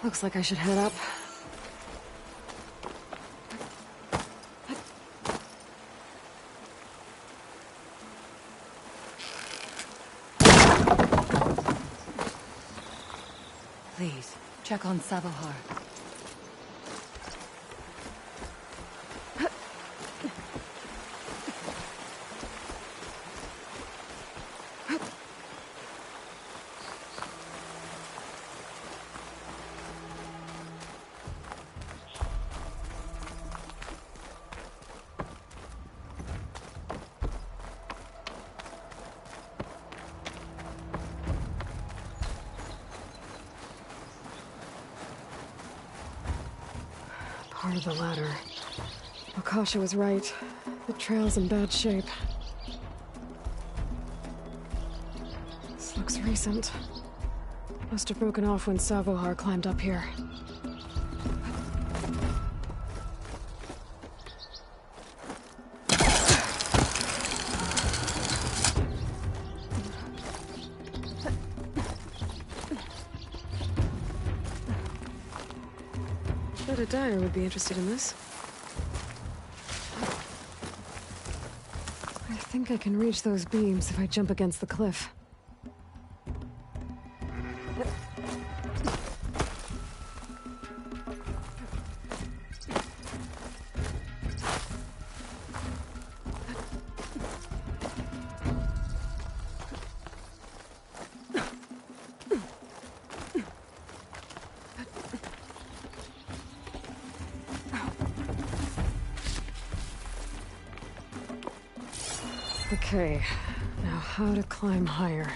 Looks like I should head up. Please, check on Savohar. Part of the ladder. Akasha was right. The trail's in bad shape. This looks recent. Must have broken off when Savohar climbed up here. Bet a dyer would be interested in this. I think I can reach those beams if I jump against the cliff. Okay, now how to climb higher.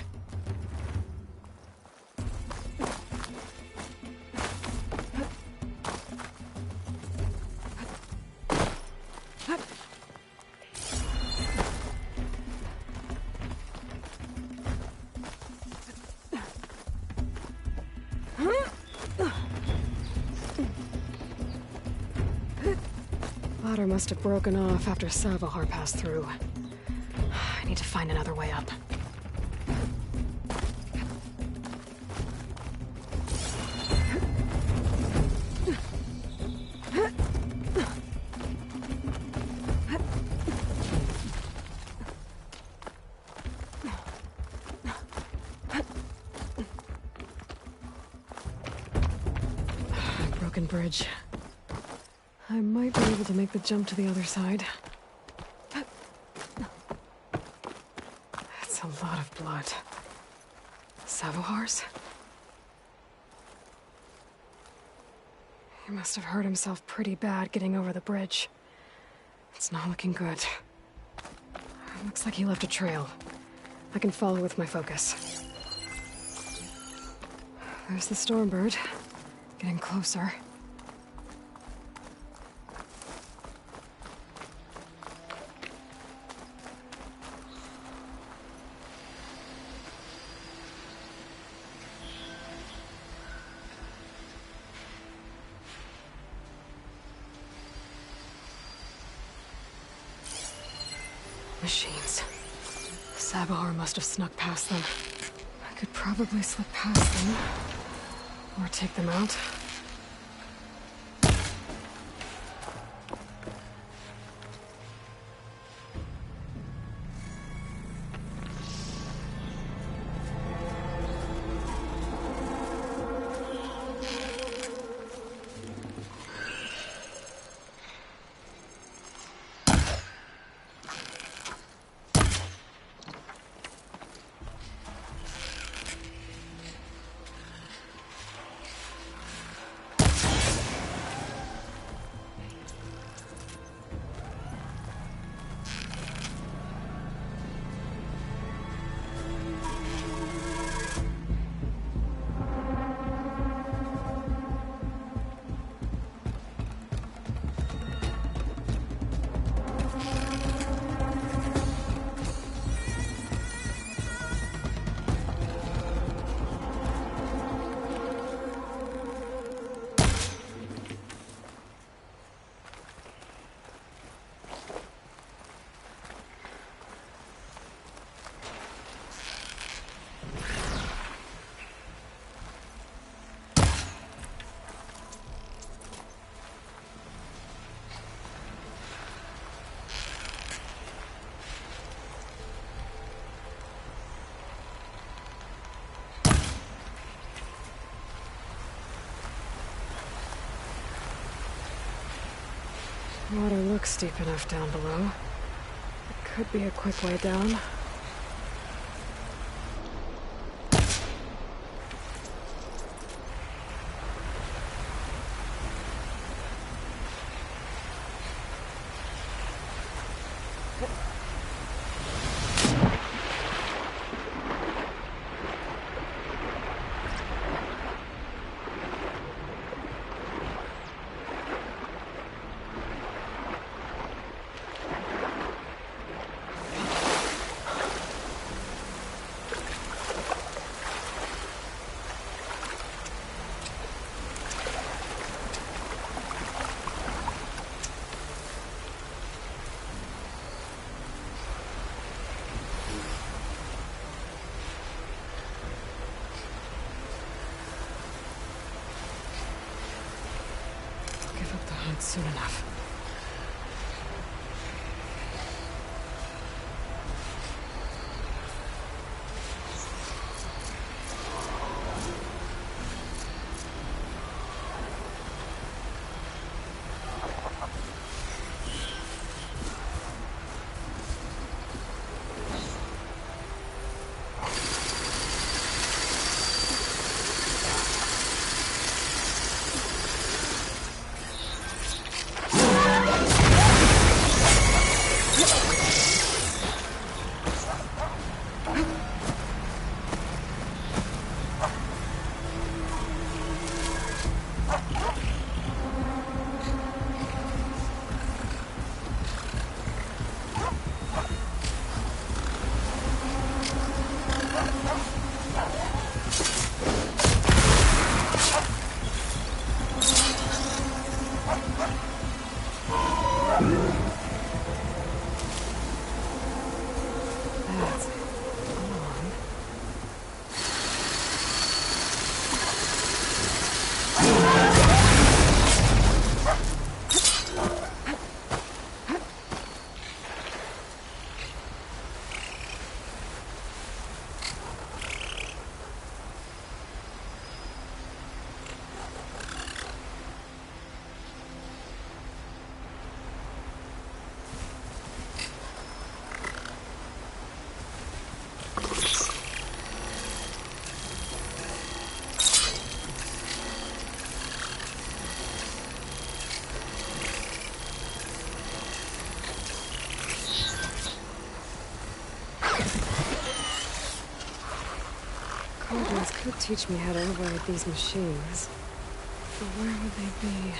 Ladder must have broken off after Savohar passed through. I need to find another way up. Broken bridge. I might be able to make the jump to the other side. That's a lot of blood. Savohar's? He must have hurt himself pretty bad getting over the bridge. It's not looking good. Looks like he left a trail. I can follow with my focus. There's the Stormbird. Getting closer. Machines. Savohar must have snuck past them. I could probably slip past them. Or take them out. Water looks steep enough down below. It could be a quick way down. Soon enough. Could teach me how to override these machines. But where would they be?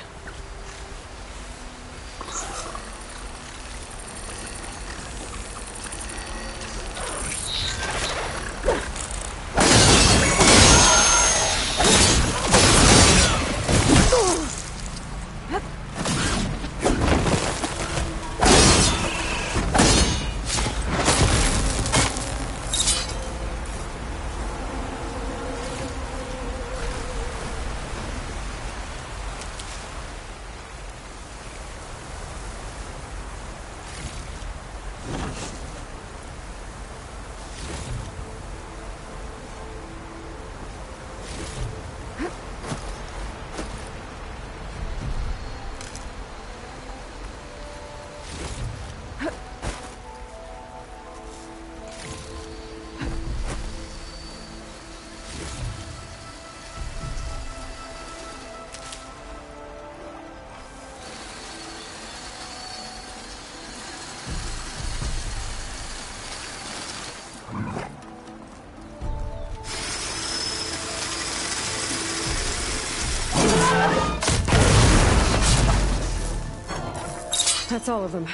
That's all of them.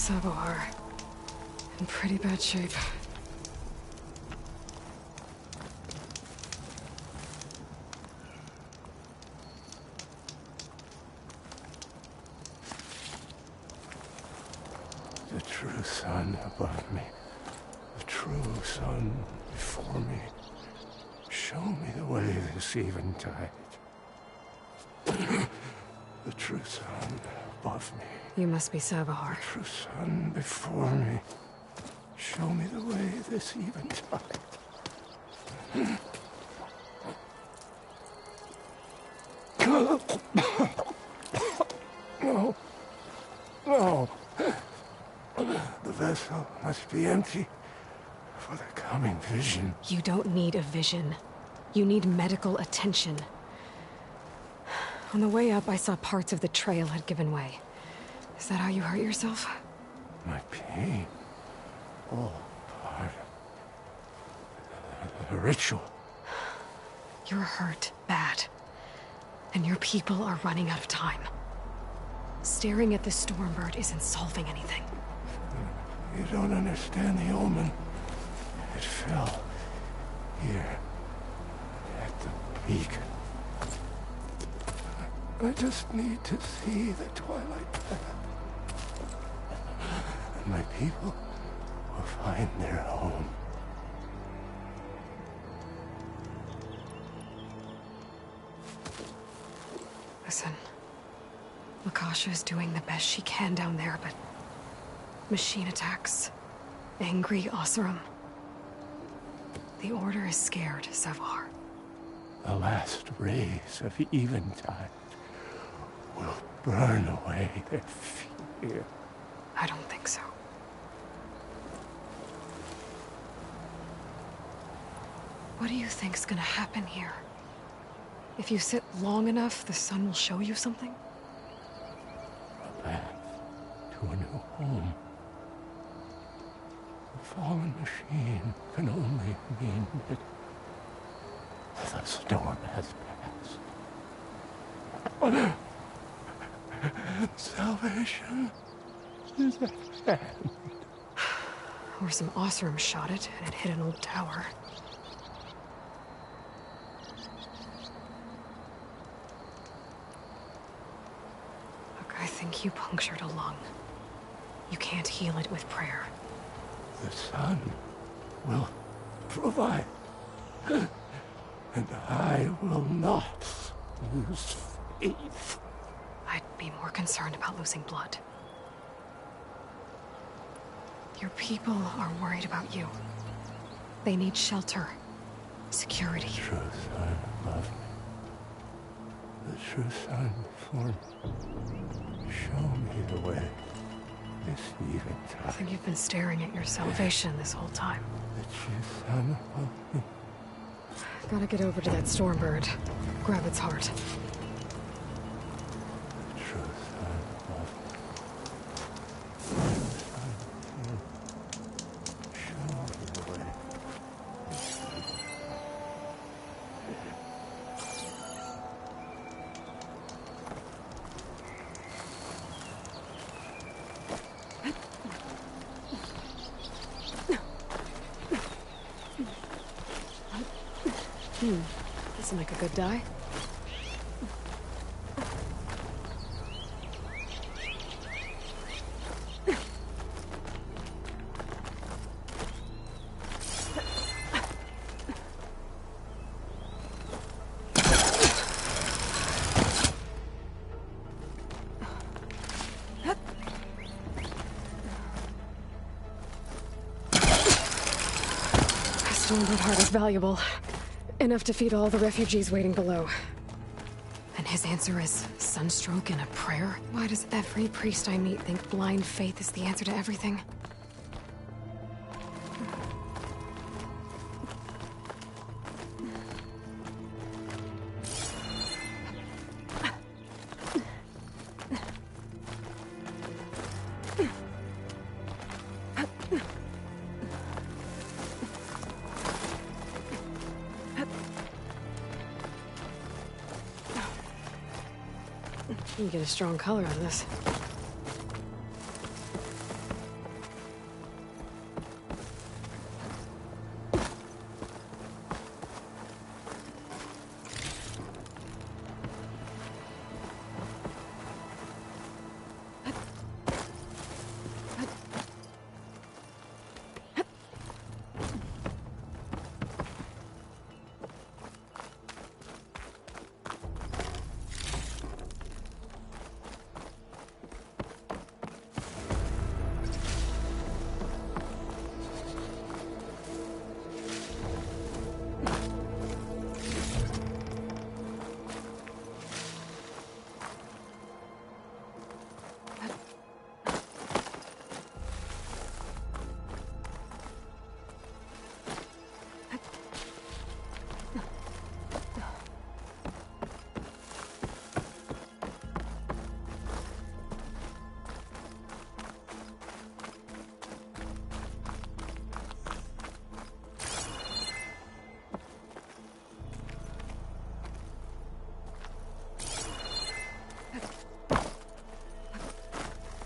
Sabohar. In pretty bad shape. The true sun above me. The true sun before me. Show me the way this eventide. The true sun above me. You must be Sabohar. The true sun before me. Show me the way this eventide. No. No. The vessel must be empty for the coming vision. You don't need a vision. You need medical attention. On the way up, I saw parts of the trail had given way. Is that how you hurt yourself? My pain. All part of the ritual. You're hurt bad. And your people are running out of time. Staring at the Stormbird isn't solving anything. You don't understand the omen. It fell here at the beacon. I just need to see the twilight path. And my people will find their home. Listen. Lakasha is doing the best she can down there, but... machine attacks. Angry Oseram. The Order is scared, Savar. The last rays of eventide will burn away their fear. I don't think so. What do you think's gonna happen here? If you sit long enough, the sun will show you something? A path to a new home. The fallen machine can only mean that the storm has passed. Salvation is at hand. Or some Oseram shot it, and it hit an old tower. Look, I think you punctured a lung. You can't heal it with prayer. The sun will provide. And I will not lose faith. I'd be more concerned about losing blood. Your people are worried about you. They need shelter, security. The true sun above me. The true sun before me. Show me the way. This eventide. I think you've been staring at your salvation this whole time. The true sun above me. Gotta get over to that Stormbird. Grab its heart. The true sun above me. The sun before me. Show me the way. This'll make a good dye. Stormbird heart is valuable. Enough to feed all the refugees waiting below. And his answer is sunstroke and a prayer? Why does every priest I meet think blind faith is the answer to everything? You get a strong color on this.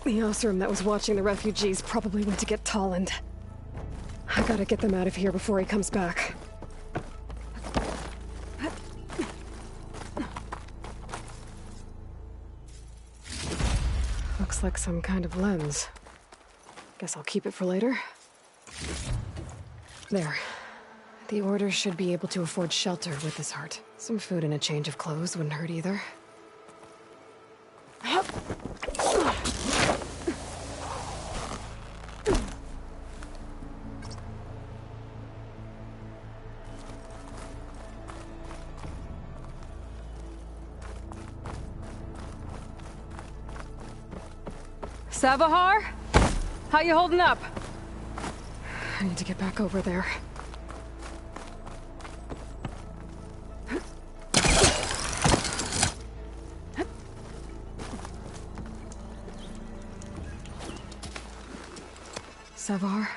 The Osram that was watching the refugees probably went to get Tolland. I gotta get them out of here before he comes back. Looks like some kind of lens. Guess I'll keep it for later. There. The Order should be able to afford shelter with this heart. Some food and a change of clothes wouldn't hurt either. Savahar? How you holding up? I need to get back over there. Savahar?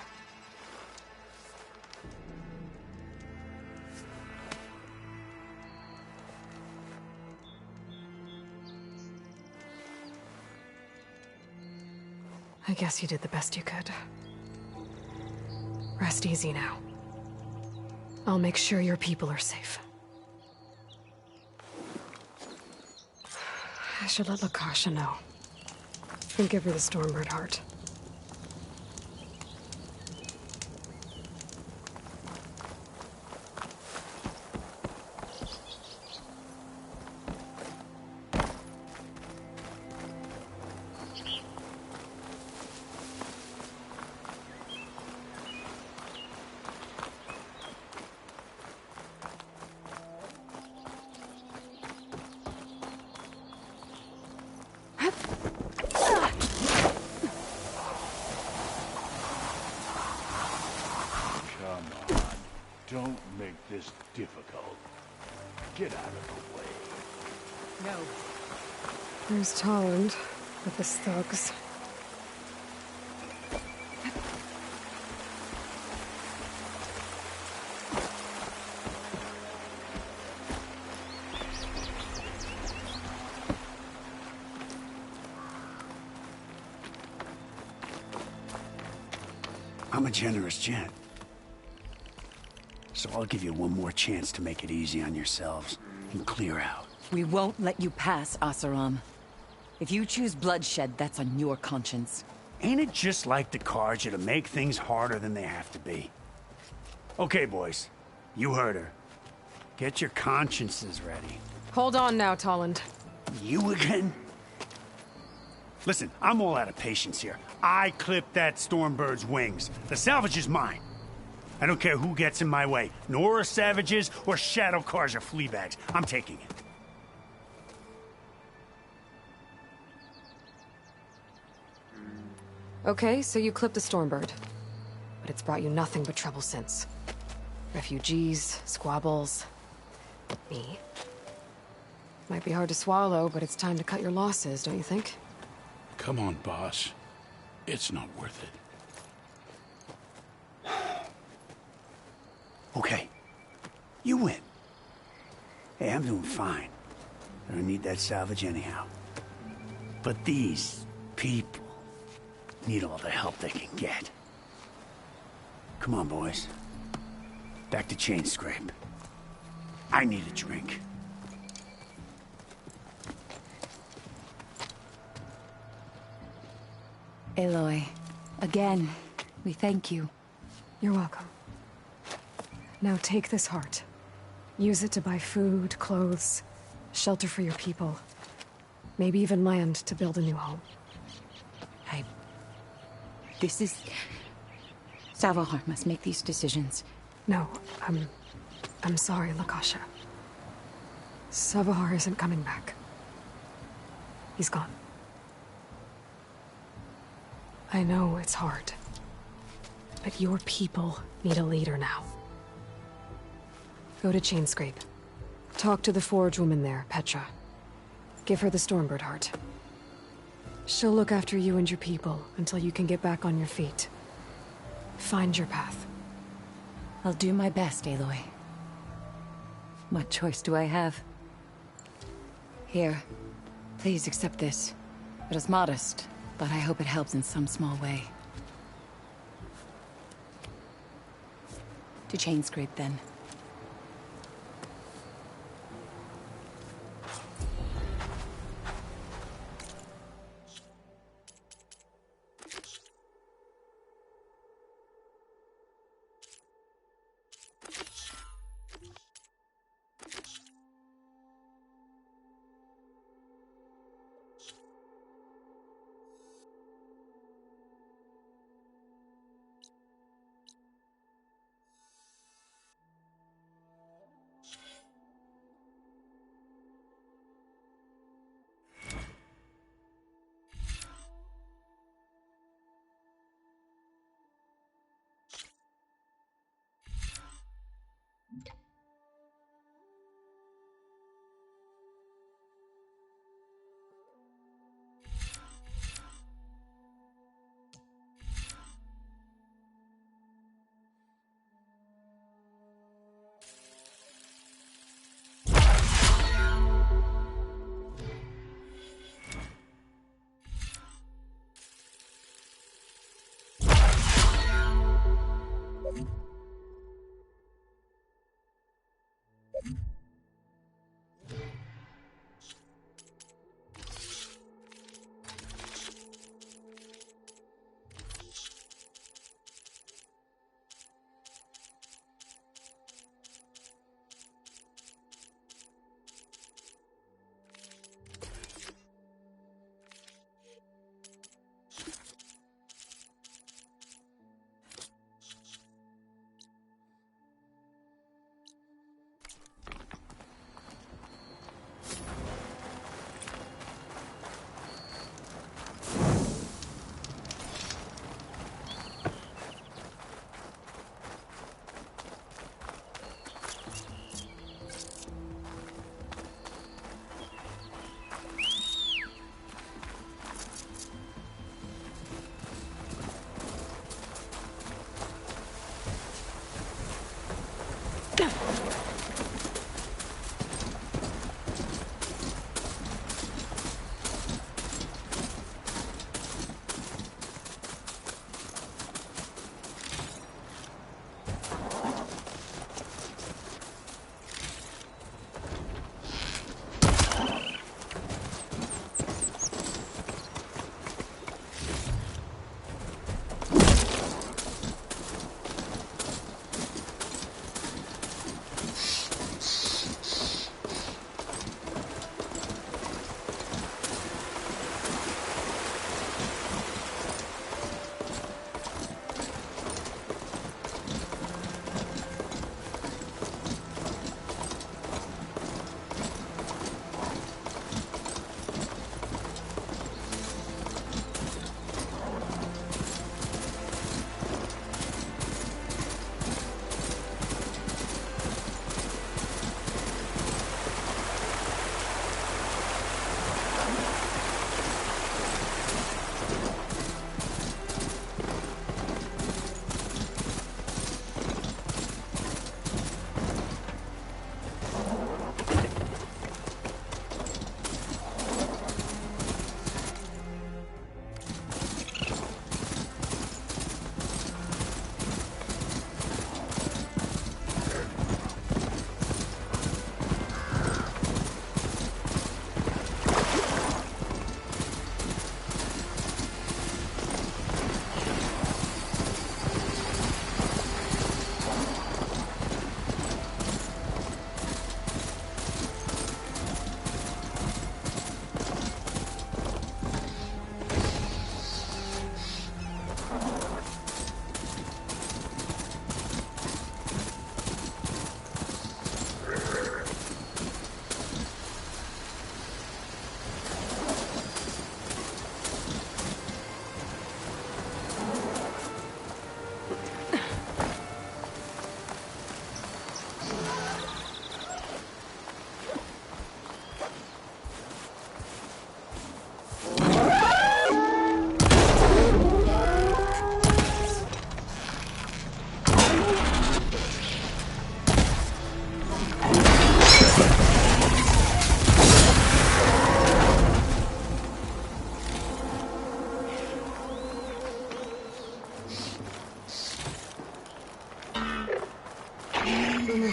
I guess you did the best you could. Rest easy now. I'll make sure your people are safe. I should let Lakasha know. And give her the Stormbird heart. Don't make this difficult. Get out of the way. No. There's Tolland with his thugs. I'm a generous gent. So I'll give you one more chance to make it easy on yourselves and clear out. We won't let you pass, Oseram. If you choose bloodshed, that's on your conscience. Ain't it just like the Carja to make things harder than they have to be? Okay, boys. You heard her. Get your consciences ready. Hold on now, Tolland. You again? Listen, I'm all out of patience here. I clipped that Stormbird's wings. The salvage is mine. I don't care who gets in my way. Nora savages or shadow cars or fleabags. I'm taking it. Okay, so you clipped the Stormbird. But it's brought you nothing but trouble since. Refugees, squabbles, me. Might be hard to swallow, but it's time to cut your losses, don't you think? Come on, boss. It's not worth it. Okay. You win. Hey, I'm doing fine. I don't need that salvage anyhow. But these people need all the help they can get. Come on, boys. Back to Chain Scrape. I need a drink. Aloy, again, we thank you. You're welcome. Now take this heart. Use it to buy food, clothes, shelter for your people. Maybe even land to build a new home. This is... Savahar must make these decisions. No, I'm sorry, Lakasha. Savahar isn't coming back. He's gone. I know it's hard, but your people need a leader now. Go to Chainscrape. Talk to the Forge woman there, Petra. Give her the Stormbird heart. She'll look after you and your people until you can get back on your feet. Find your path. I'll do my best, Aloy. What choice do I have? Here, please accept this. It is modest, but I hope it helps in some small way. To chain scrape, then.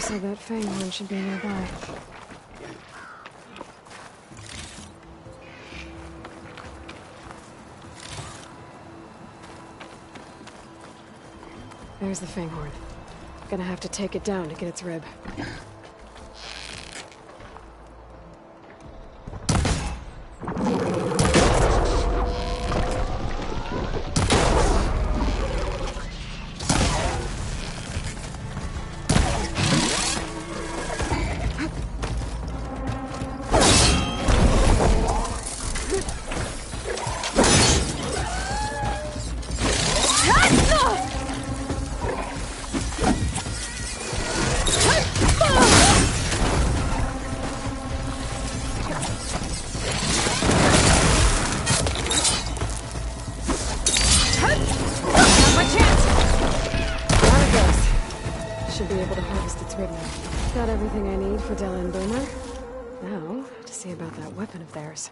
said that fanghorn should be nearby. There's the fanghorn. Gonna have to take it down to get its rib. Should be able to harvest its rib now. Got everything I need for Della and Boomer. Now, to see about that weapon of theirs.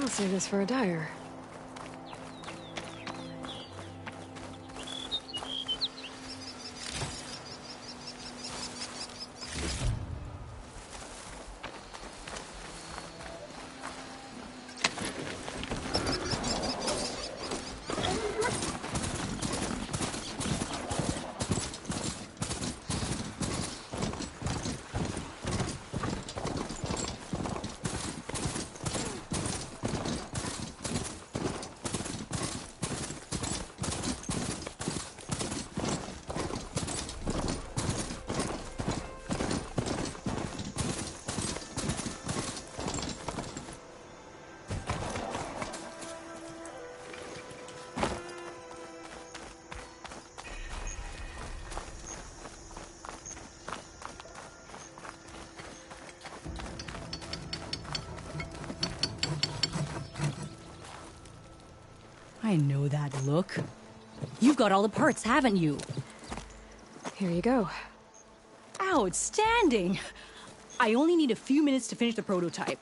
I'll save this for a dyer. I know that look. You've got all the parts, haven't you? Here you go. Outstanding! I only need a few minutes to finish the prototype.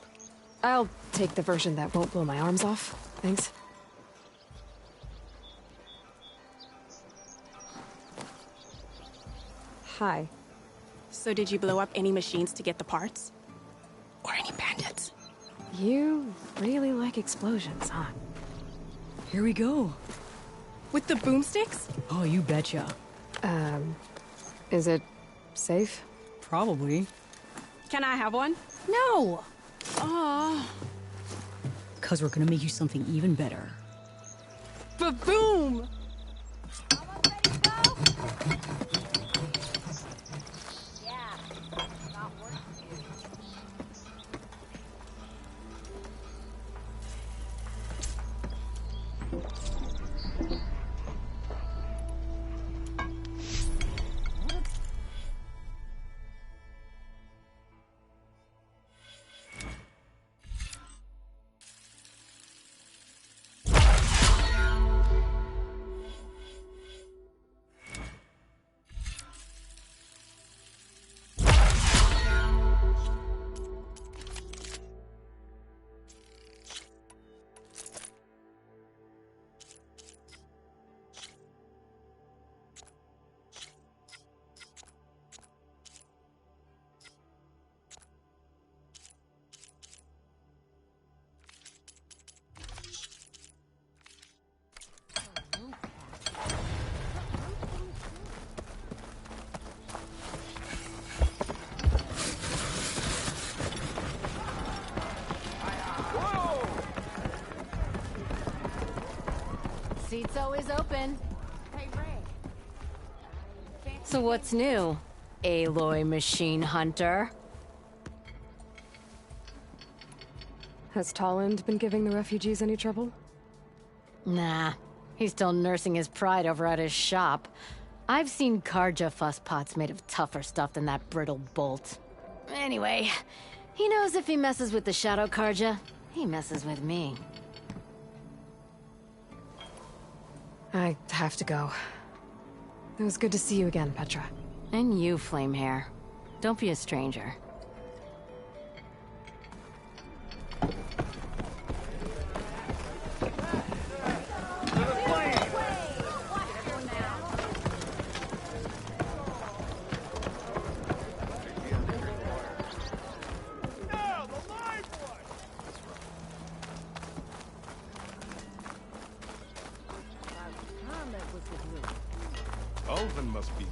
I'll take the version that won't blow my arms off. Thanks. Hi. So did you blow up any machines to get the parts? Or any bandits? You really like explosions, huh? Here we go. With the boomsticks? Oh, you betcha. Is it safe? Probably. Can I have one? No! Oh. 'Cause we're gonna make you something even better. Ba-boom! Seat's always open. Hey, Ray. So what's new, Aloy machine hunter? Has Tolland been giving the refugees any trouble? Nah, he's still nursing his pride over at his shop. I've seen Karja fusspots made of tougher stuff than that brittle bolt. Anyway, he knows if he messes with the Shadow Karja, he messes with me. I have to go. It was good to see you again, Petra. And you, Flamehair. Don't be a stranger. Olven must be.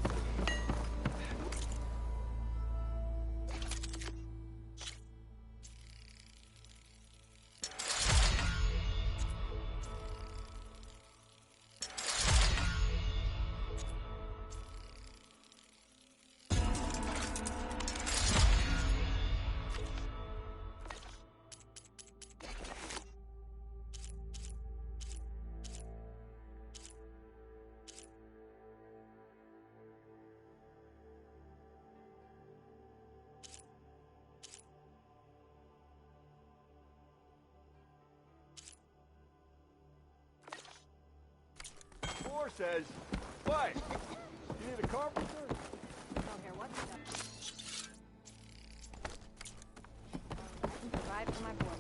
Says, what? You need a carpenter? I don't care what stuff. I can provide for my boys.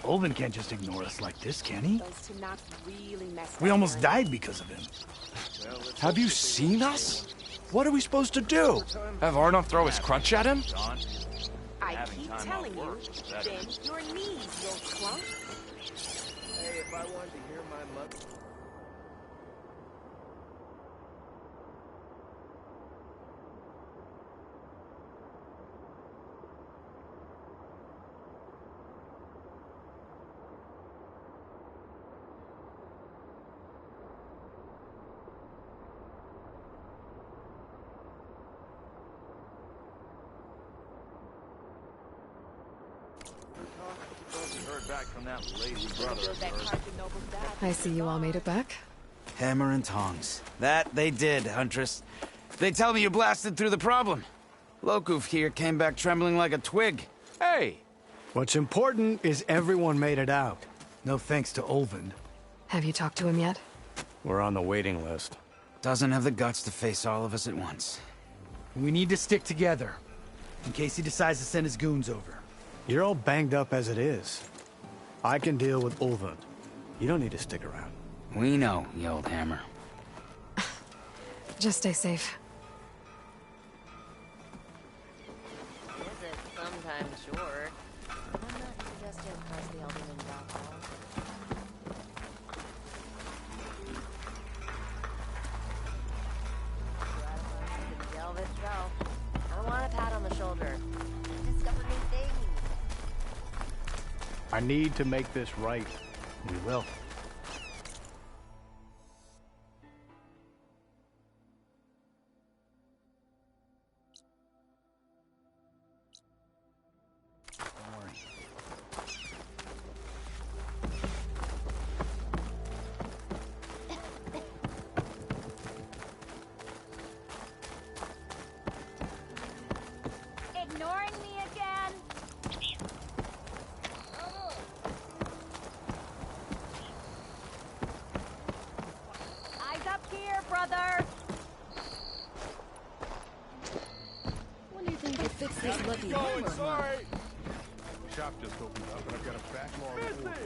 Olven can't just ignore us like this, can he? Those two knocks really messed We up almost your- died because of him. Have you seen us? What are we supposed to do? Have Arnold throw his crutch at him? I keep telling you, bend your knees, you clunk. Hey, if I wanted to hear my mother... I see you all made it back. Hammer and tongs. That they did, Huntress. They tell me you blasted through the problem. Lokuf here came back trembling like a twig. Hey! What's important is everyone made it out. No thanks to Olven. Have you talked to him yet? We're on the waiting list. Doesn't have the guts to face all of us at once. We need to stick together, in case he decides to send his goons over. You're all banged up as it is. I can deal with Olven. You don't need to stick around. We know, you old hammer. Just stay safe. Visit sometime, sure. I'm not suggesting across the Alderman drop hall. Delve itself. I don't want a pat on the shoulder. I discovered new things. I need to make this right. We will. Ignoring me again? going, sorry. Shop just opened up, and I've got a backlog of orders.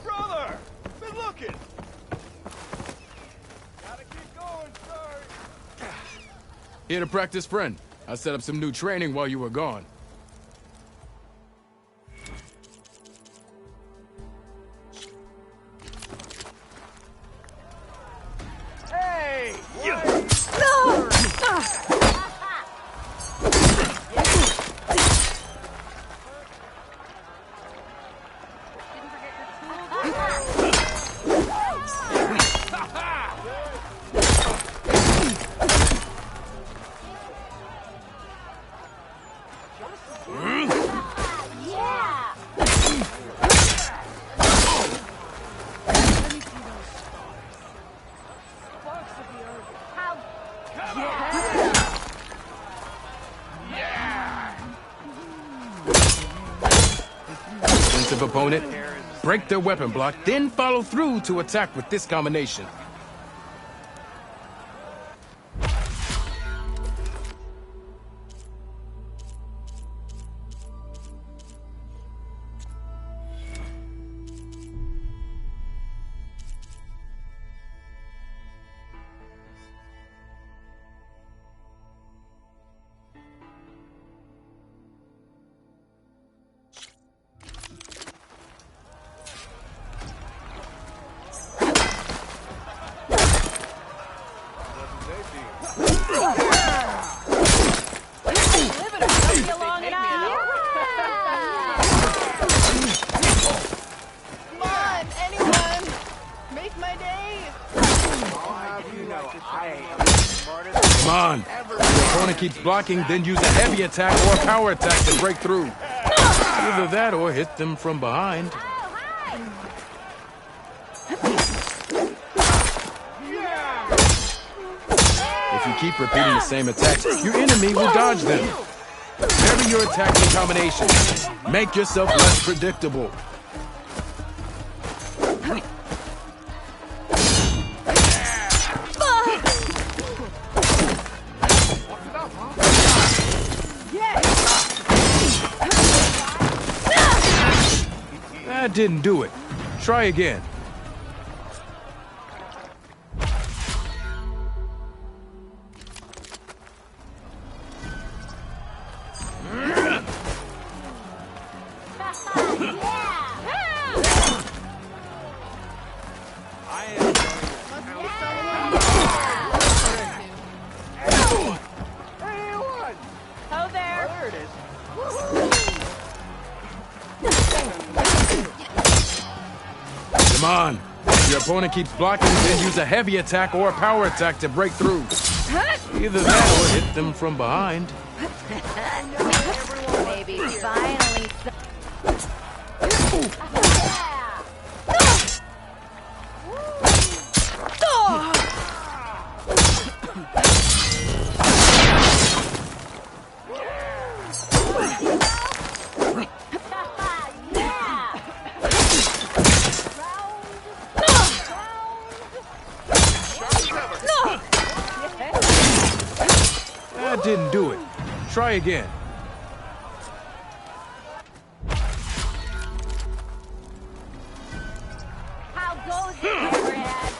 Brother! Been looking! Gotta keep going, sorry. Here to practice, friend. I set up some new training while you were gone. Hey! Defensive opponent, break their weapon block, then follow through to attack with this combination. Come on. If your opponent keeps blocking, then use a heavy attack or a power attack to break through. Either that or hit them from behind. If you keep repeating the same attacks, your enemy will dodge them. Vary your attacks and combinations. Make yourself less predictable. That didn't do it. Try again. Come on. If your opponent keeps blocking, then use a heavy attack or a power attack to break through. Either that or hit them from behind. Maybe finally. That didn't do it. Try again. How goes it, Brad?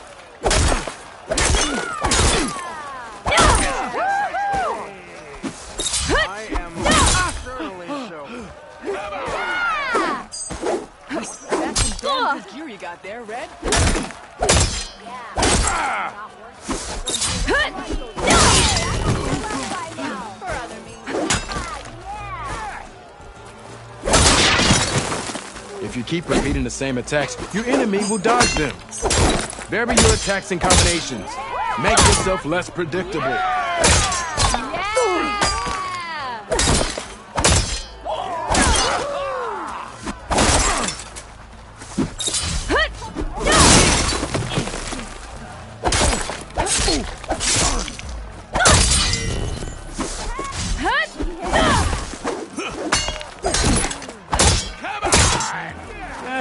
I am certainly so. That's some damn gear you got there, Red. If you keep repeating the same attacks, your enemy will dodge them. Vary your attacks and combinations. Make yourself less predictable.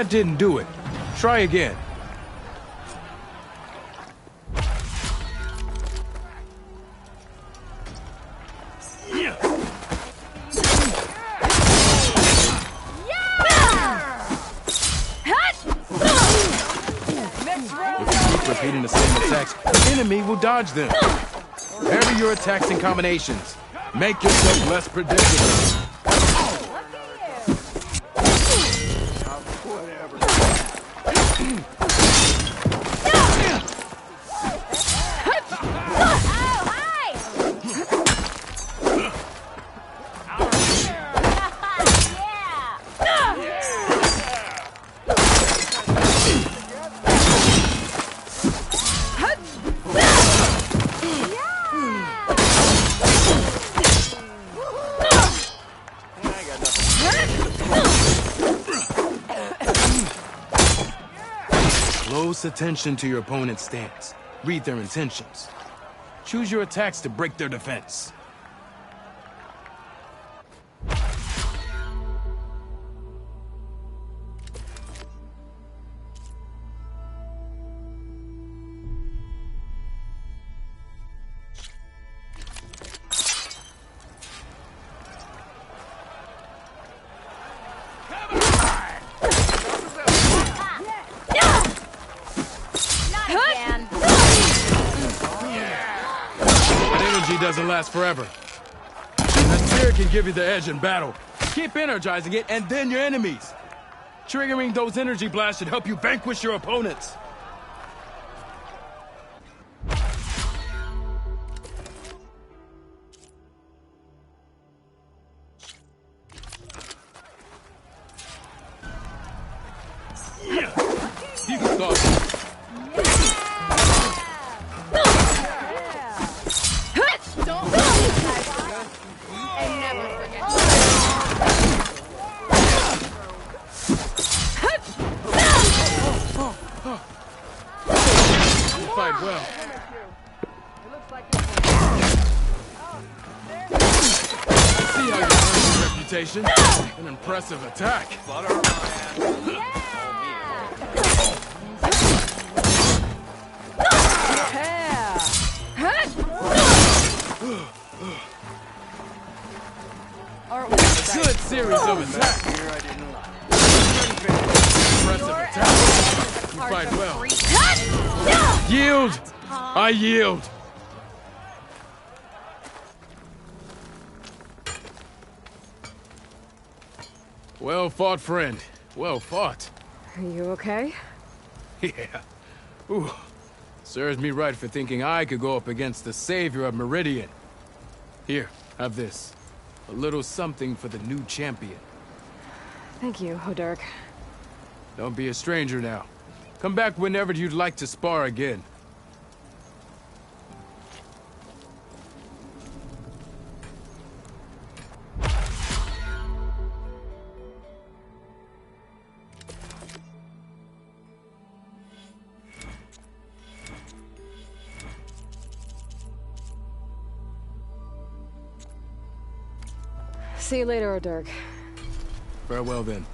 That didn't do it. Try again. Repeating the same attacks, the enemy will dodge them. Vary your attacks and combinations. Make yourself less predictable. Close attention to your opponent's stance. Read their intentions. Choose your attacks to break their defense. Doesn't last forever. That spear can give you the edge in battle. Keep energizing it and then your enemies. Triggering those energy blasts should help you vanquish your opponents. You can start. Well. See how you earned your reputation. An impressive attack. A good series of attacks. Impressive attack. You fight well. Yield! I yield! Well fought, friend. Well fought. Are you okay? Yeah. Ooh. Serves me right for thinking I could go up against the savior of Meridian. Here, have this. A little something for the new champion. Thank you, Hodurk. Don't be a stranger now. Come back whenever you'd like to spar again. See you later, Hodurk. Farewell then.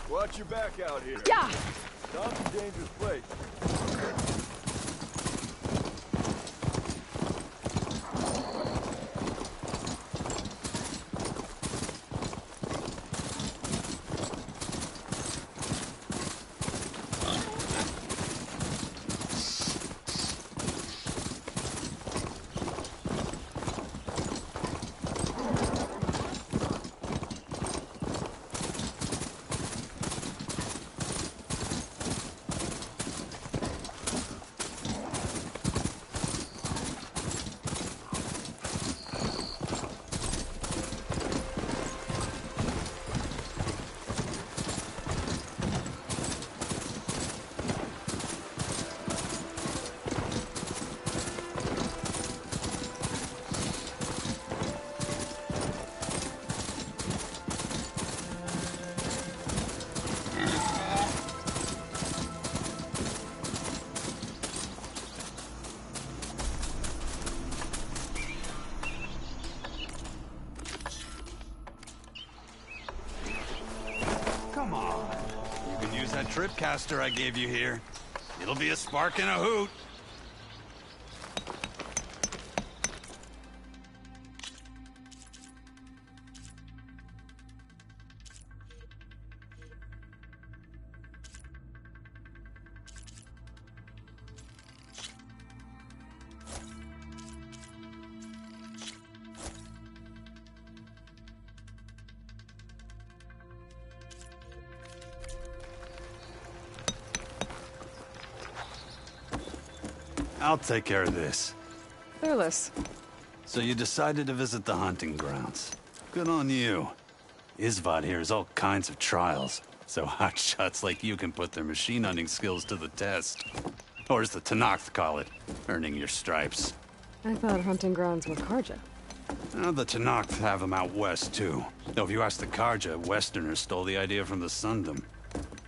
Watch your back out here. Yeah! Town's a dangerous place. Come on. You can use that trip caster I gave you here. It'll be a spark and a hoot. I'll take care of this. Fearless. So you decided to visit the hunting grounds. Good on you. Isvad here has all kinds of trials, so hotshots like you can put their machine hunting skills to the test. Or as the Tenakth call it, earning your stripes. I thought hunting grounds were Karja. Well, the Tenakth have them out west, too. Though if you ask the Karja, Westerners stole the idea from the Sundom.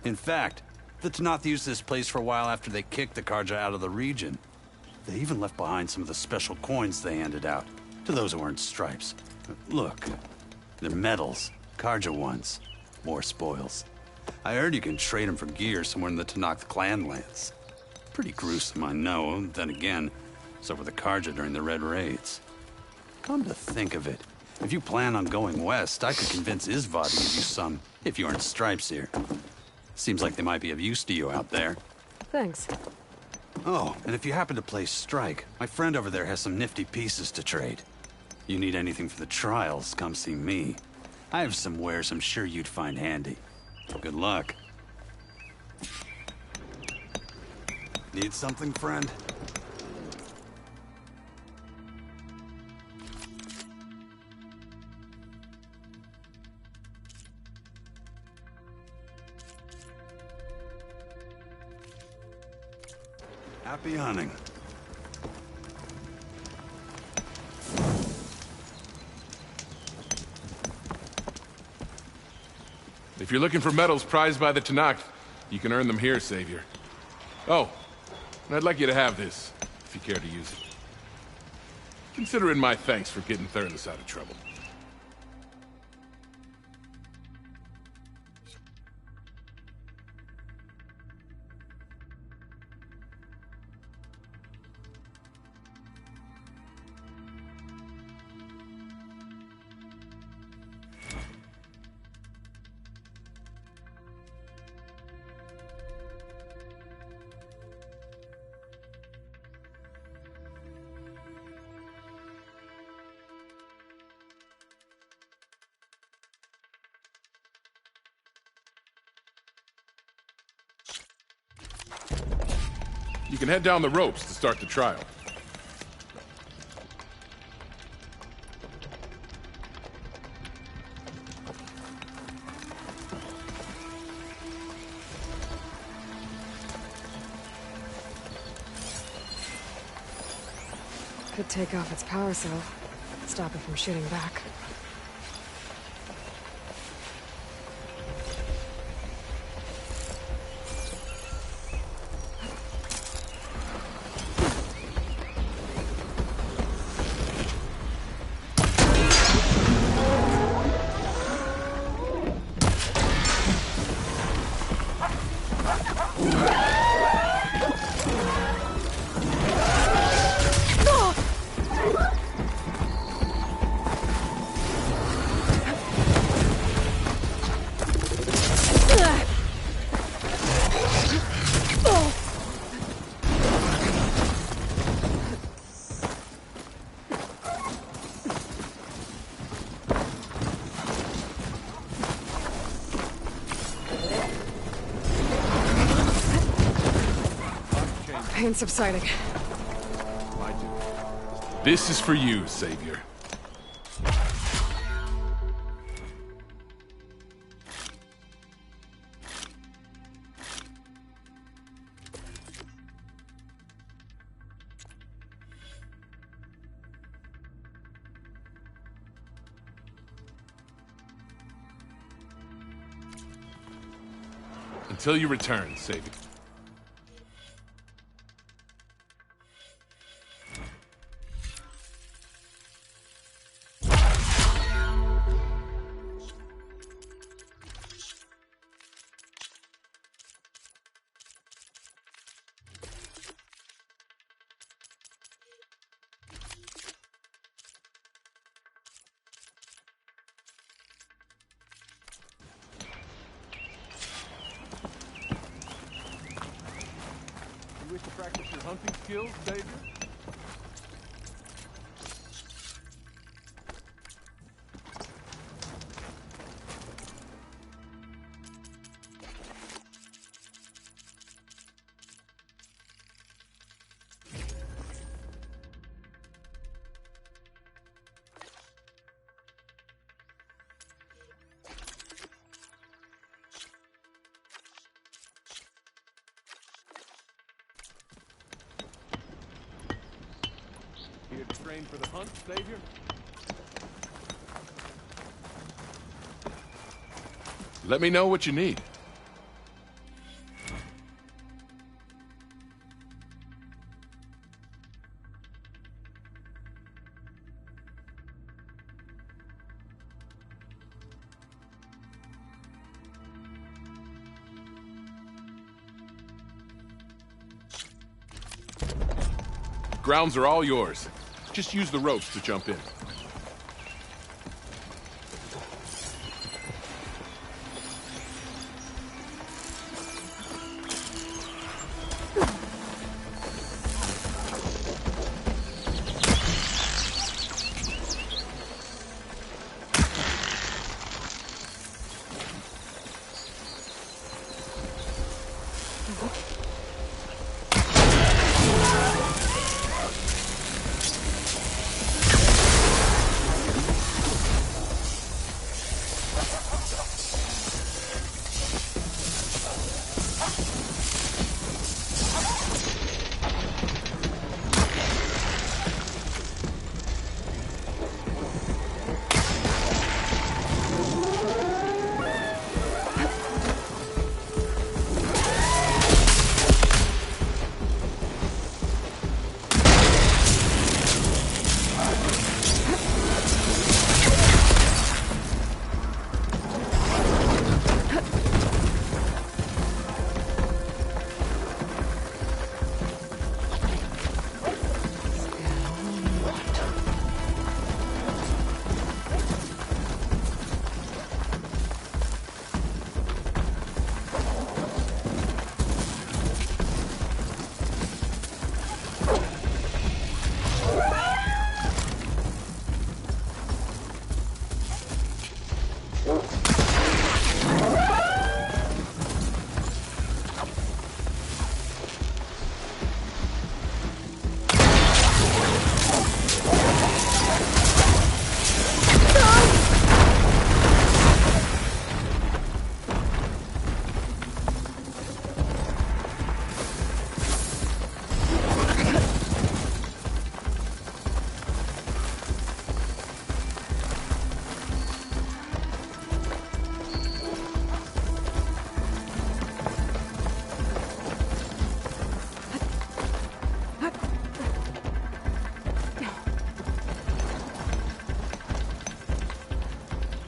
In fact, the Tenakth used this place for a while after they kicked the Karja out of the region. They even left behind some of the special coins they handed out, to those who earned stripes. Look, they're medals, Karja ones. More spoils. I heard you can trade them for gear somewhere in the Tenakth clan lands. Pretty gruesome, I know. Then again, so were the Karja during the Red Raids. Come to think of it, if you plan on going west, I could convince Isvad to give you some, if you earn stripes here. Seems like they might be of use to you out there. Thanks. Oh, and if you happen to play Strike, my friend over there has some nifty pieces to trade. You need anything for the trials, come see me. I have some wares I'm sure you'd find handy. Good luck. Need something, friend? Happy hunting. If you're looking for medals prized by the Tenakth, you can earn them here, Savior. Oh, and I'd like you to have this, if you care to use it. Consider it my thanks for getting Thurles out of trouble. You can head down the ropes to start the trial. Could take off its power cell, stop it from shooting back. pain subsiding. My duty. This is for you, Savior. Until you return, Savior. You wish to practice your hunting skills, Savior? Here to train for the hunt, Savior? Let me know what you need. Grounds are all yours. Just use the ropes to jump in.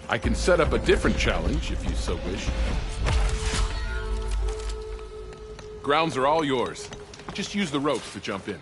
I can set up a different challenge if you so wish. Grounds are all yours. Just use the ropes to jump in.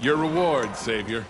Your reward, Savior.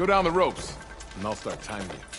Go down the ropes, and I'll start timing you.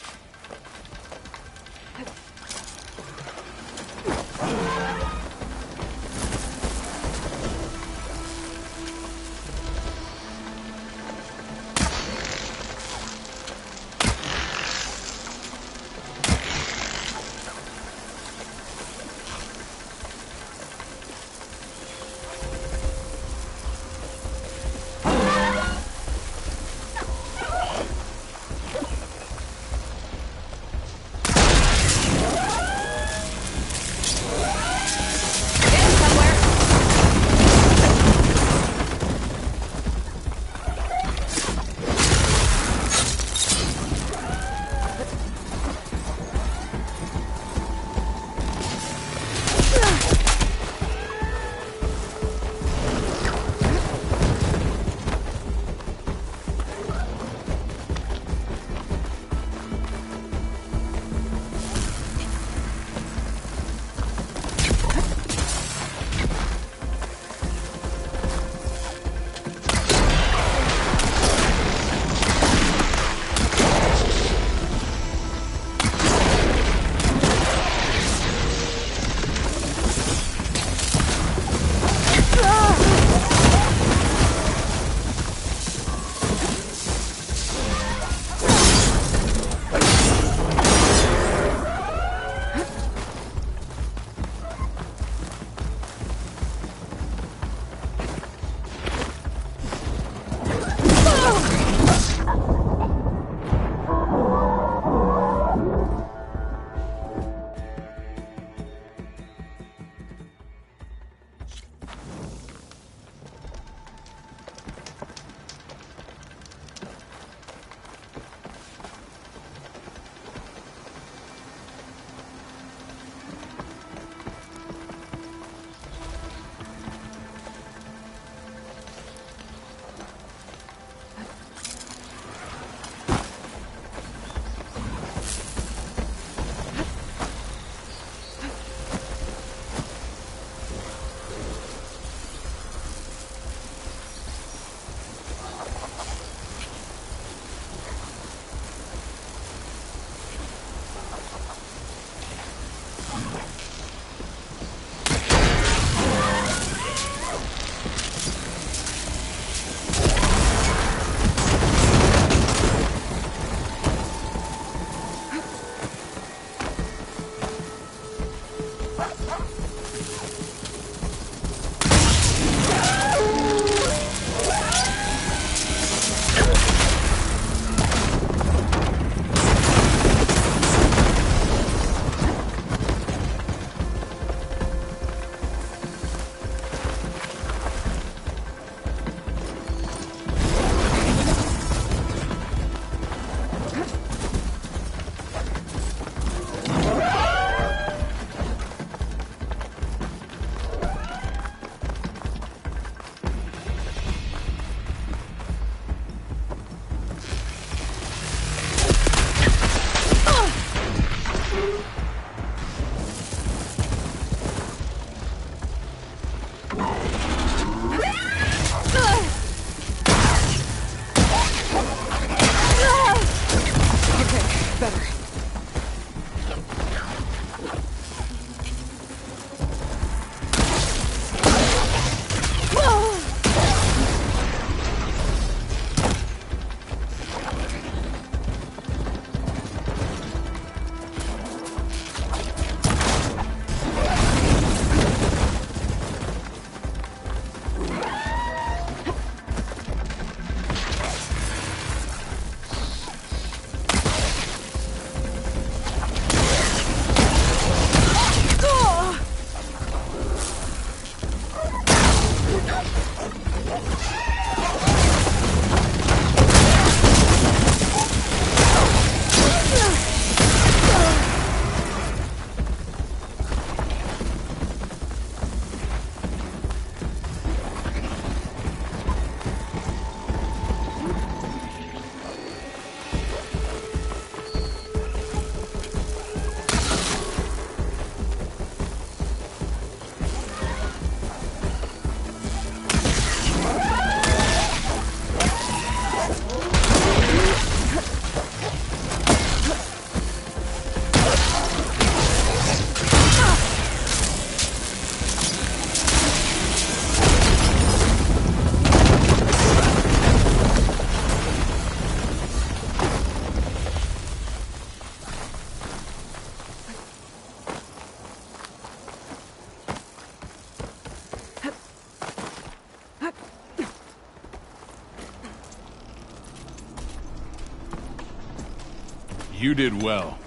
You did well.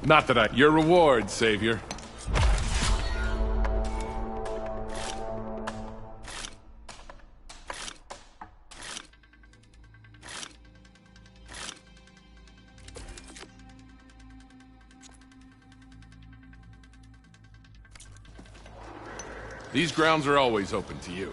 Not that I... Your reward, Savior. These grounds are always open to you.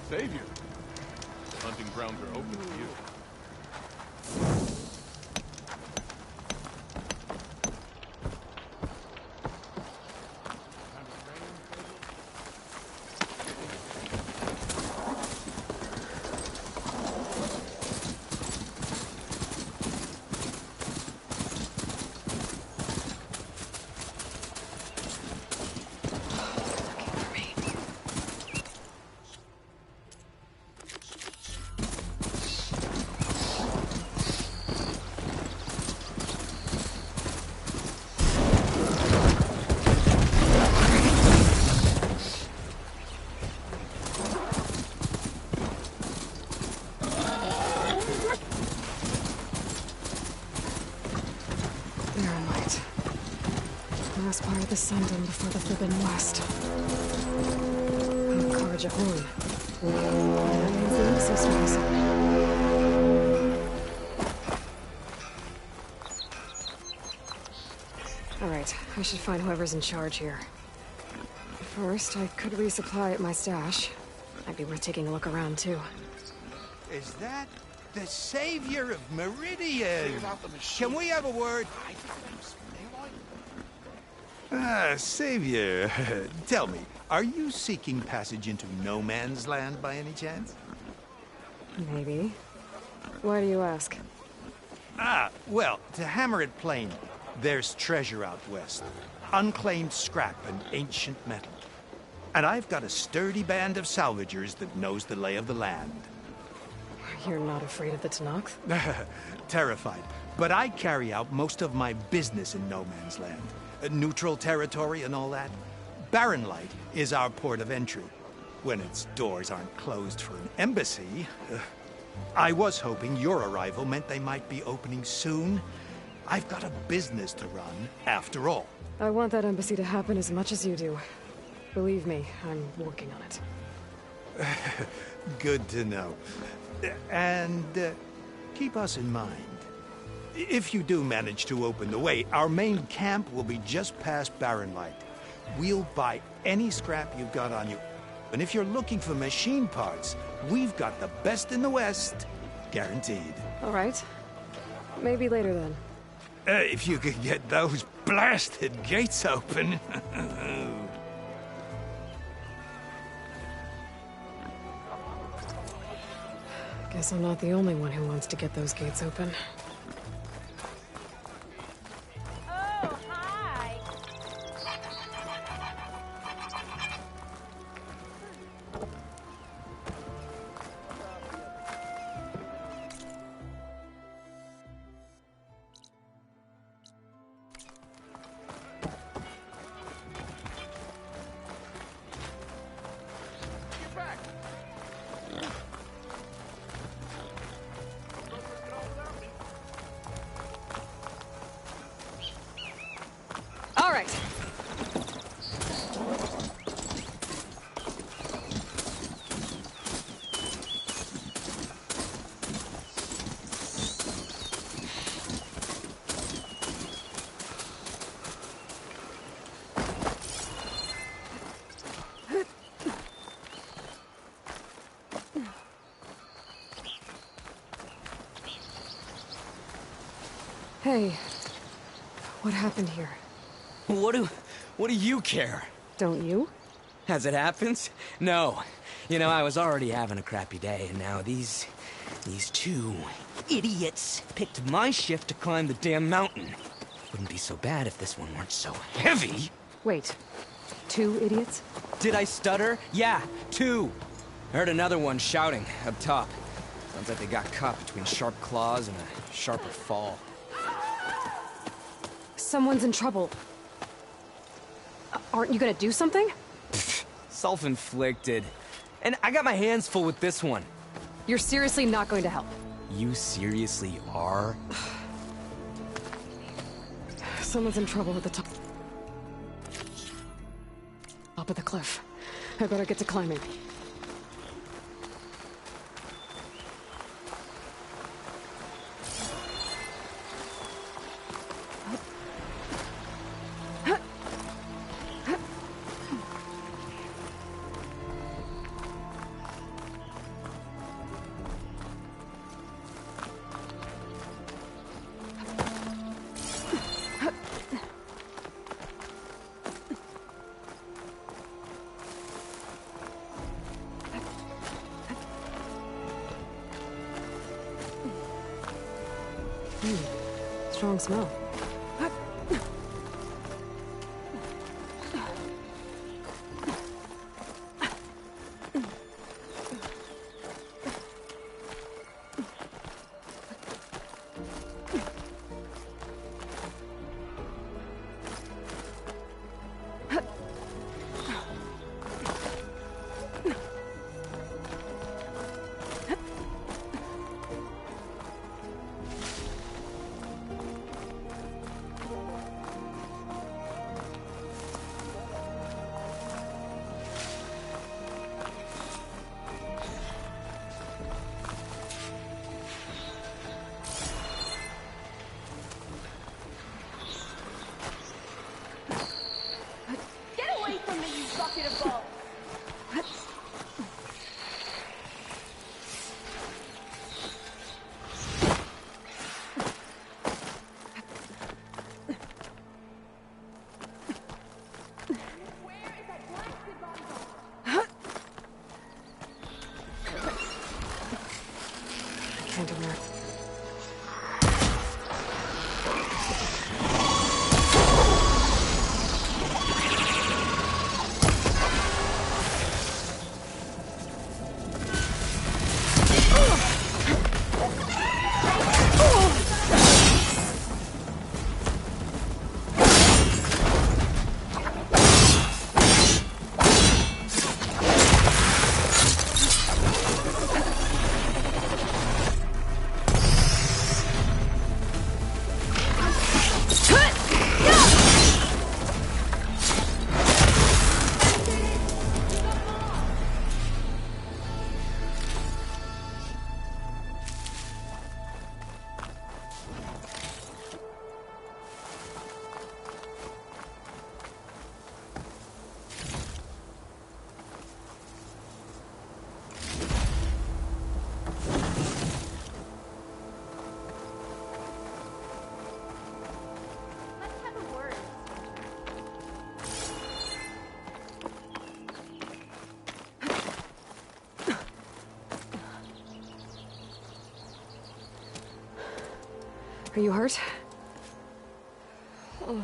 Savior, the hunting grounds are open to you. Last part of the Sundom before the Forbidden West. Karja Horn. That means the Nexus was. Alright, I should find whoever's in charge here. First, I could resupply at my stash. Might be worth taking a look around, too. Is that the savior of Meridian? Can we have a word? Savior, tell me, are you seeking passage into no man's land by any chance? Maybe. Why do you ask? Well, to hammer it plain, there's treasure out west. Unclaimed scrap and ancient metal. And I've got a sturdy band of salvagers that knows the lay of the land. You're not afraid of the Tenakth? Terrified. But I carry out most of my business in no man's land. Neutral territory and all that. Barren Light is our port of entry. When its doors aren't closed for an embassy. I was hoping your arrival meant they might be opening soon. I've got a business to run, after all. I want that embassy to happen as much as you do. Believe me, I'm working on it. Good to know. And keep us in mind. If you do manage to open the way, our main camp will be just past Barren Light. We'll buy any scrap you've got on you. And if you're looking for machine parts, we've got the best in the West. Guaranteed. All right. Maybe later then. If you could get those blasted gates open. Guess I'm not the only one who wants to get those gates open. All right. Hey, what happened here? What do you care? Don't you? As it happens? No. You know, I was already having a crappy day, and now these two idiots picked my shift to climb the damn mountain. Wouldn't be so bad if this one weren't so heavy. Wait, 2 idiots? Did I stutter? Yeah, 2. I heard another one shouting up top. Sounds like they got caught between sharp claws and a sharper fall. Someone's in trouble. Aren't you gonna do something? Self-inflicted. And I got my hands full with this one. You're seriously not going to help? You seriously are? Someone's in trouble at the top of the cliff. I better get to climbing. Strong smell. Can't ignore. Are you hurt?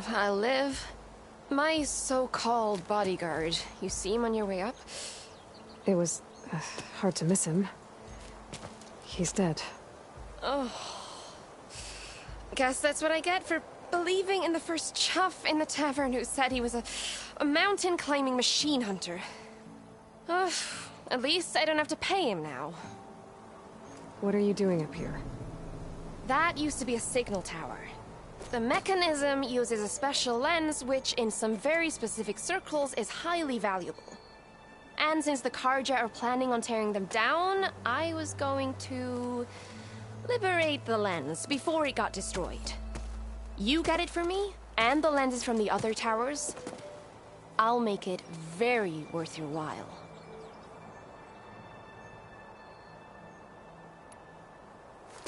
I live. My so-called bodyguard. You see him on your way up? It was hard to miss him. He's dead. Oh. Guess that's what I get for believing in the first chuff in the tavern who said he was a mountain-climbing machine hunter. At least I don't have to pay him now. What are you doing up here? That used to be a signal tower. The mechanism uses a special lens which, in some very specific circles, is highly valuable. And since the Karja are planning on tearing them down, I was going to liberate the lens before it got destroyed. You get it for me, and the lenses from the other towers. I'll make it very worth your while.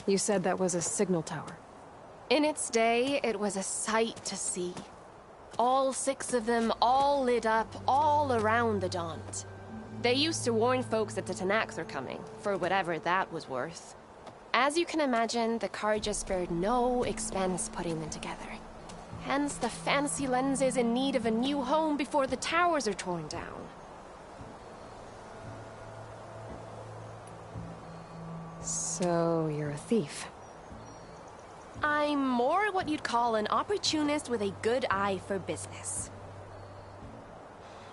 You said that was a signal tower. In its day, it was a sight to see. All 6 of them, all lit up, all around the Daunt. They used to warn folks that the Tanax are coming, for whatever that was worth. As you can imagine, the Carja spared no expense putting them together. Hence the fancy lenses in need of a new home before the towers are torn down. So, you're a thief. I'm more what you'd call an opportunist with a good eye for business.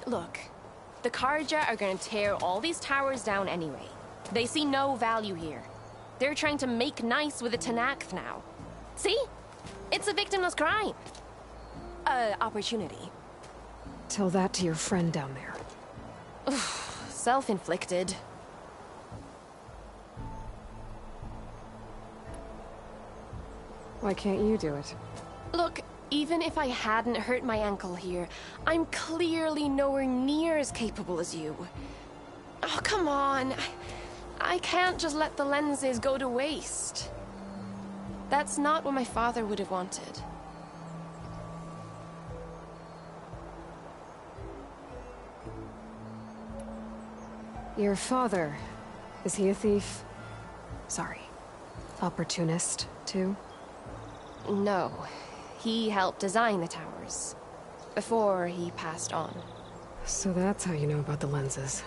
Look, the Carja are gonna tear all these towers down anyway. They see no value here. They're trying to make nice with the Tanax now. See? It's a victimless crime. Opportunity. Tell that to your friend down there. Self-inflicted. Why can't you do it? Look, even if I hadn't hurt my ankle here, I'm clearly nowhere near as capable as you. Oh, come on. I can't just let the lenses go to waste. That's not what my father would have wanted. Your father, is he a thief? Sorry, opportunist, too? No. He helped design the towers. Before he passed on. So that's how you know about the lenses.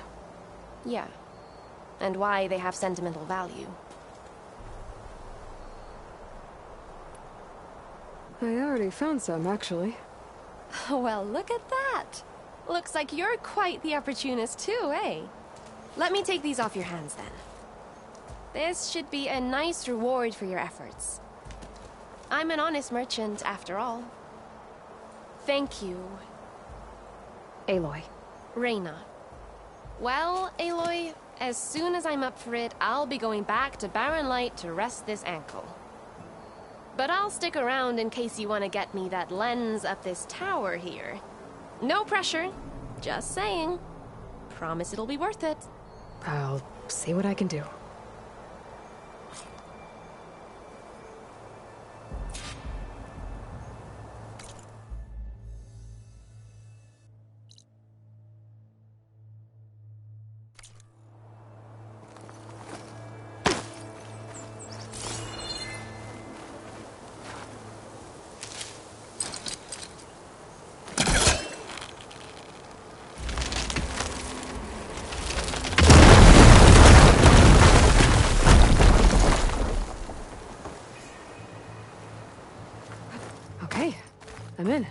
Yeah. And why they have sentimental value. I already found some, actually. Well, look at that. Looks like you're quite the opportunist too, eh? Let me take these off your hands then. This should be a nice reward for your efforts. I'm an honest merchant, after all. Thank you. Aloy. Reyna. Well, Aloy, as soon as I'm up for it, I'll be going back to Barren Light to rest this ankle. But I'll stick around in case you want to get me that lens up this tower here. No pressure. Just saying. Promise it'll be worth it. I'll see what I can do. Okay, I'm in.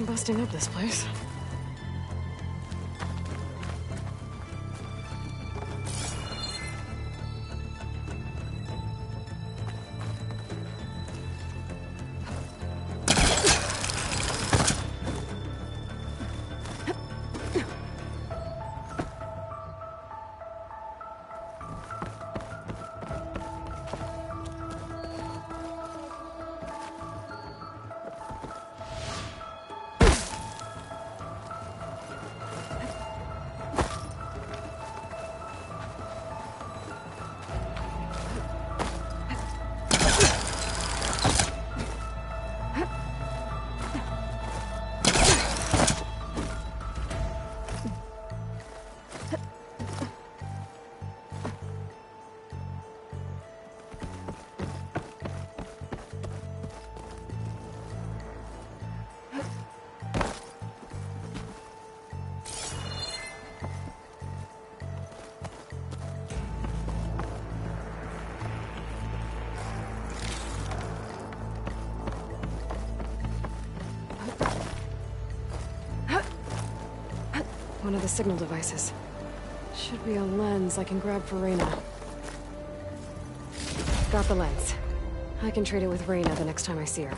Busting up this place. one of the signal devices. Should be a lens I can grab for Reyna. Got the lens. I can trade it with Reyna the next time I see her.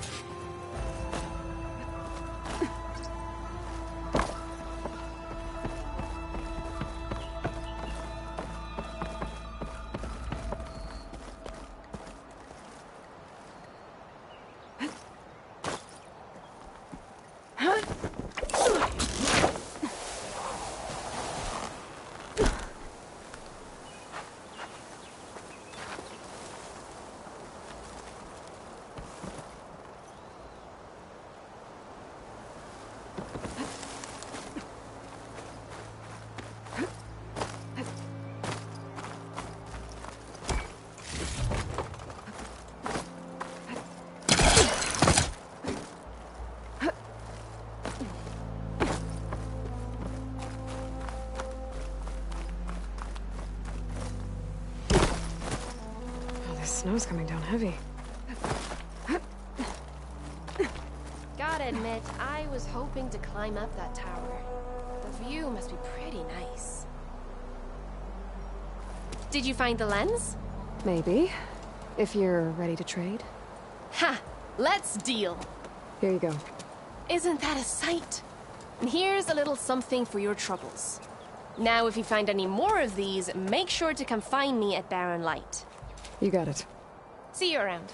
Snow's coming down heavy. Gotta admit, I was hoping to climb up that tower. The view must be pretty nice. Did you find the lens? Maybe. If you're ready to trade. Ha! Let's deal! Here you go. Isn't that a sight? And here's a little something for your troubles. Now, if you find any more of these, make sure to come find me at Barren Light. You got it. See you around.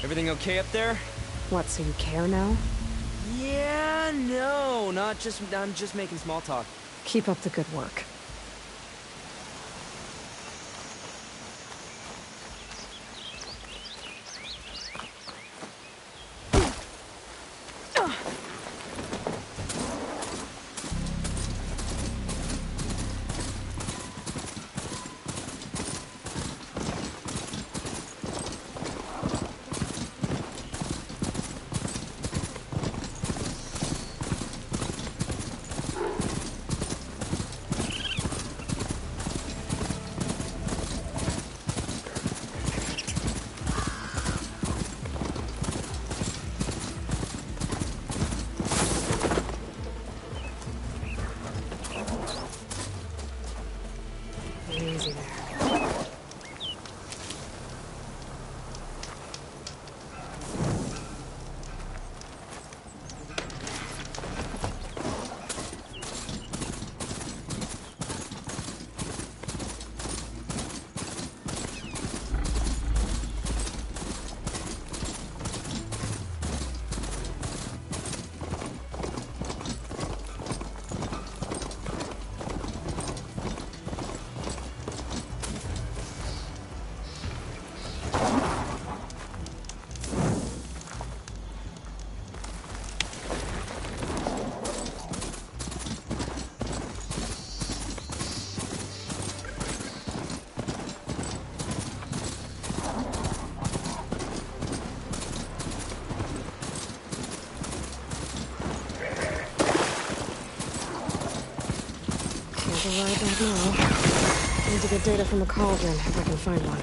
Everything okay up there? What, so you care now? Yeah, no, I'm just making small talk. Keep up the good work. Right, don't know. Need to get data from the cauldron if I can find one.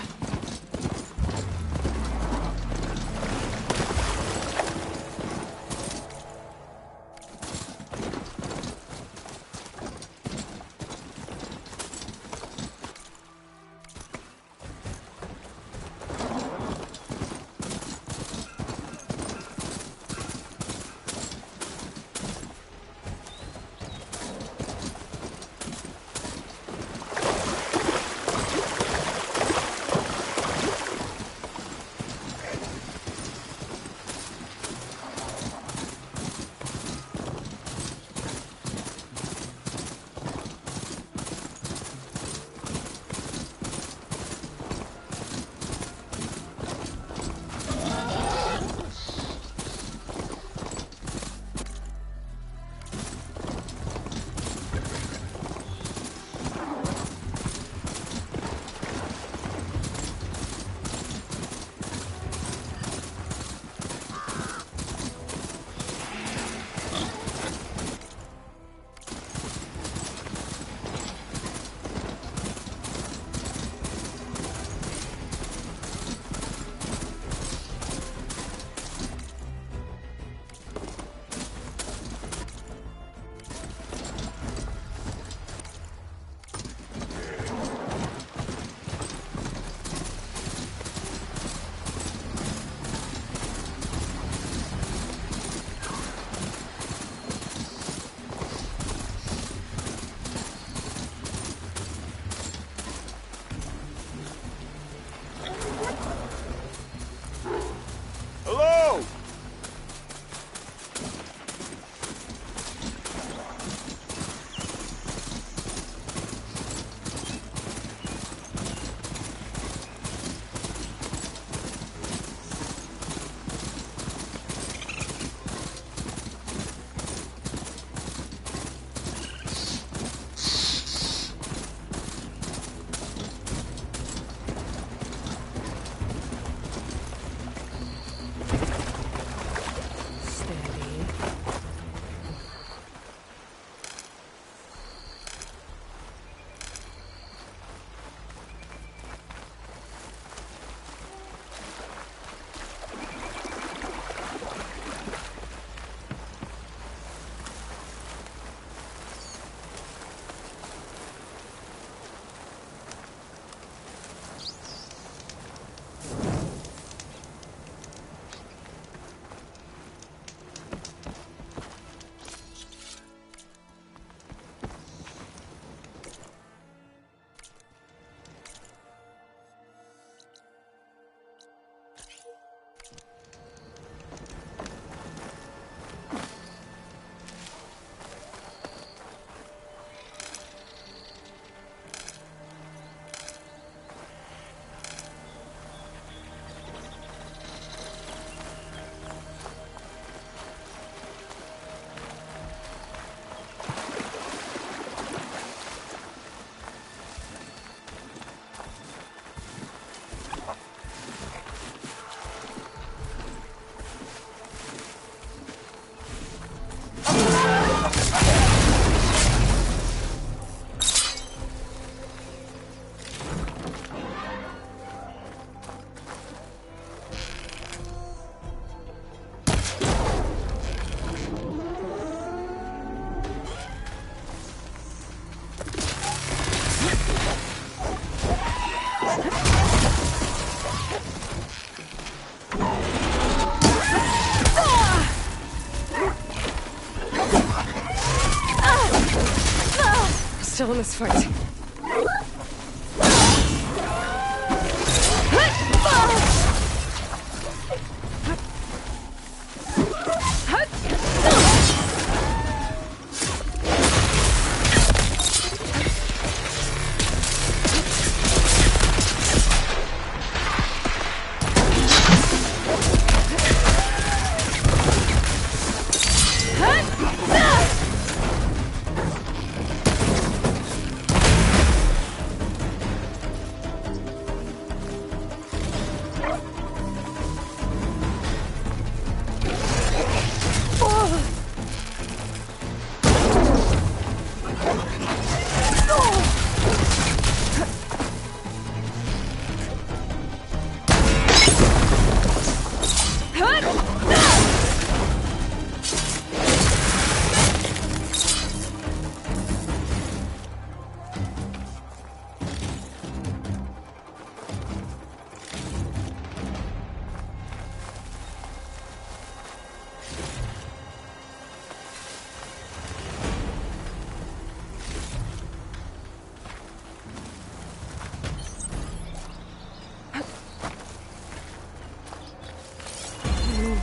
Still in this fight.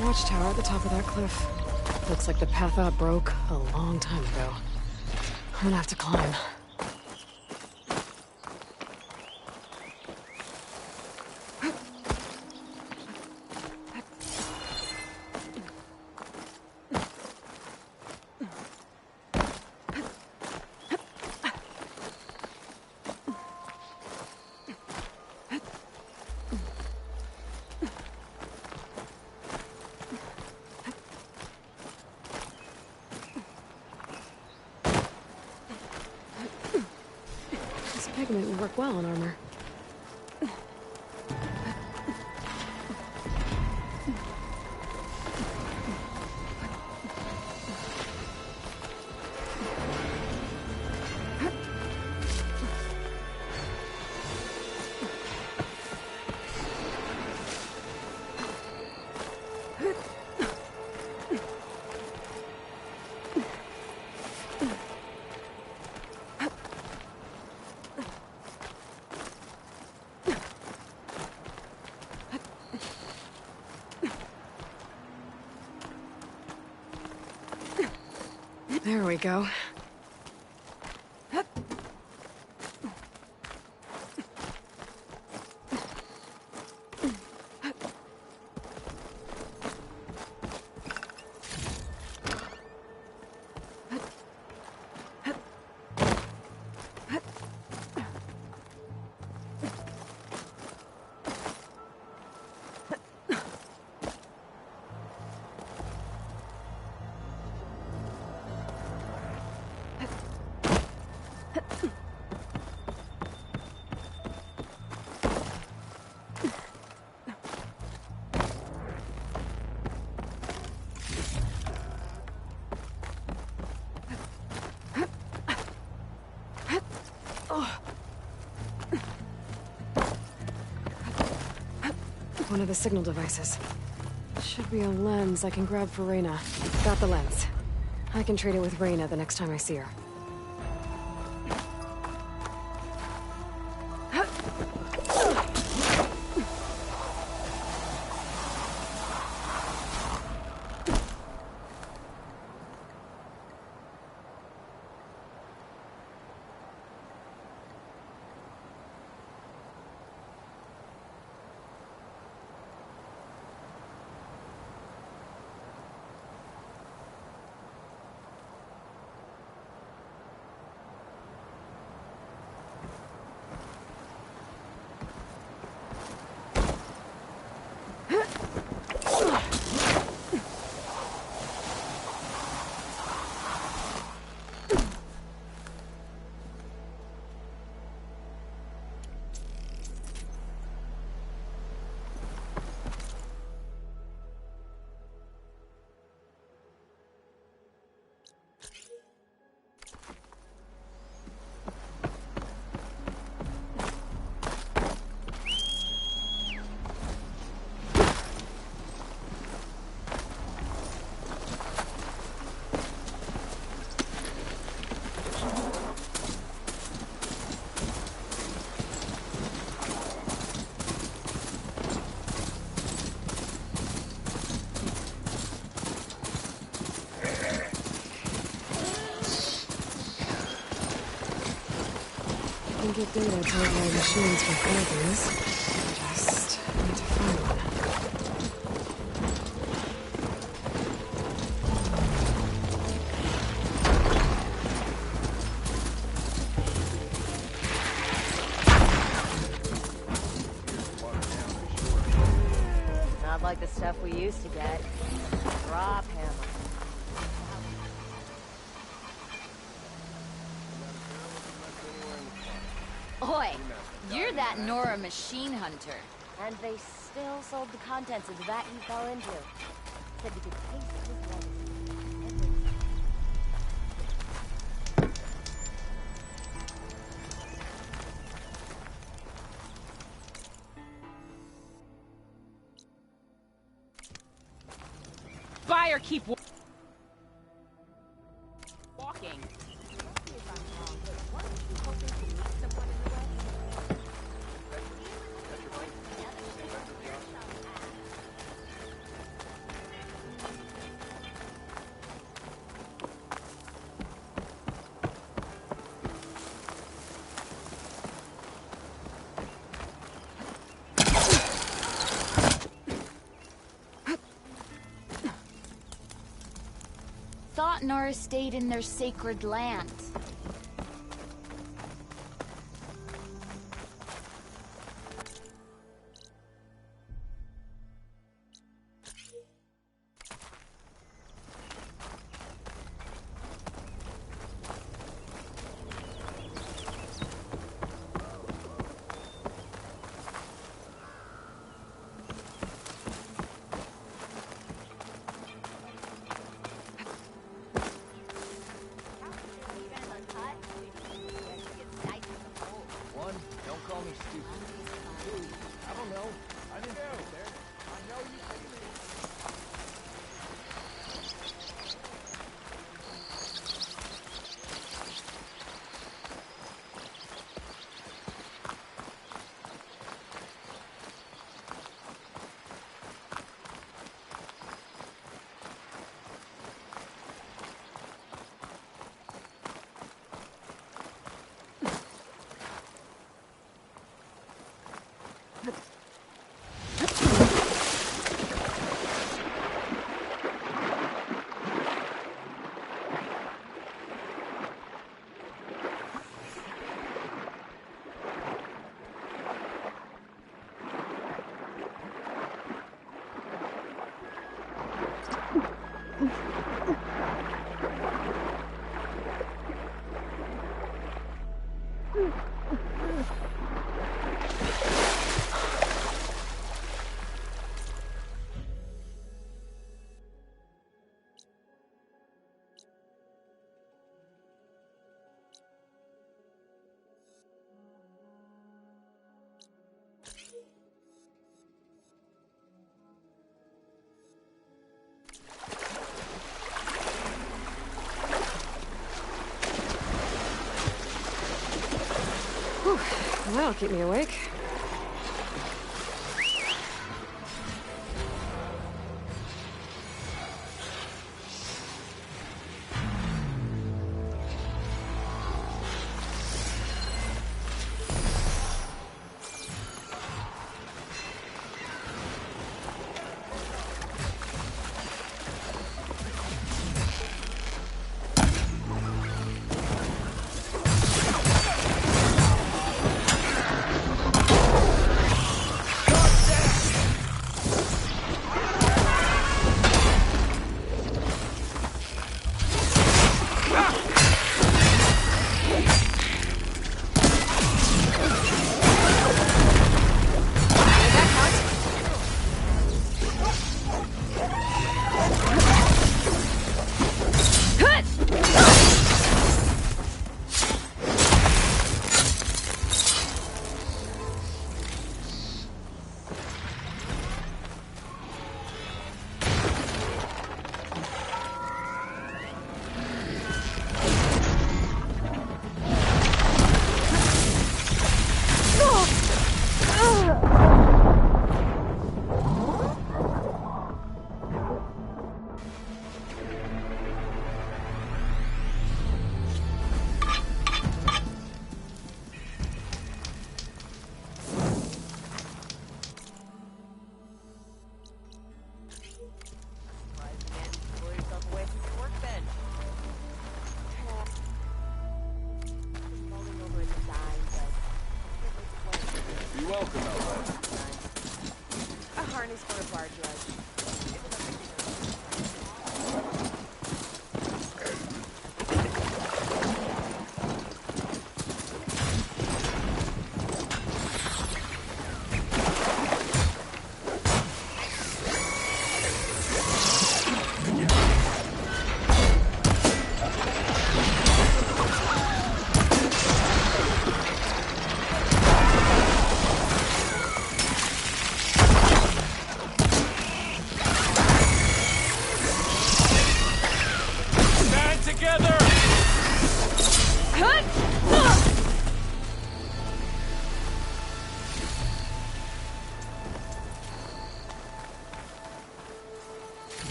watchtower at the top of that cliff. Looks like the path out broke a long time ago. I'm gonna have to climb. Pigment would work well on armor. There we go. One of the signal devices. Should be a lens I can grab for Reyna. Got the lens. I can trade it with Reyna the next time I see her. Get data told by machines for Guardians. Just need to find one. Not like the stuff we used to get. Drop hammer. Oi, you're that Nora machine hunter. And they still sold the contents of the vat you fell into. Said you could taste his legacy. Buy or keep walking. not in our estate in their sacred land. That'll keep me awake. Welcome, Aloy. A harness for a barge ride.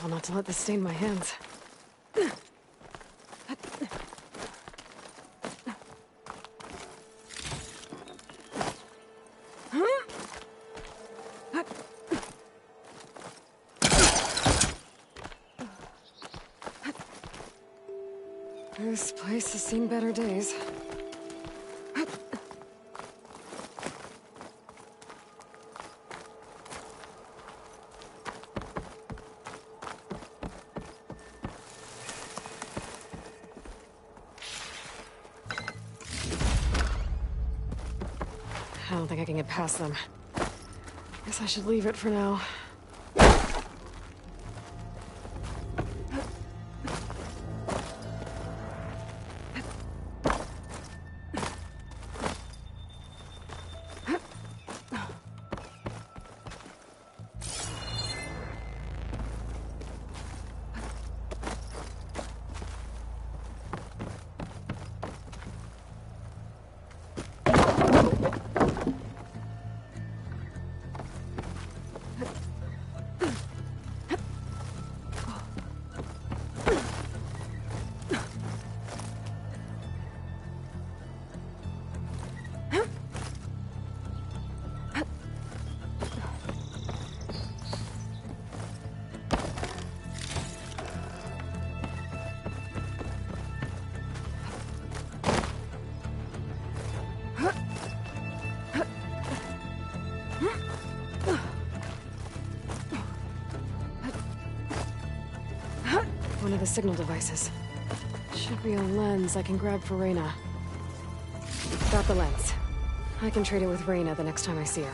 Careful not to let this stain my hands. This place has seen better days. I don't think I can get past them. Guess I should leave it for now. One of the signal devices. Should be a lens I can grab for Reyna. Got the lens. I can trade it with Reyna the next time I see her.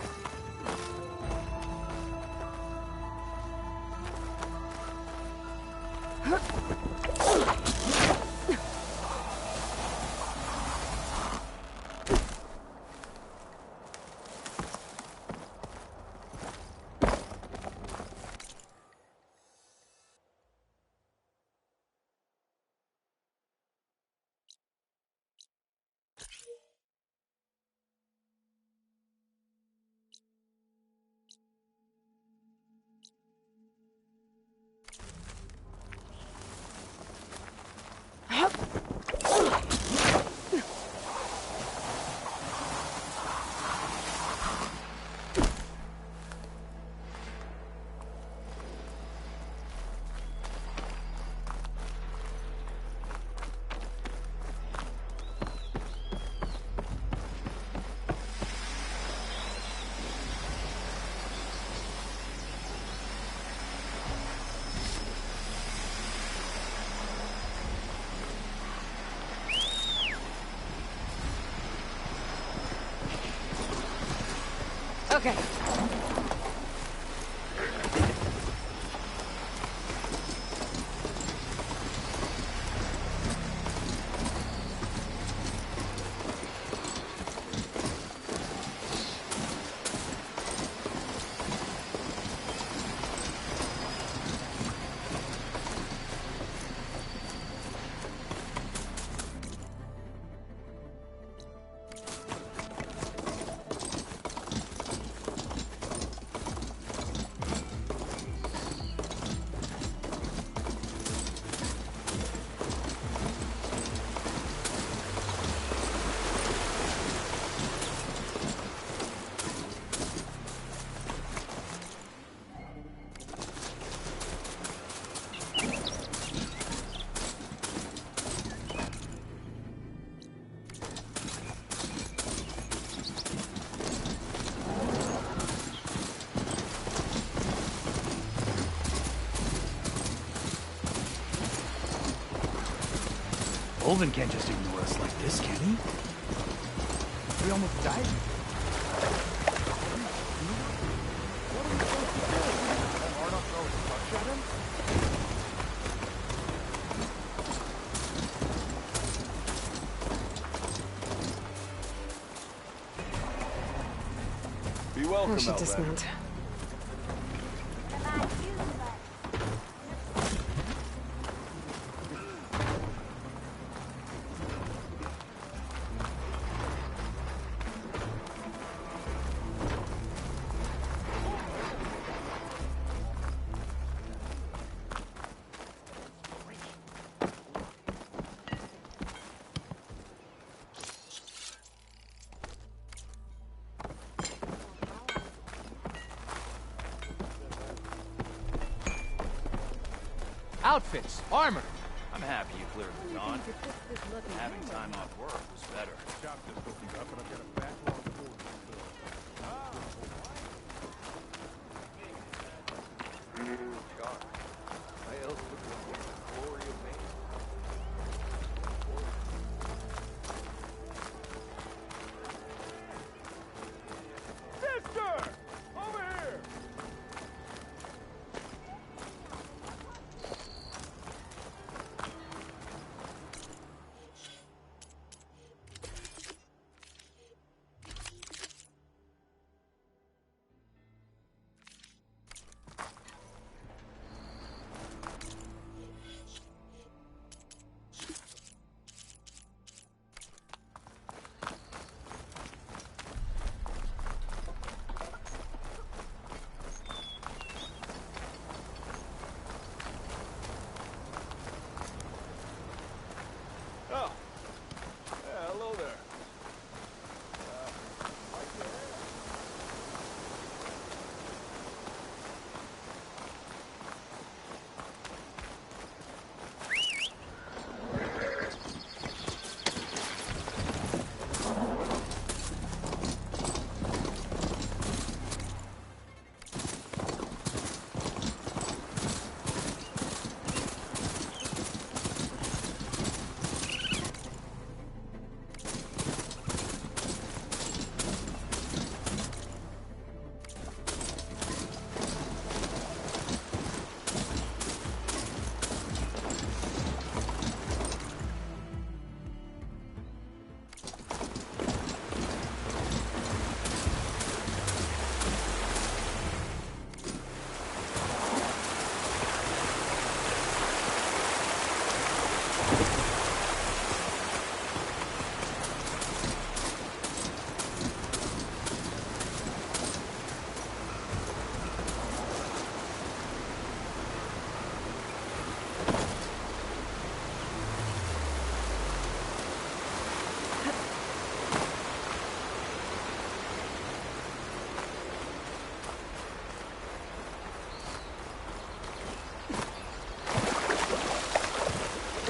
Okay. Olvin can't just ignore us like this, can he? We almost died. Be welcome, I should dismount. outfits, armor. I'm happy you cleared the dawn. Having time off work was better. Chop this cookies up and I've got a backlog of orders to fill. God. I else would have the glory of man. Sister! Over here! Oh. Yeah, hello there.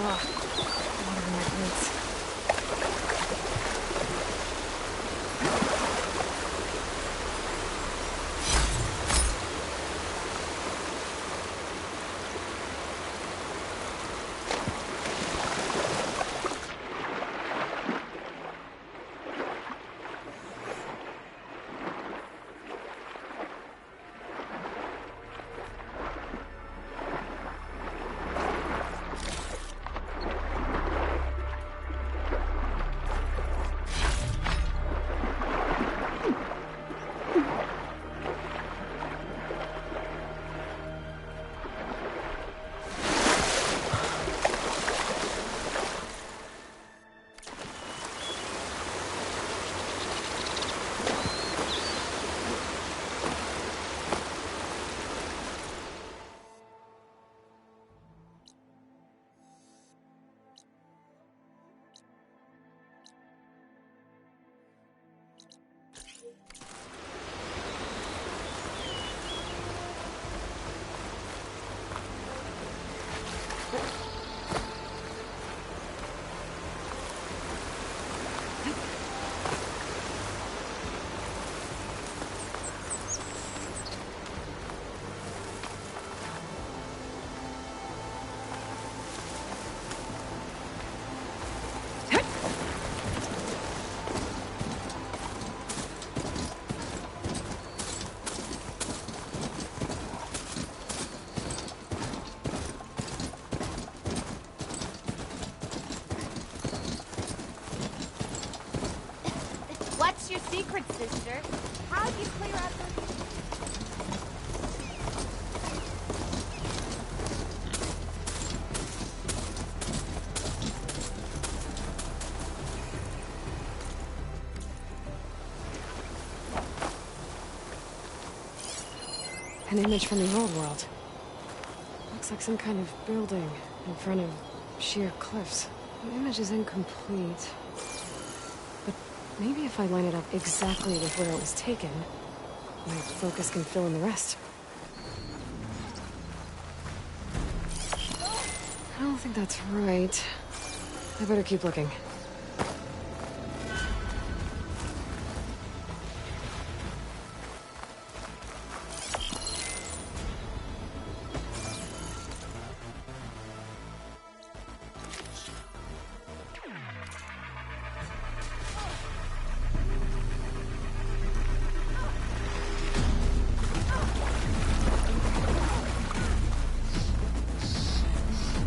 Ugh, water in my boots. What's your secret, sister? How'd you clear out those... An image from the old world. Looks like some kind of building in front of sheer cliffs. The image is incomplete. But maybe if I line it up exactly with where it was taken, my focus can fill in the rest. I don't think that's right. I better keep looking.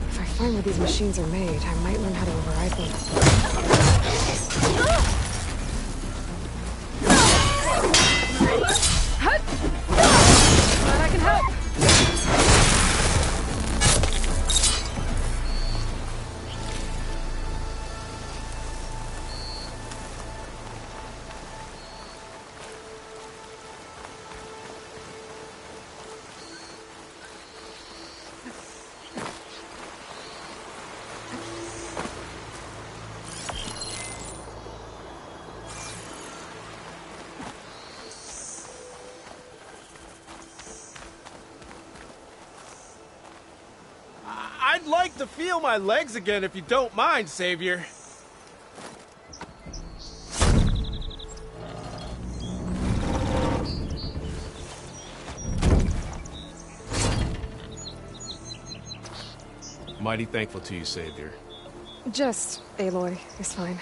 If I find where these machines are made, I might learn how to override them. Glad I can help. I'd like to feel my legs again if you don't mind, Savior. Mighty thankful to you, Savior. Just Aloy is fine.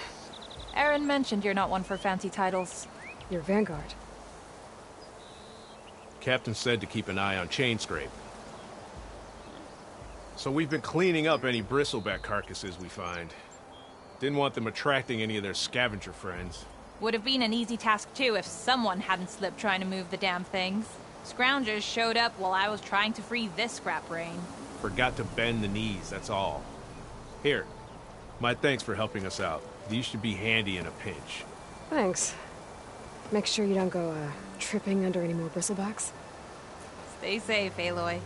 Aaron mentioned you're not one for fancy titles. Your vanguard. Captain said to keep an eye on Chainscrape. So we've been cleaning up any bristleback carcasses we find. Didn't want them attracting any of their scavenger friends. Would have been an easy task too if someone hadn't slipped trying to move the damn things. Scroungers showed up while I was trying to free this scrap brain. Forgot to bend the knees, that's all. Here, my thanks for helping us out. These should be handy in a pinch. Thanks. Make sure you don't go, tripping under any more bristlebacks. Stay safe, Aloy.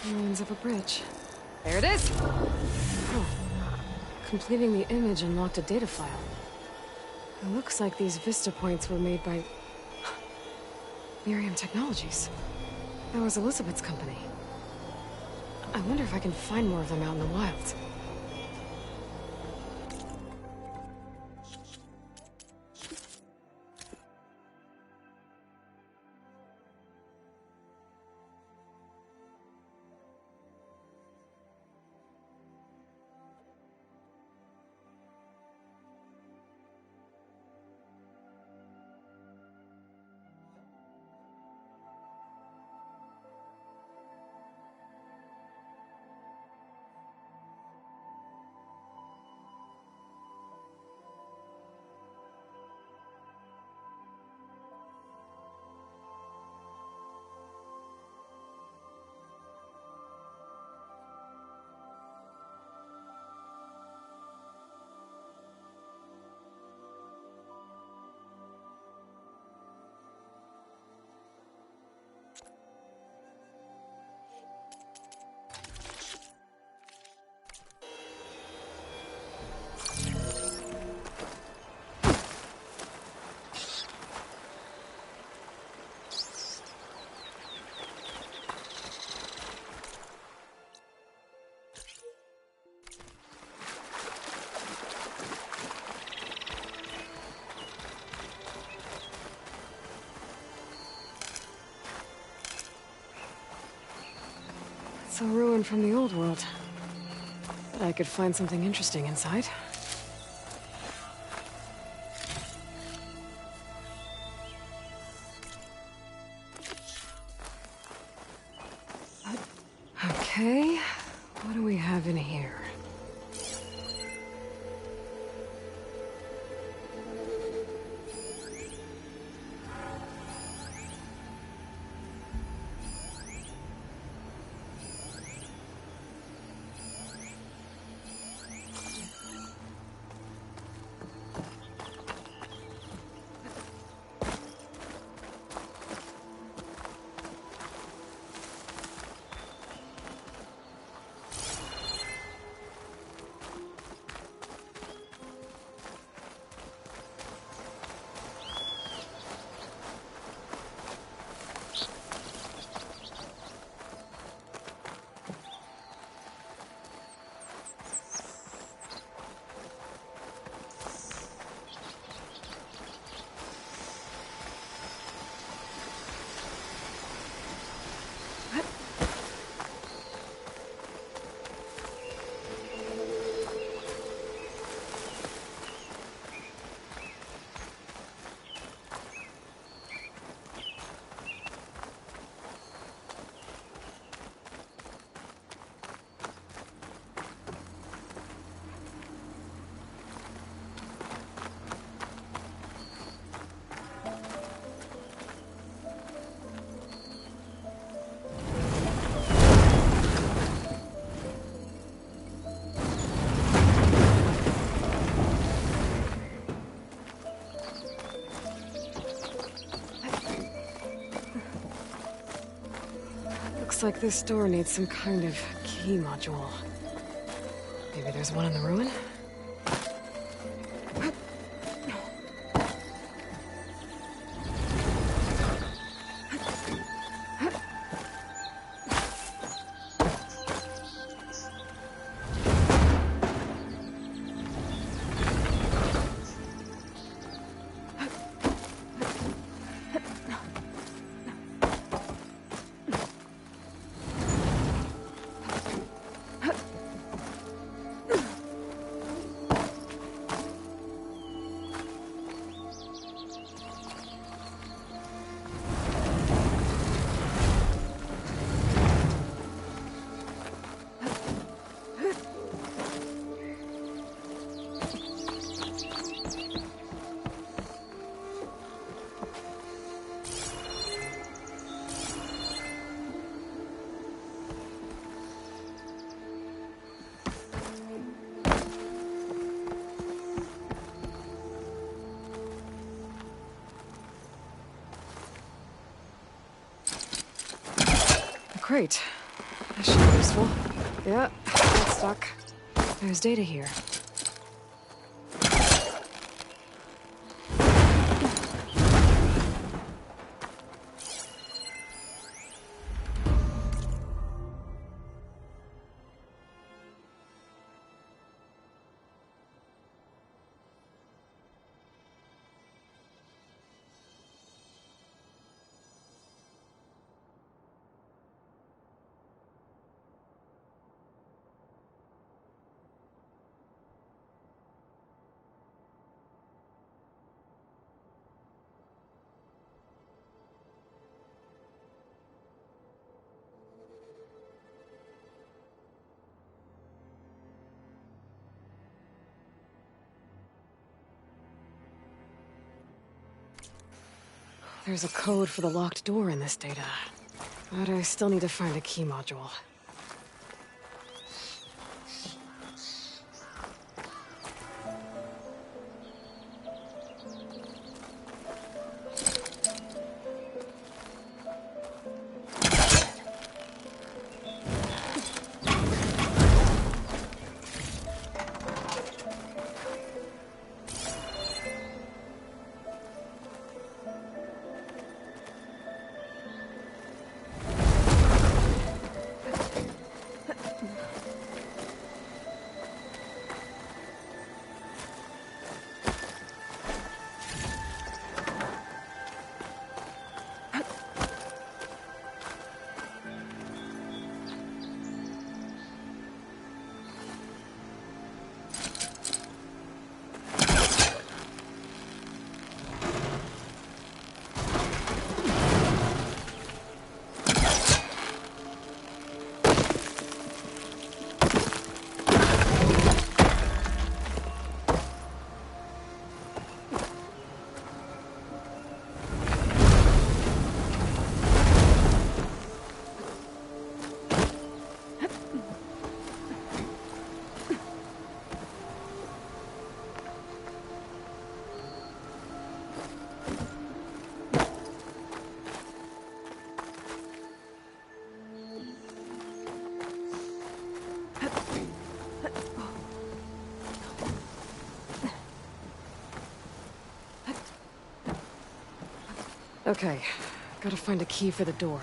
Ruins of a bridge. There it is! Oh. Completing the image unlocked a data file. It looks like these vista points were made by... Miriam Technologies. That was Elizabeth's company. I wonder if I can find more of them out in the wild. It's a ruin from the old world. Bet I could find something interesting inside. Looks like this door needs some kind of key module. Maybe there's one in the ruin? Great. That should be useful. Yeah, that's stuck. There's data here. There's a code for the locked door in this data. But I still need to find a key module. Okay, gotta find a key for the door.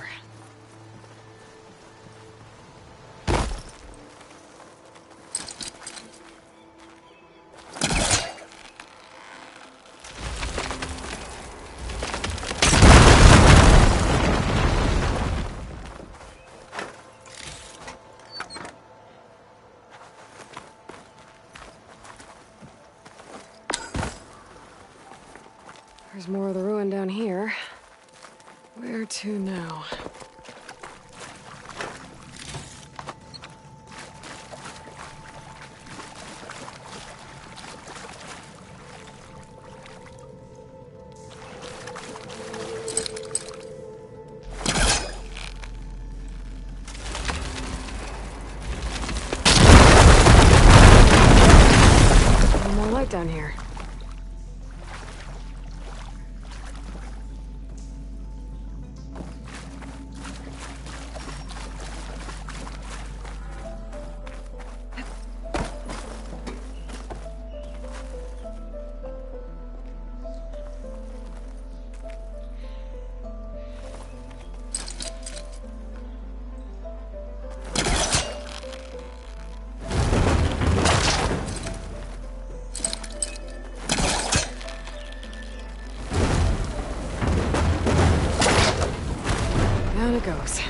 There's more of the ruin down here. Where to now? No more light down here. goes.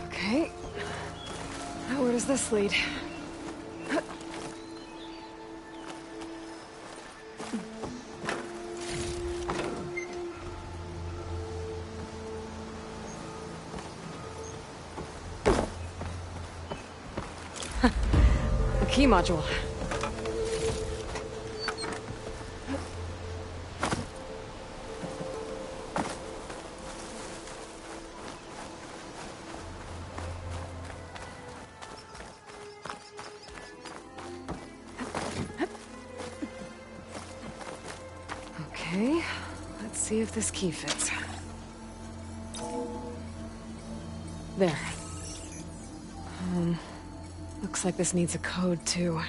Okay. Now where does this lead? A key module. Okay, let's see if this key fits. There. Looks like this needs a code, too.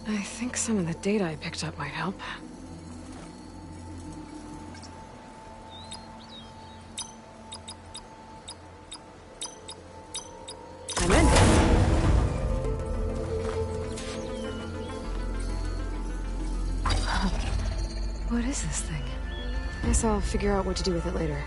I think some of the data I picked up might help. I'm in. What is this thing? Guess I'll figure out what to do with it later.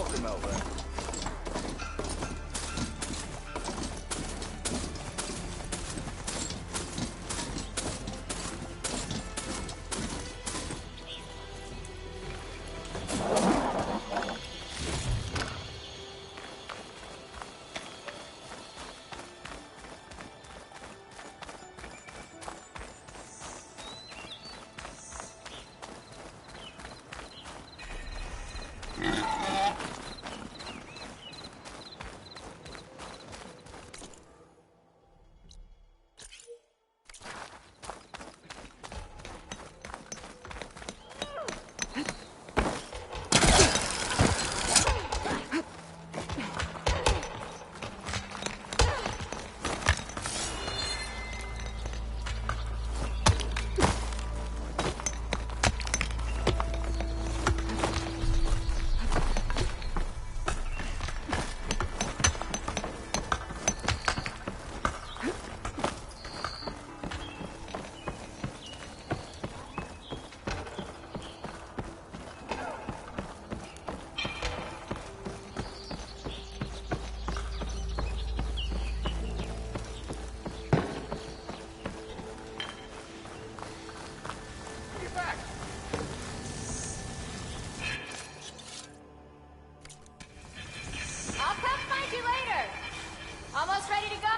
welcome, Aloy. I'll come find you later. Almost ready to go?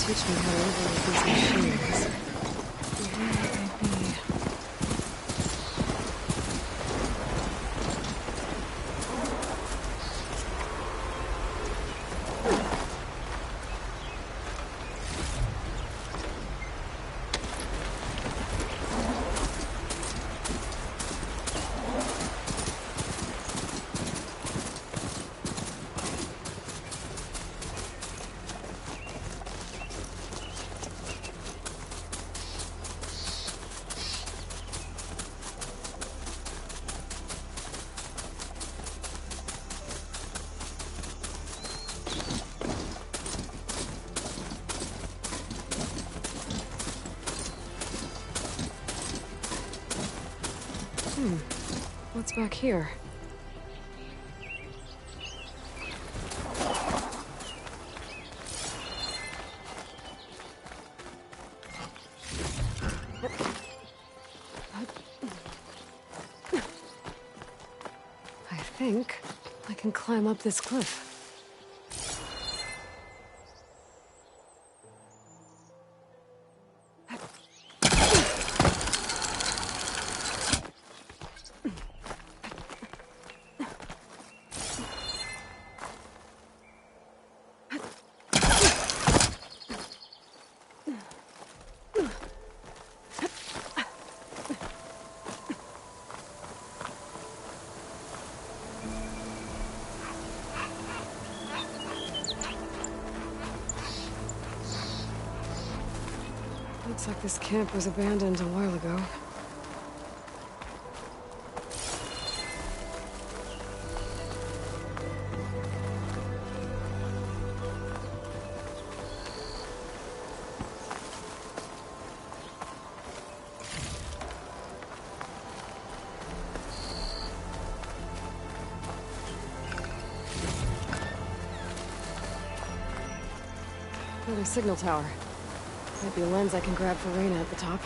Teach me how to overload these machines. Where might they be? What's back here? I think I can climb up this cliff. Looks like this camp was abandoned a while ago. Another signal tower. Might be a lens I can grab for Reyna at the top.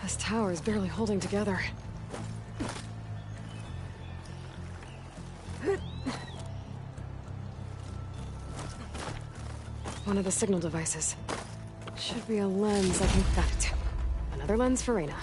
This tower is barely holding together. One of the signal devices. Should be a lens I can... Got it. Another lens for Reyna.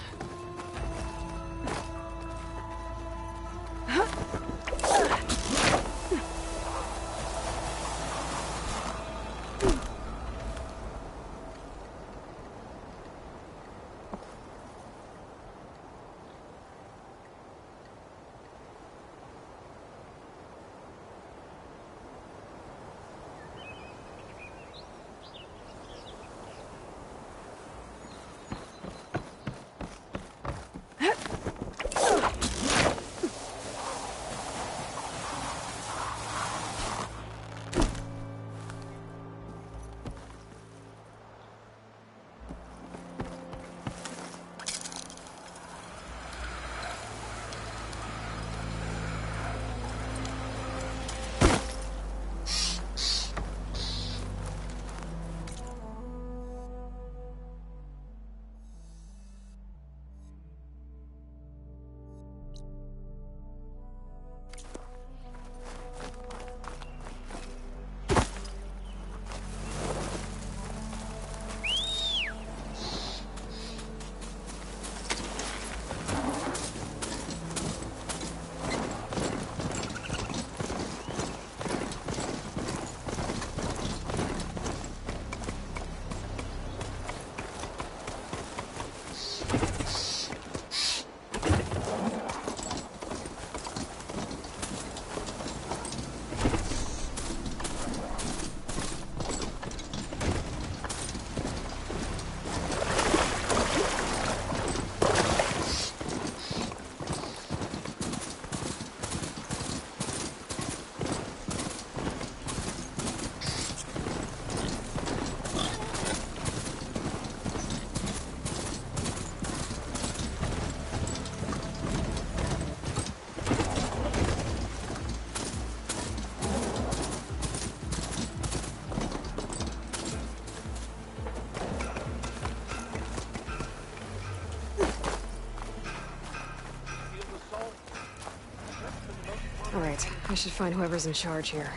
All right, I should find whoever's in charge here.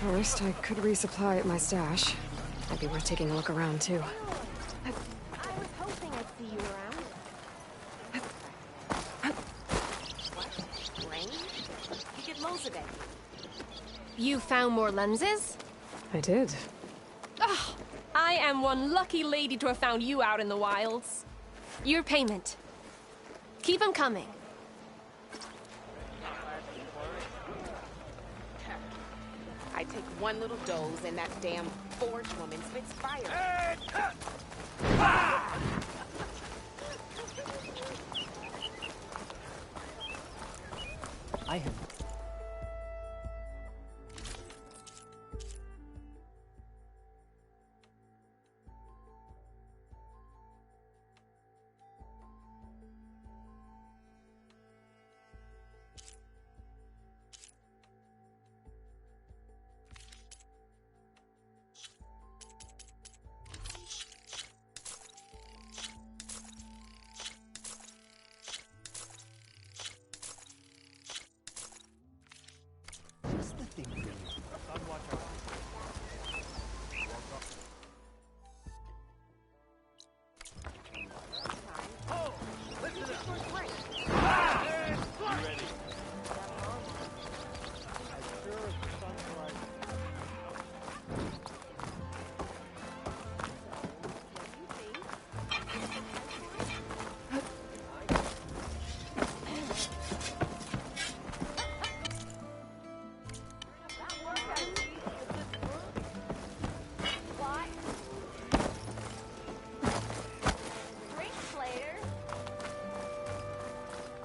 First, I could resupply at my stash. Might be worth taking a look around, too. I was hoping I'd see you around. What? Rain? You get loads of it. You found more lenses? I did. Oh, I am one lucky lady to have found you out in the wilds. Your payment. Keep them coming. I take one little dose and that damn forge woman spits fire. I...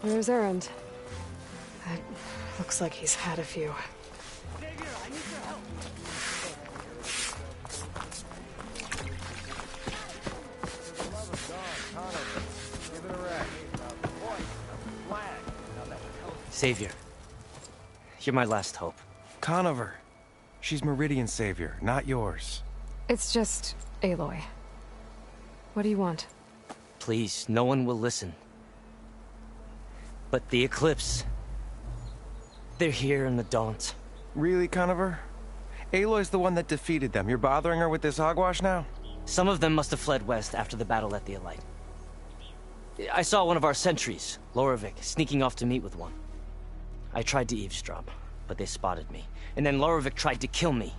Where's Erend? That looks like he's had a few. Savior. You're my last hope. Conover. She's Meridian's savior, not yours. It's just Aloy. What do you want? Please, no one will listen. But the Eclipse... they're here in the Daunt. Really, Conover? Aloy's the one that defeated them. You're bothering her with this hogwash now? Some of them must have fled west after the battle at the Elite. I saw one of our sentries, Loravik, sneaking off to meet with one. I tried to eavesdrop, but they spotted me. And then Loravik tried to kill me.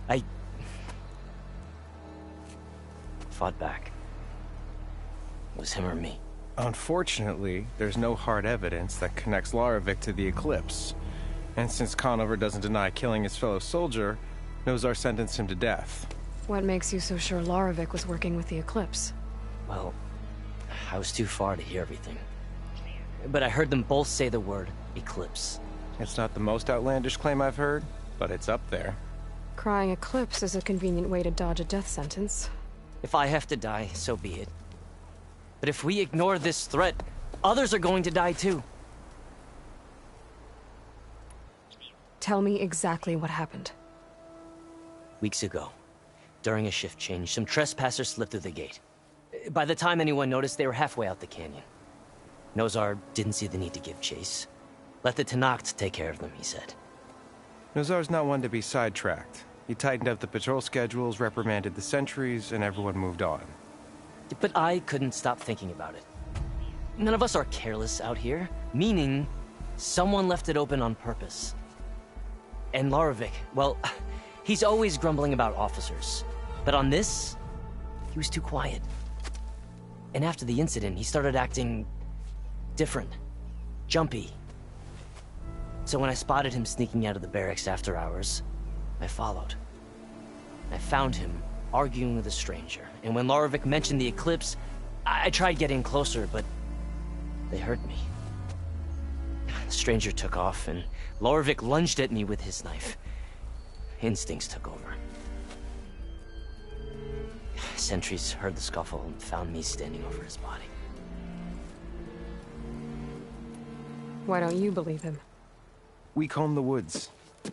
I... fought back. It was him or me. Unfortunately, there's no hard evidence that connects Loravik to the Eclipse. And since Conover doesn't deny killing his fellow soldier, Nozar sentenced him to death. What makes you so sure Loravik was working with the Eclipse? Well, I was too far to hear everything. But I heard them both say the word Eclipse. It's not the most outlandish claim I've heard, but it's up there. Crying Eclipse is a convenient way to dodge a death sentence. If I have to die, so be it. But if we ignore this threat, others are going to die too. Tell me exactly what happened. Weeks ago, during a shift change, some trespassers slipped through the gate. By the time anyone noticed, they were halfway out the canyon. Nozar didn't see the need to give chase. Let the Tenakth take care of them, he said. Nozar's not one to be sidetracked. He tightened up the patrol schedules, reprimanded the sentries, and everyone moved on. But I couldn't stop thinking about it. None of us are careless out here, meaning someone left it open on purpose. And Loravik, well, he's always grumbling about officers. But on this, he was too quiet. And after the incident, he started acting different, jumpy. So when I spotted him sneaking out of the barracks after hours, I followed. I found him arguing with a stranger. And when Loravik mentioned the Eclipse, I tried getting closer, but they heard me. The stranger took off, and Loravik lunged at me with his knife. Instincts took over. Sentries heard the scuffle and found me standing over his body. Why don't you believe him? We combed the woods.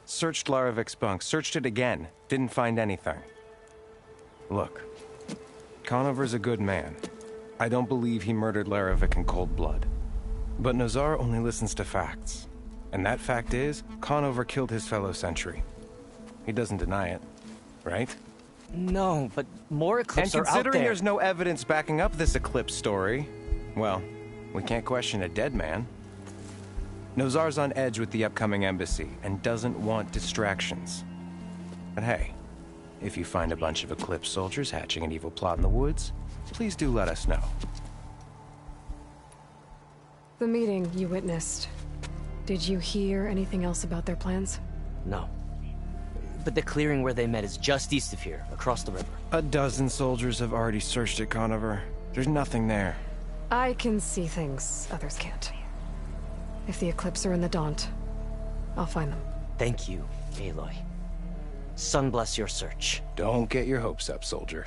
Searched Laravik's bunk, searched it again. Didn't find anything. Look, Conover's a good man. I don't believe he murdered Loravik in cold blood. But Nozar only listens to facts. And that fact is, Conover killed his fellow sentry. He doesn't deny it, right? No, but more Eclipse And are out considering there. there's no evidence backing up this Eclipse story, well, we can't question a dead man. Nozar's on edge with the upcoming embassy and doesn't want distractions. But hey, if you find a bunch of Eclipse soldiers hatching an evil plot in the woods, please do let us know. The meeting you witnessed. Did you hear anything else about their plans? No. But the clearing where they met is just east of here, across the river. A dozen soldiers have already searched it, Conover. There's nothing there. I can see things others can't. If the Eclipse are in the Daunt, I'll find them. Thank you, Aloy. Sun bless your search. Don't get your hopes up, soldier.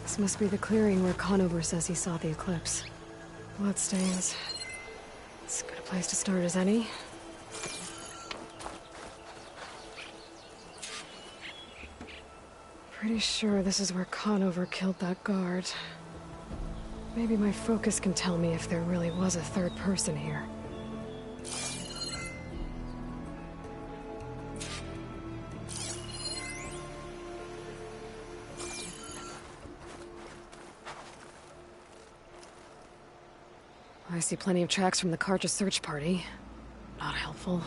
This must be the clearing where Conover says he saw the eclipse. Bloodstains. It's as good a place to start as any. Pretty sure this is where Conover killed that guard. Maybe my focus can tell me if there really was a third person here. I see plenty of tracks from the Karja search party. Not helpful.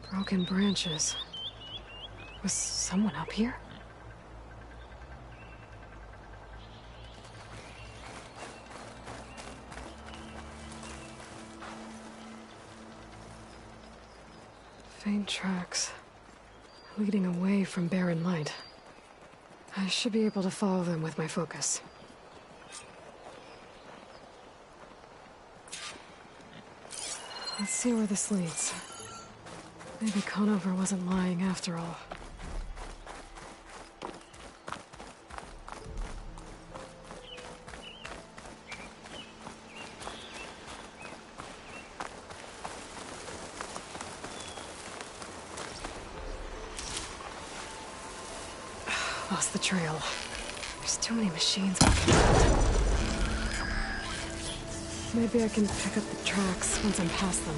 Broken branches. Was someone up here? Faint tracks, leading away from barren light. I should be able to follow them with my focus. Let's see where this leads. Maybe Conover wasn't lying after all. Lost the trail. There's too many machines walking around. Maybe I can pick up the tracks once I'm past them.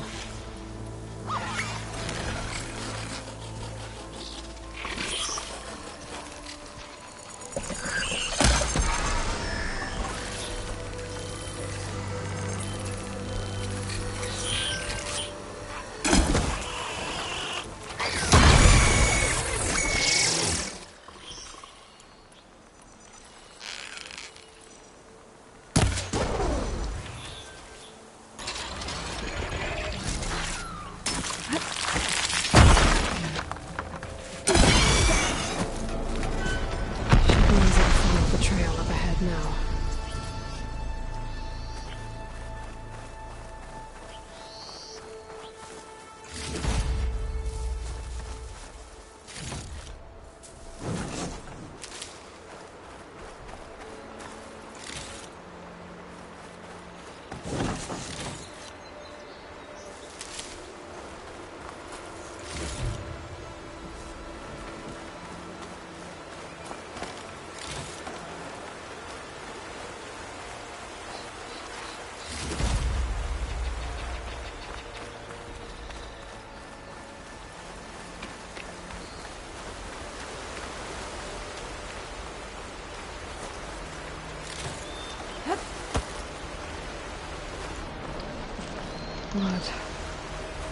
Blood.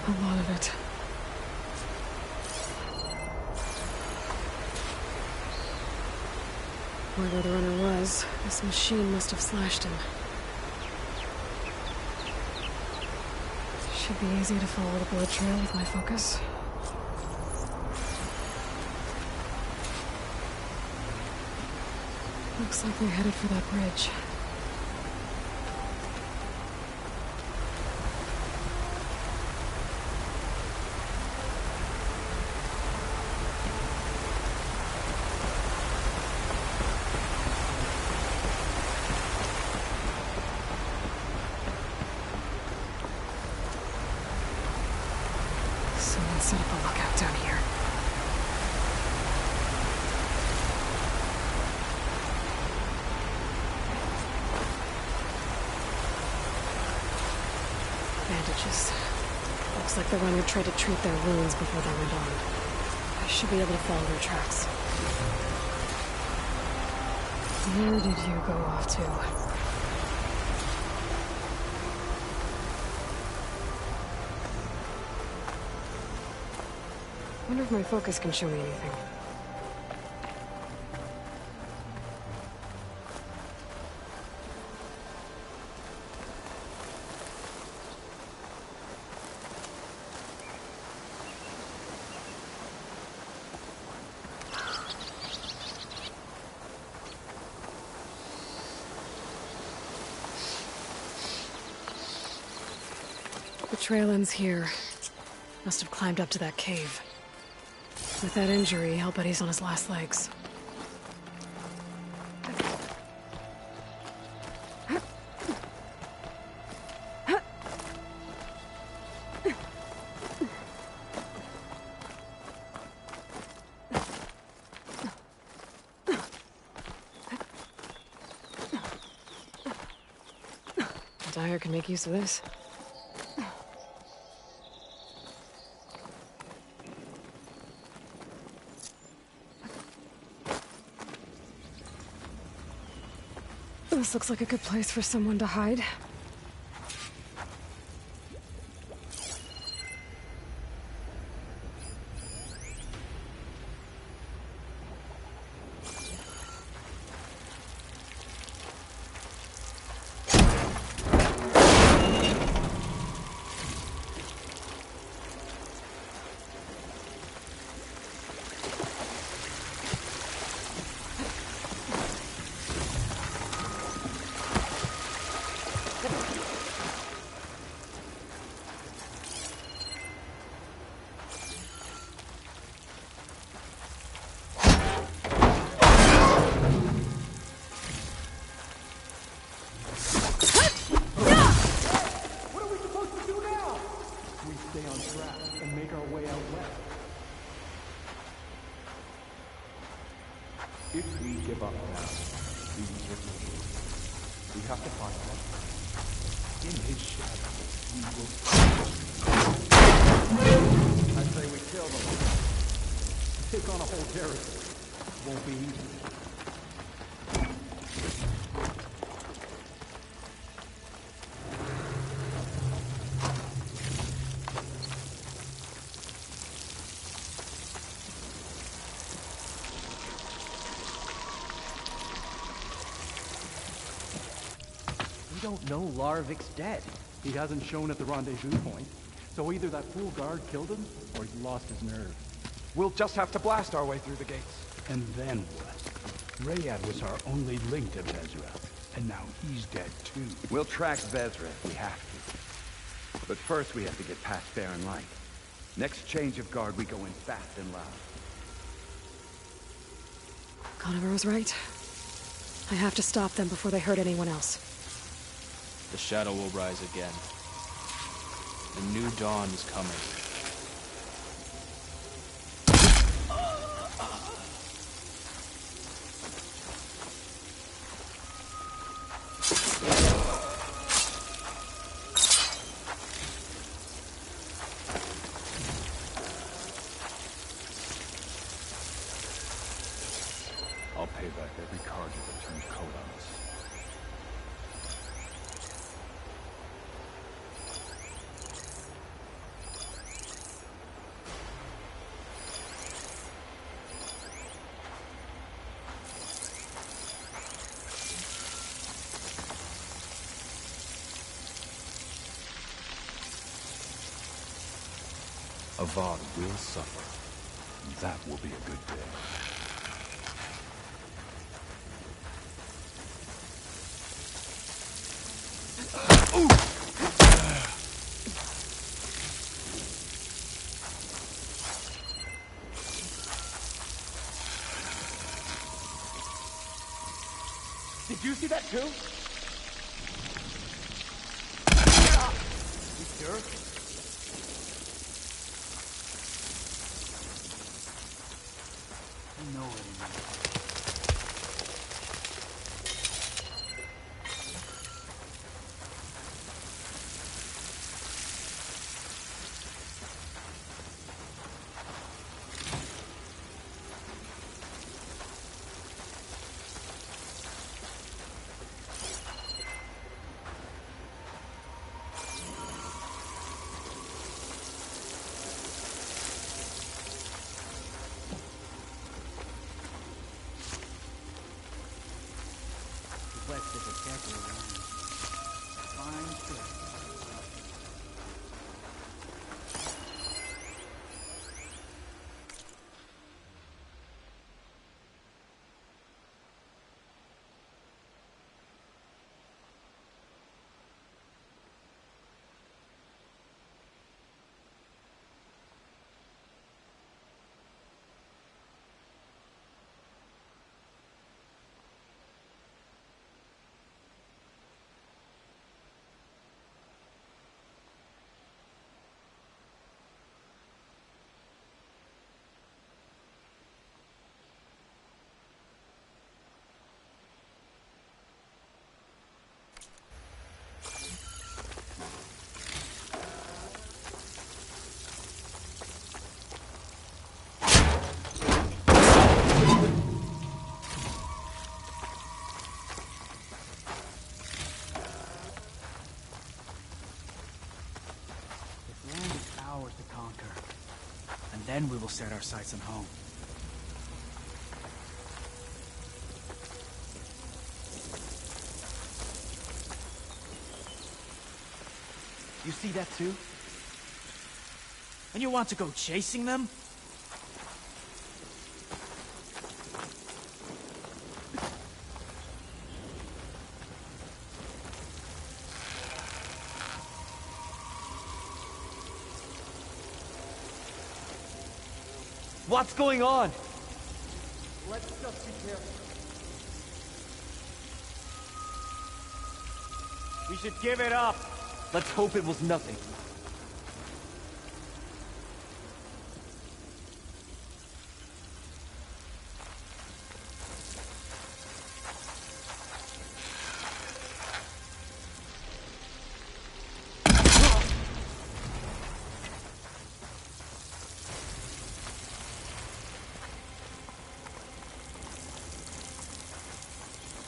A lot of it. Wherever the runner was, this machine must have slashed him. Should be easy to follow the blood trail with my focus. Looks like we're headed for that bridge. Someone set up a lookout down here. Bandages. Looks like the runner tried to treat their wounds before they went on. I should be able to follow their tracks. Where did you go off to? I wonder if my focus can show me anything. The trail ends here. Must have climbed up to that cave. With that injury, I'll bet he's on his last legs. Dyer can make use of this. This looks like a good place for someone to hide. If we give up now, we will lose. We have to find him. In his shadow, we will... I say we kill them. Take on a whole garrison. Won't be easy. We don't know Larvik's dead. He hasn't shown at the rendezvous point. So either that fool guard killed him, or he's lost his nerve. We'll just have to blast our way through the gates. And then what? Rayad was our only link to Vezra, and now he's dead too. We'll track Vezra if we have to. But first we have to get past Barren Light. Next change of guard, we go in fast and loud. Conover was right. I have to stop them before they hurt anyone else. The shadow will rise again. The new dawn is coming. I'll pay back every Carja that turns coat on us. Avad will suffer. And that will be a good day. Did you see that too? You sure? I know it in my heart. West is a deadly land. Fine fish. Ours to conquer. And then we will set our sights on home. You see that too? And you want to go chasing them? What's going on? Let's just be careful. We should give it up. Let's hope it was nothing.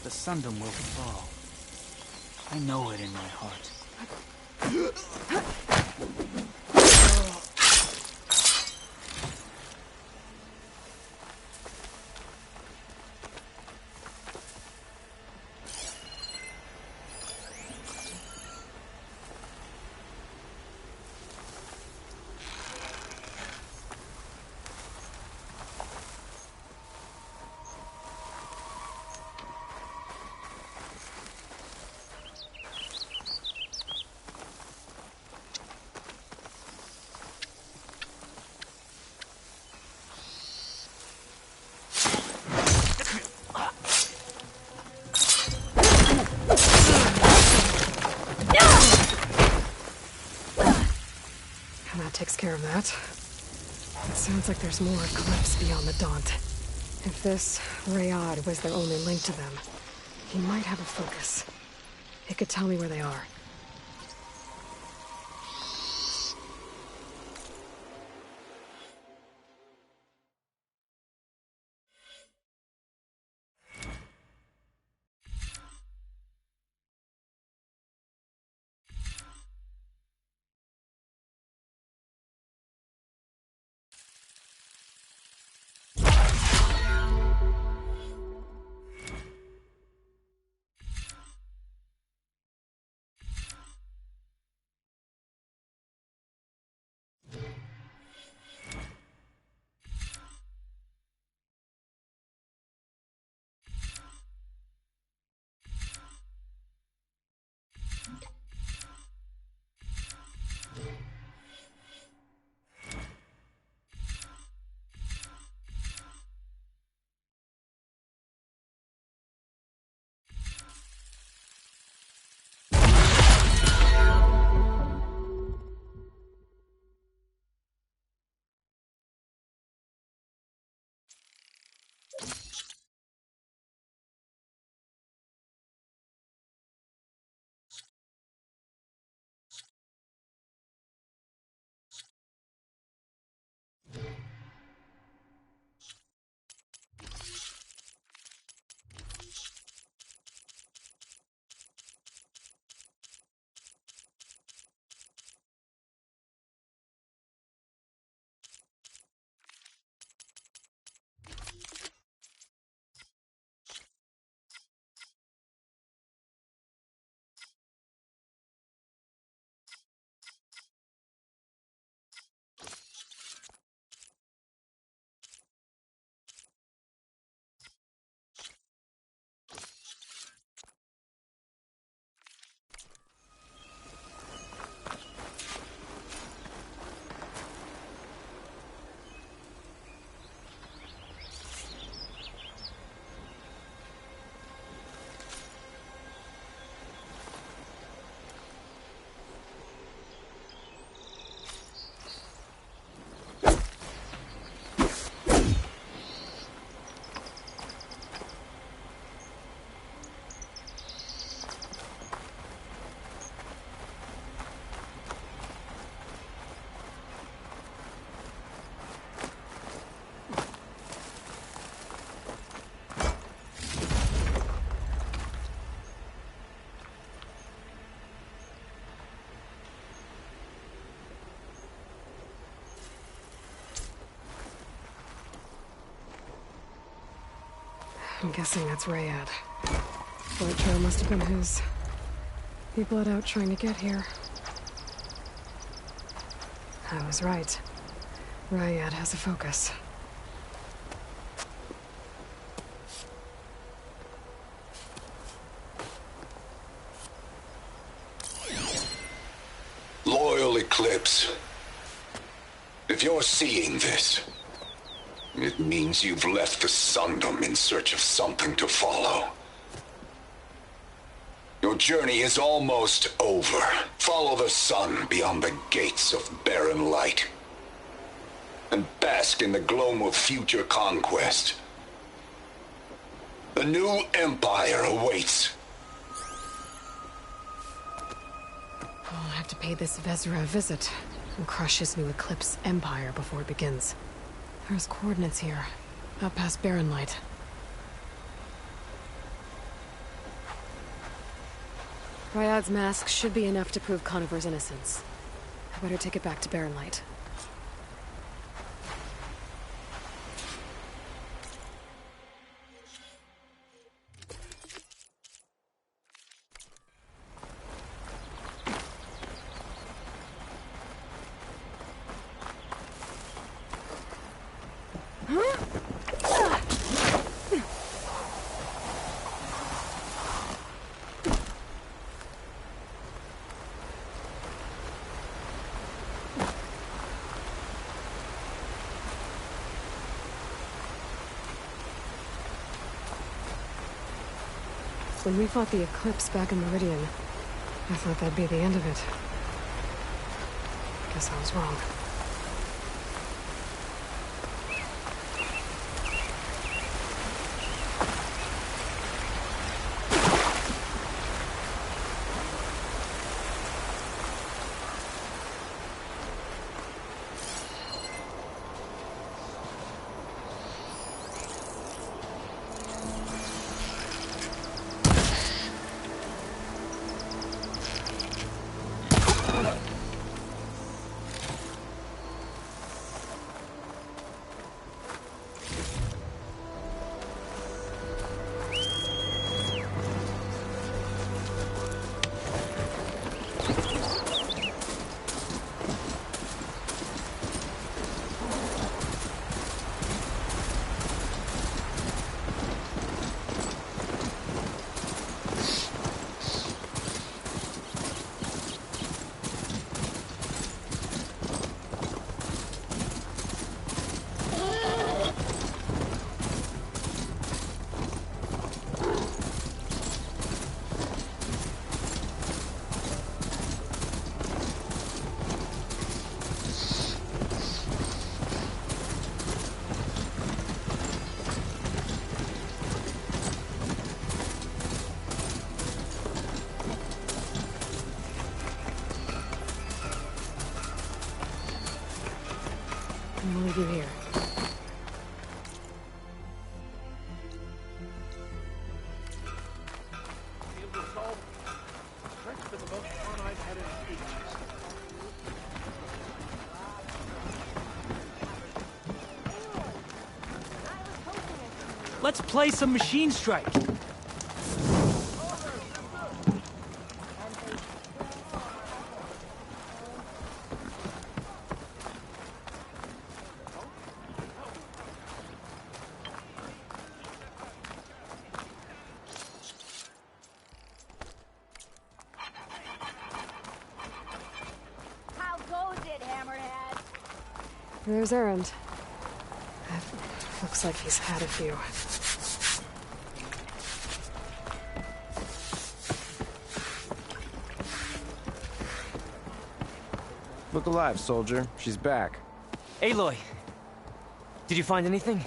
The Sundom will fall. I know it in my heart. That takes care of that. It sounds like there's more cliffs beyond the Daunt. If this Rayad was their only link to them, he might have a focus. It could tell me where they are. I'm guessing that's Rayad. Blood trail must have been his. He bled out trying to get here. I was right. Rayad has a focus. Loyal Eclipse. If you're seeing this, it means you've left the Sundom in search of something to follow. Your journey is almost over. Follow the sun beyond the gates of barren light. And bask in the gloam of future conquest. The new empire awaits. I'll have to pay this Vezra a visit and crush his new Eclipse empire before it begins. There's coordinates here, up past Barren Light. Ryad's mask should be enough to prove Conover's innocence. I better take it back to Barren Light. When we fought the Eclipse back in Meridian, I thought that'd be the end of it. Guess I was wrong. I'll leave you here. Let's play some Machine Strike. How goes it, Hammerhead? There's Erend. Looks like he's had a few. Look alive, soldier. She's back. Aloy, did you find anything?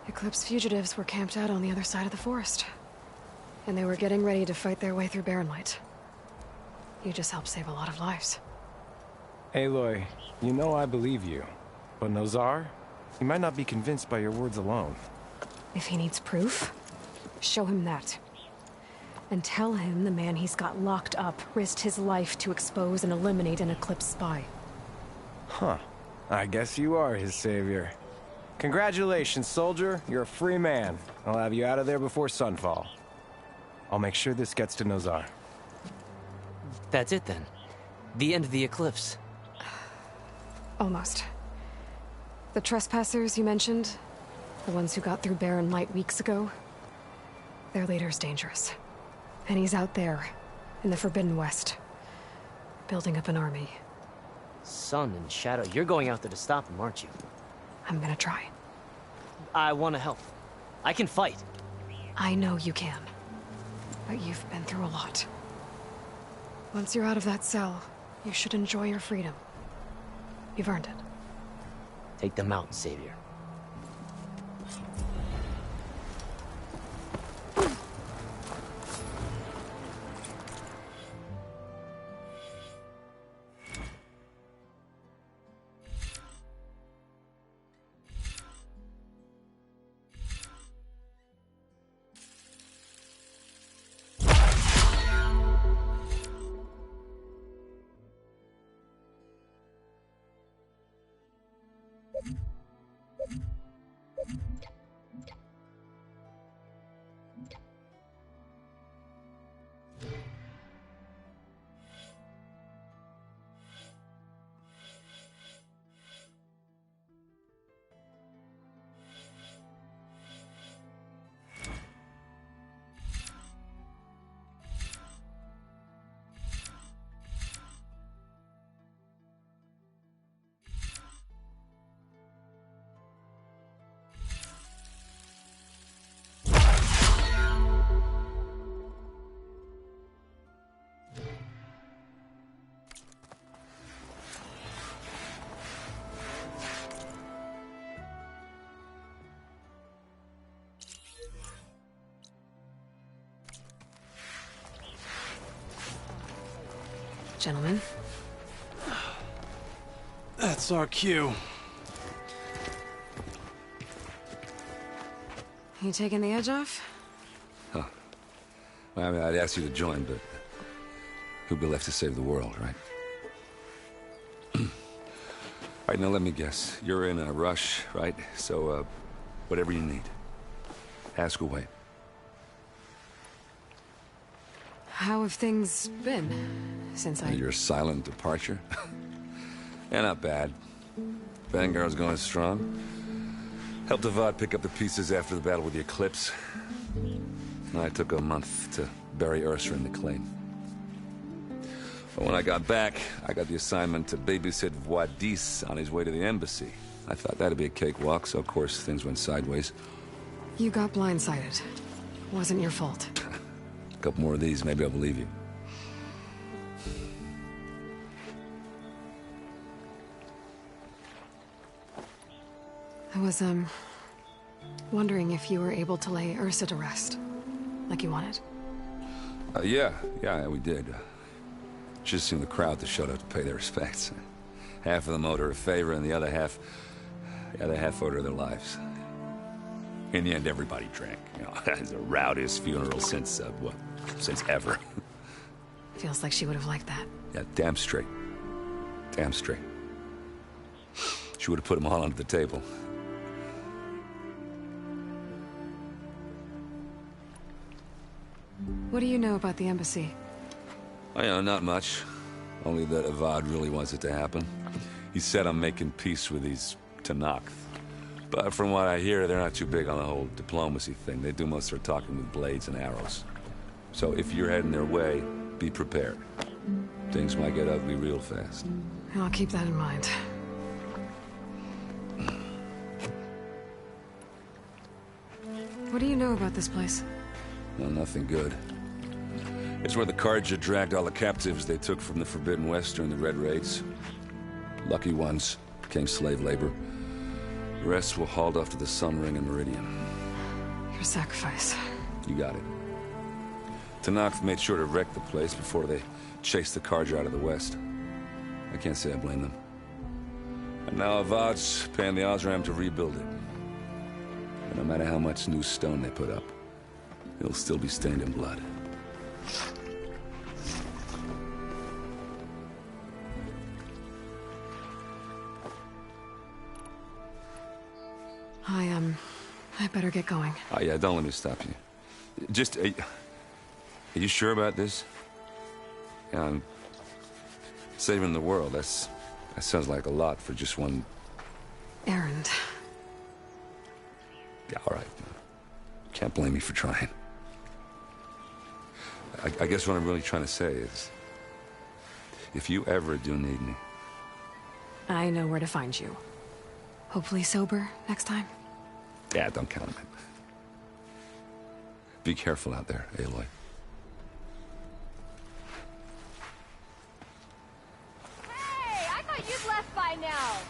Eclipse fugitives were camped out on the other side of the forest. And they were getting ready to fight their way through Barren Light. You just helped save a lot of lives. Aloy, you know I believe you. But Nozar? He might not be convinced by your words alone. If he needs proof, show him that. And tell him the man he's got locked up risked his life to expose and eliminate an Eclipse spy. Huh. I guess you are his savior. Congratulations, soldier. You're a free man. I'll have you out of there before sunfall. I'll make sure this gets to Nozar. That's it then. The end of the eclipse. Almost. The trespassers you mentioned, the ones who got through Barren Light weeks ago, their leader's dangerous. And he's out there, in the Forbidden West, building up an army. Sun and Shadow, you're going out there to stop him, aren't you? I'm gonna try. I want to help. I can fight. I know you can. But you've been through a lot. Once you're out of that cell, you should enjoy your freedom. You've earned it. Take them out, Savior. Gentlemen. That's our cue. You taking the edge off? Huh. Well, I mean, I'd ask you to join, but who'd be left to save the world, right? All right, now let me guess. You're in a rush, right? So, whatever you need. Ask away. How have things been since Your silent departure? Yeah, not bad. Vanguard's going strong. Helped Avad pick up the pieces after the battle with the Eclipse. I took a month to bury Ursa in the claim. But when I got back, I got the assignment to babysit Wadis on his way to the embassy. I thought that'd be a cakewalk, so of course things went sideways. You got blindsided. Wasn't your fault. A couple more of these, maybe I'll believe you. I was, wondering if you were able to lay Ursa to rest, like you wanted. Yeah, we did. Just seemed the crowd that showed up to pay their respects. Half of them owed her a favor, and the other half owed her their lives. In the end, everybody drank. You know, it's the rowdiest funeral since ever. Feels like she would have liked that. Yeah, damn straight. Damn straight. She would have put them all under the table. What do you know about the embassy? Oh, not much. Only that Avad really wants it to happen. He said I'm making peace with these Tanakh. But from what I hear, they're not too big on the whole diplomacy thing. They do most of their talking with blades and arrows. So if you're heading their way, be prepared. Things might get ugly real fast. I'll keep that in mind. What do you know about this place? Well, nothing good. It's where the Carja dragged all the captives they took from the Forbidden West during the Red Raids. Lucky ones became slave labor. The rest were hauled off to the Sun Ring and Meridian. Your sacrifice. You got it. Tanakh made sure to wreck the place before they chased the Carja out of the West. I can't say I blame them. And now Avad's paying the Osram to rebuild it. And no matter how much new stone they put up, it'll still be stained in blood. I better get going. Oh, yeah, don't let me stop you. Just, are you sure about this? Yeah, saving the world, that sounds like a lot for just one... Errand. Yeah, all right. Can't blame me for trying. I guess what I'm really trying to say is, if you ever do need me... I know where to find you. Hopefully sober next time. Yeah, don't count on it. Be careful out there, Aloy. Hey, I thought you'd left by now.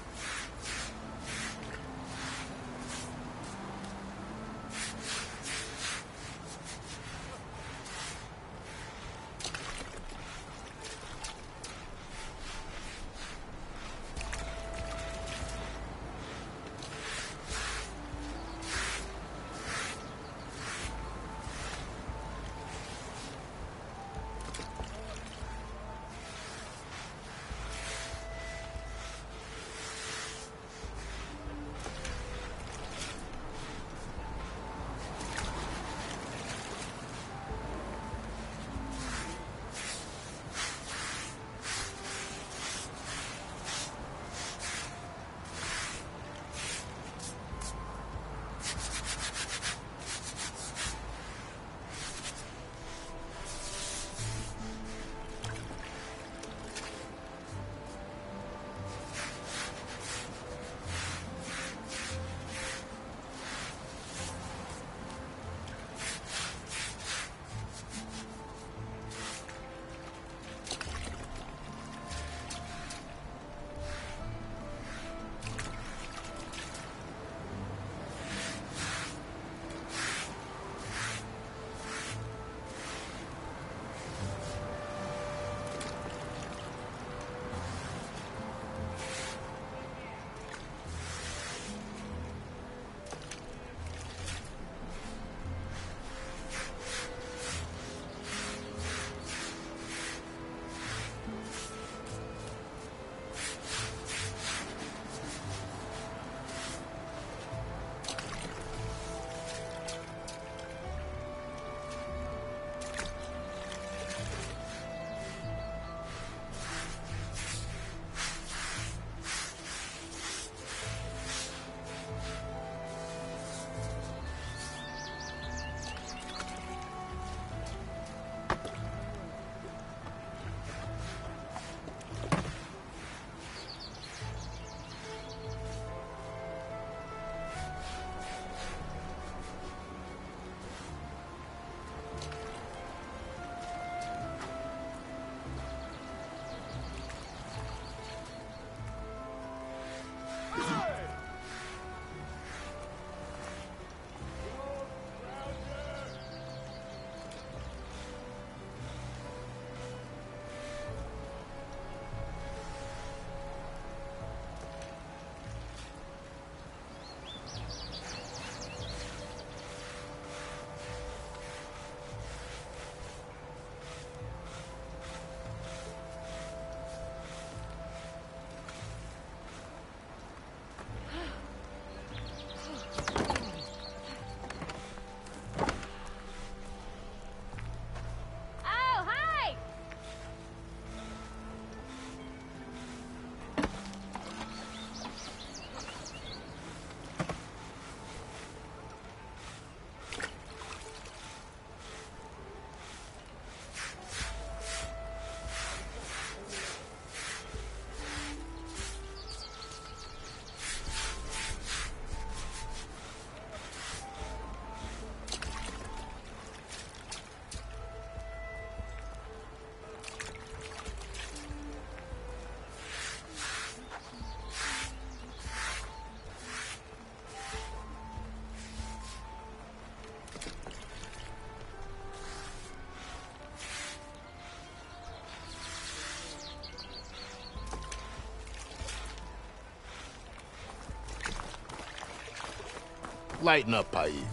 Lighten up, Paiv.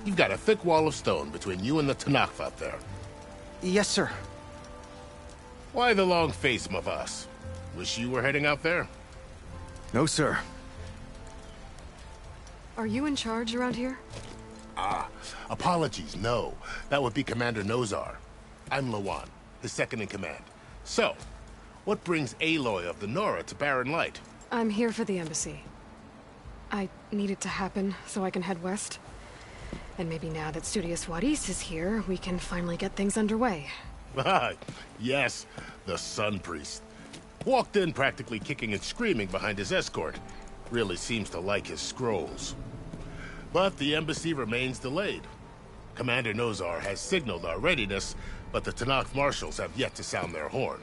You've got a thick wall of stone between you and the Tanakh out there. Yes, sir. Why the long face, Mavas? Wish you were heading out there? No, sir. Are you in charge around here? Ah, apologies, no. That would be Commander Nozar. I'm Lawan, his second in command. So, what brings Aloy of the Nora to Barren Light? I'm here for the embassy. I need it to happen so I can head west. And maybe now that Studious Juarez is here, we can finally get things underway. Yes, the Sun Priest. Walked in practically kicking and screaming behind his escort. Really seems to like his scrolls. But the embassy remains delayed. Commander Nozar has signaled our readiness, but the Tanakh marshals have yet to sound their horn.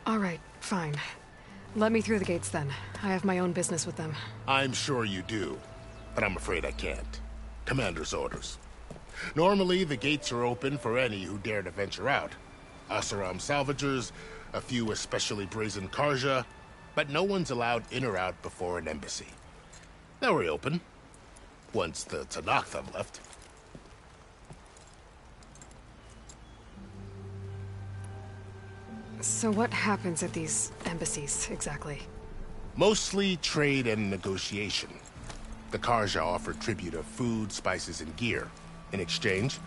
All right, fine. Let me through the gates then. I have my own business with them. I'm sure you do, but I'm afraid I can't. Commander's orders. Normally, the gates are open for any who dare to venture out. Asaram salvagers, a few especially brazen Karja, but no one's allowed in or out before an embassy. They'll reopen, once the Tanakh have left. So what happens at these embassies, exactly? Mostly trade and negotiation. The Karja offer tribute of food, spices, and gear. In exchange,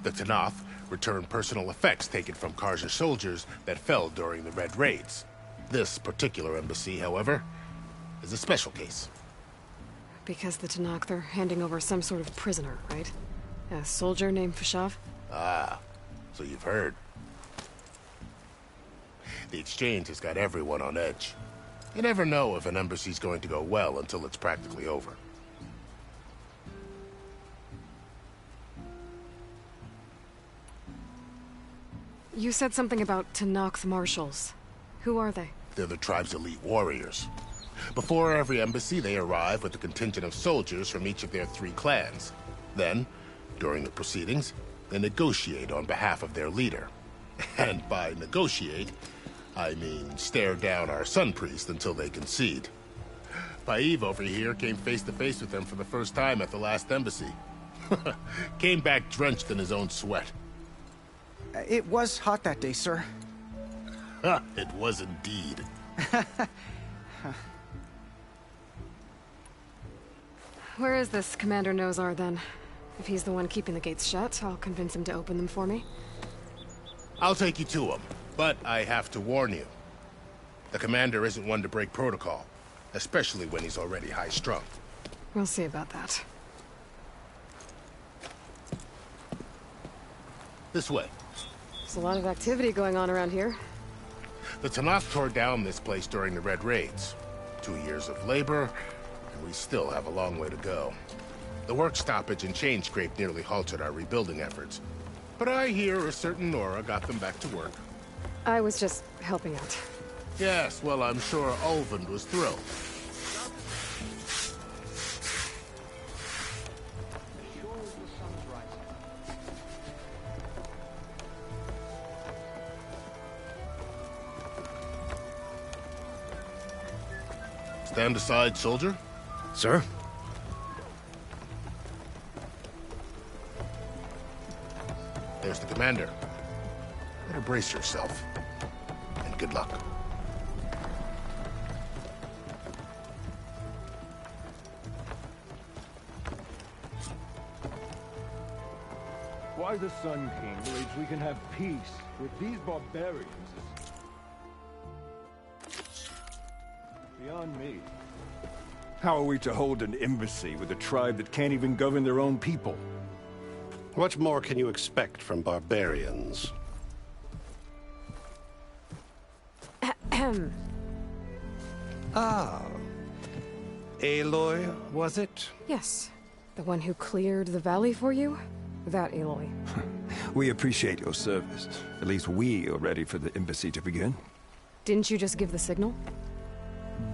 the Tanakh return personal effects taken from Karja soldiers that fell during the Red Raids. This particular embassy, however, is a special case. Because the Tanakh, they're handing over some sort of prisoner, right? A soldier named Fashav? Ah, so you've heard. The exchange has got everyone on edge. You never know if an embassy's going to go well until it's practically over. You said something about Tanakh marshals. Who are they? They're the tribe's elite warriors. Before every embassy, they arrive with a contingent of soldiers from each of their 3 clans. Then, during the proceedings, they negotiate on behalf of their leader. And by negotiate, I mean stare down our Sun Priest until they concede. Paiv over here came face to face with them for the first time at the last embassy. Came back drenched in his own sweat. It was hot that day, sir. It was indeed. Where is this Commander Nozar, then? If he's the one keeping the gates shut, I'll convince him to open them for me. I'll take you to him, but I have to warn you. The commander isn't one to break protocol, especially when he's already high-strung. We'll see about that. This way. There's a lot of activity going on around here. The Tanakh tore down this place during the Red Raids. 2 years of labor, and we still have a long way to go. The work stoppage and chain scrape nearly halted our rebuilding efforts. But I hear a certain Nora got them back to work. I was just helping out. Yes, well, I'm sure Ulvund was thrilled. Stand aside, soldier. Sir? There's the commander. Better brace yourself. And good luck. Why the Sun King believes we can have peace with these barbarians is beyond me. How are we to hold an embassy with a tribe that can't even govern their own people? What more can you expect from barbarians? Ah. Aloy, was it? Yes. The one who cleared the valley for you? That Aloy. We appreciate your service. At least we are ready for the embassy to begin. Didn't you just give the signal?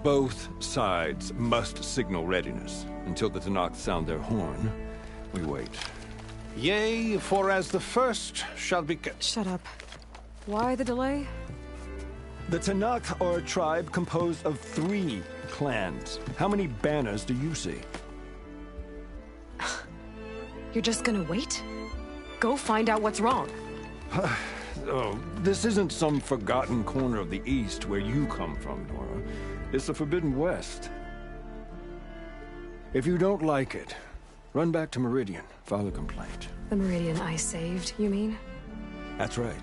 Both sides must signal readiness. Until the Tanakh sound their horn, we wait. Yea, for as the first shall be... Shut up. Why the delay? The Tanakh are a tribe composed of 3 clans. How many banners do you see? You're just gonna wait? Go find out what's wrong. Oh, this isn't some forgotten corner of the East where you come from, Nora. It's the Forbidden West. If you don't like it, run back to Meridian, file a complaint. The Meridian I saved, you mean? That's right.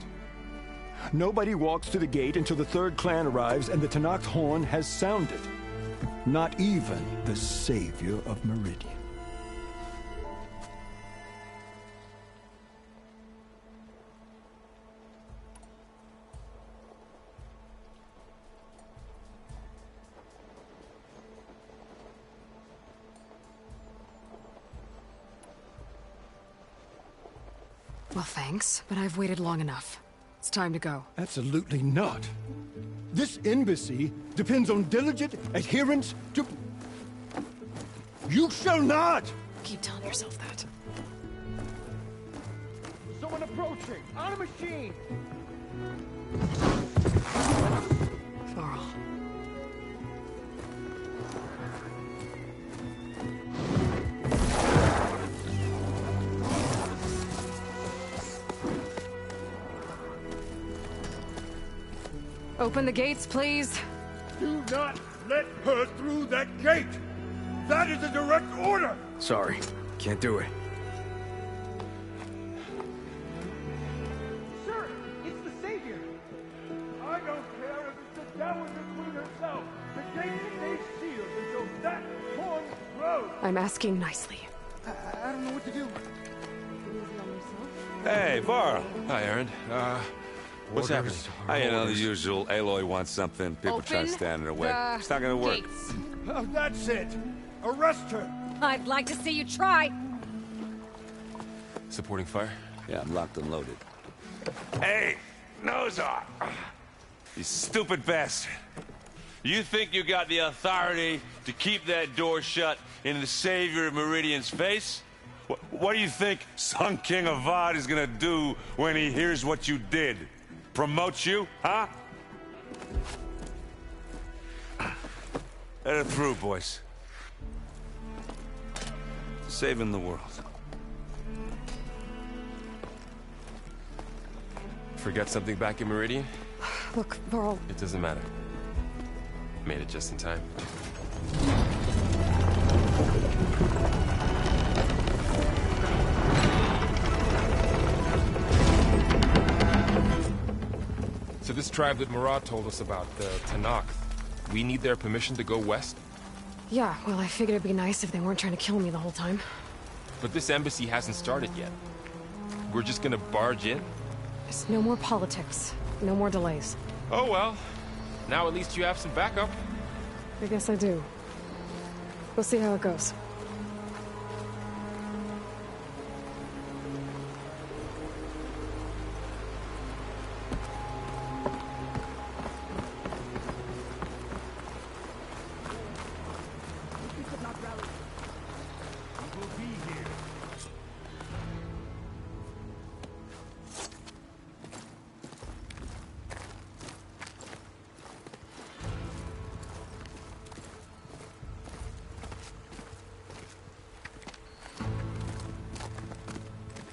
Nobody walks to the gate until the third clan arrives and the Tenakth horn has sounded. Not even the savior of Meridian. Well, thanks, but I've waited long enough. It's time to go. Absolutely not. This embassy depends on diligent adherence to... You shall not! Keep telling yourself that. Someone approaching! On a machine! Varl. Open the gates, please. Do not let her through that gate! That is a direct order! Sorry, can't do it. Sir, it's the Savior! I don't care if it's the Dowager Queen herself! The gate stays sealed until that horn blows! I'm asking nicely. I don't know what to do. Hey, Varl. Hi, Aaron. What's happening? You know, the usual. Aloy wants something. People try to stand in her way. It's not gonna work. Oh, that's it! Arrest her! I'd like to see you try. Supporting fire? Yeah, I'm locked and loaded. Hey, nose off! You stupid bastard! You think you got the authority to keep that door shut in the savior of Meridian's face? What do you think Sun King Avad is gonna do when he hears what you did? Promote you, huh? Let it through, boys. Saving the world. Forget something back in Meridian? Look, Varl. It doesn't matter. Made it just in time. So this tribe that Murad told us about, the Tenakth, we need their permission to go west? Yeah, well, I figured it'd be nice if they weren't trying to kill me the whole time. But this embassy hasn't started yet. We're just gonna barge in? There's no more politics. No more delays. Oh well. Now at least you have some backup. I guess I do. We'll see how it goes.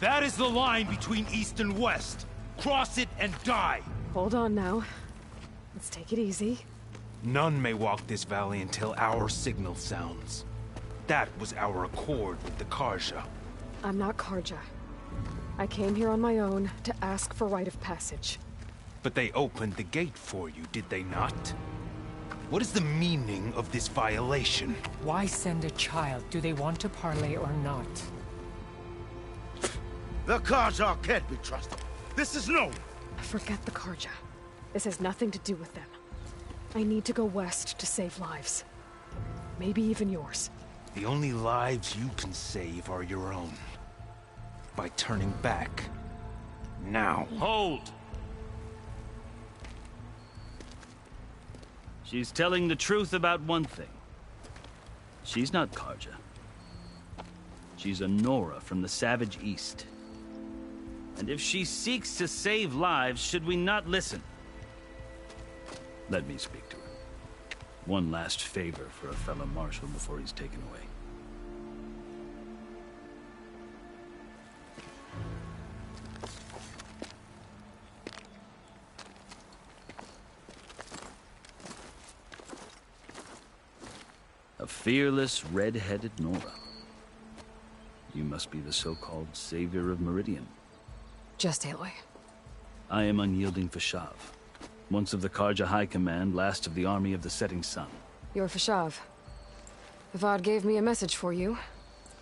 That is the line between East and West. Cross it and die. Hold on now. Let's take it easy. None may walk this valley until our signal sounds. That was our accord with the Karja. I'm not Karja. I came here on my own to ask for rite of passage. But they opened the gate for you, did they not? What is the meaning of this violation? Why send a child? Do they want to parley or not? The Karja can't be trusted. This is known. Forget the Karja. This has nothing to do with them. I need to go west to save lives. Maybe even yours. The only lives you can save are your own. By turning back. Now. Hold! She's telling the truth about one thing. She's not Karja. She's a Nora from the Savage East. And if she seeks to save lives, should we not listen? Let me speak to her. One last favor for a fellow marshal before he's taken away. A fearless, red-headed Nora. You must be the so-called savior of Meridian. Just Aloy. I am unyielding Fashav, once of the Karja High Command, last of the army of the Setting Sun. You're Fashav. Avad gave me a message for you.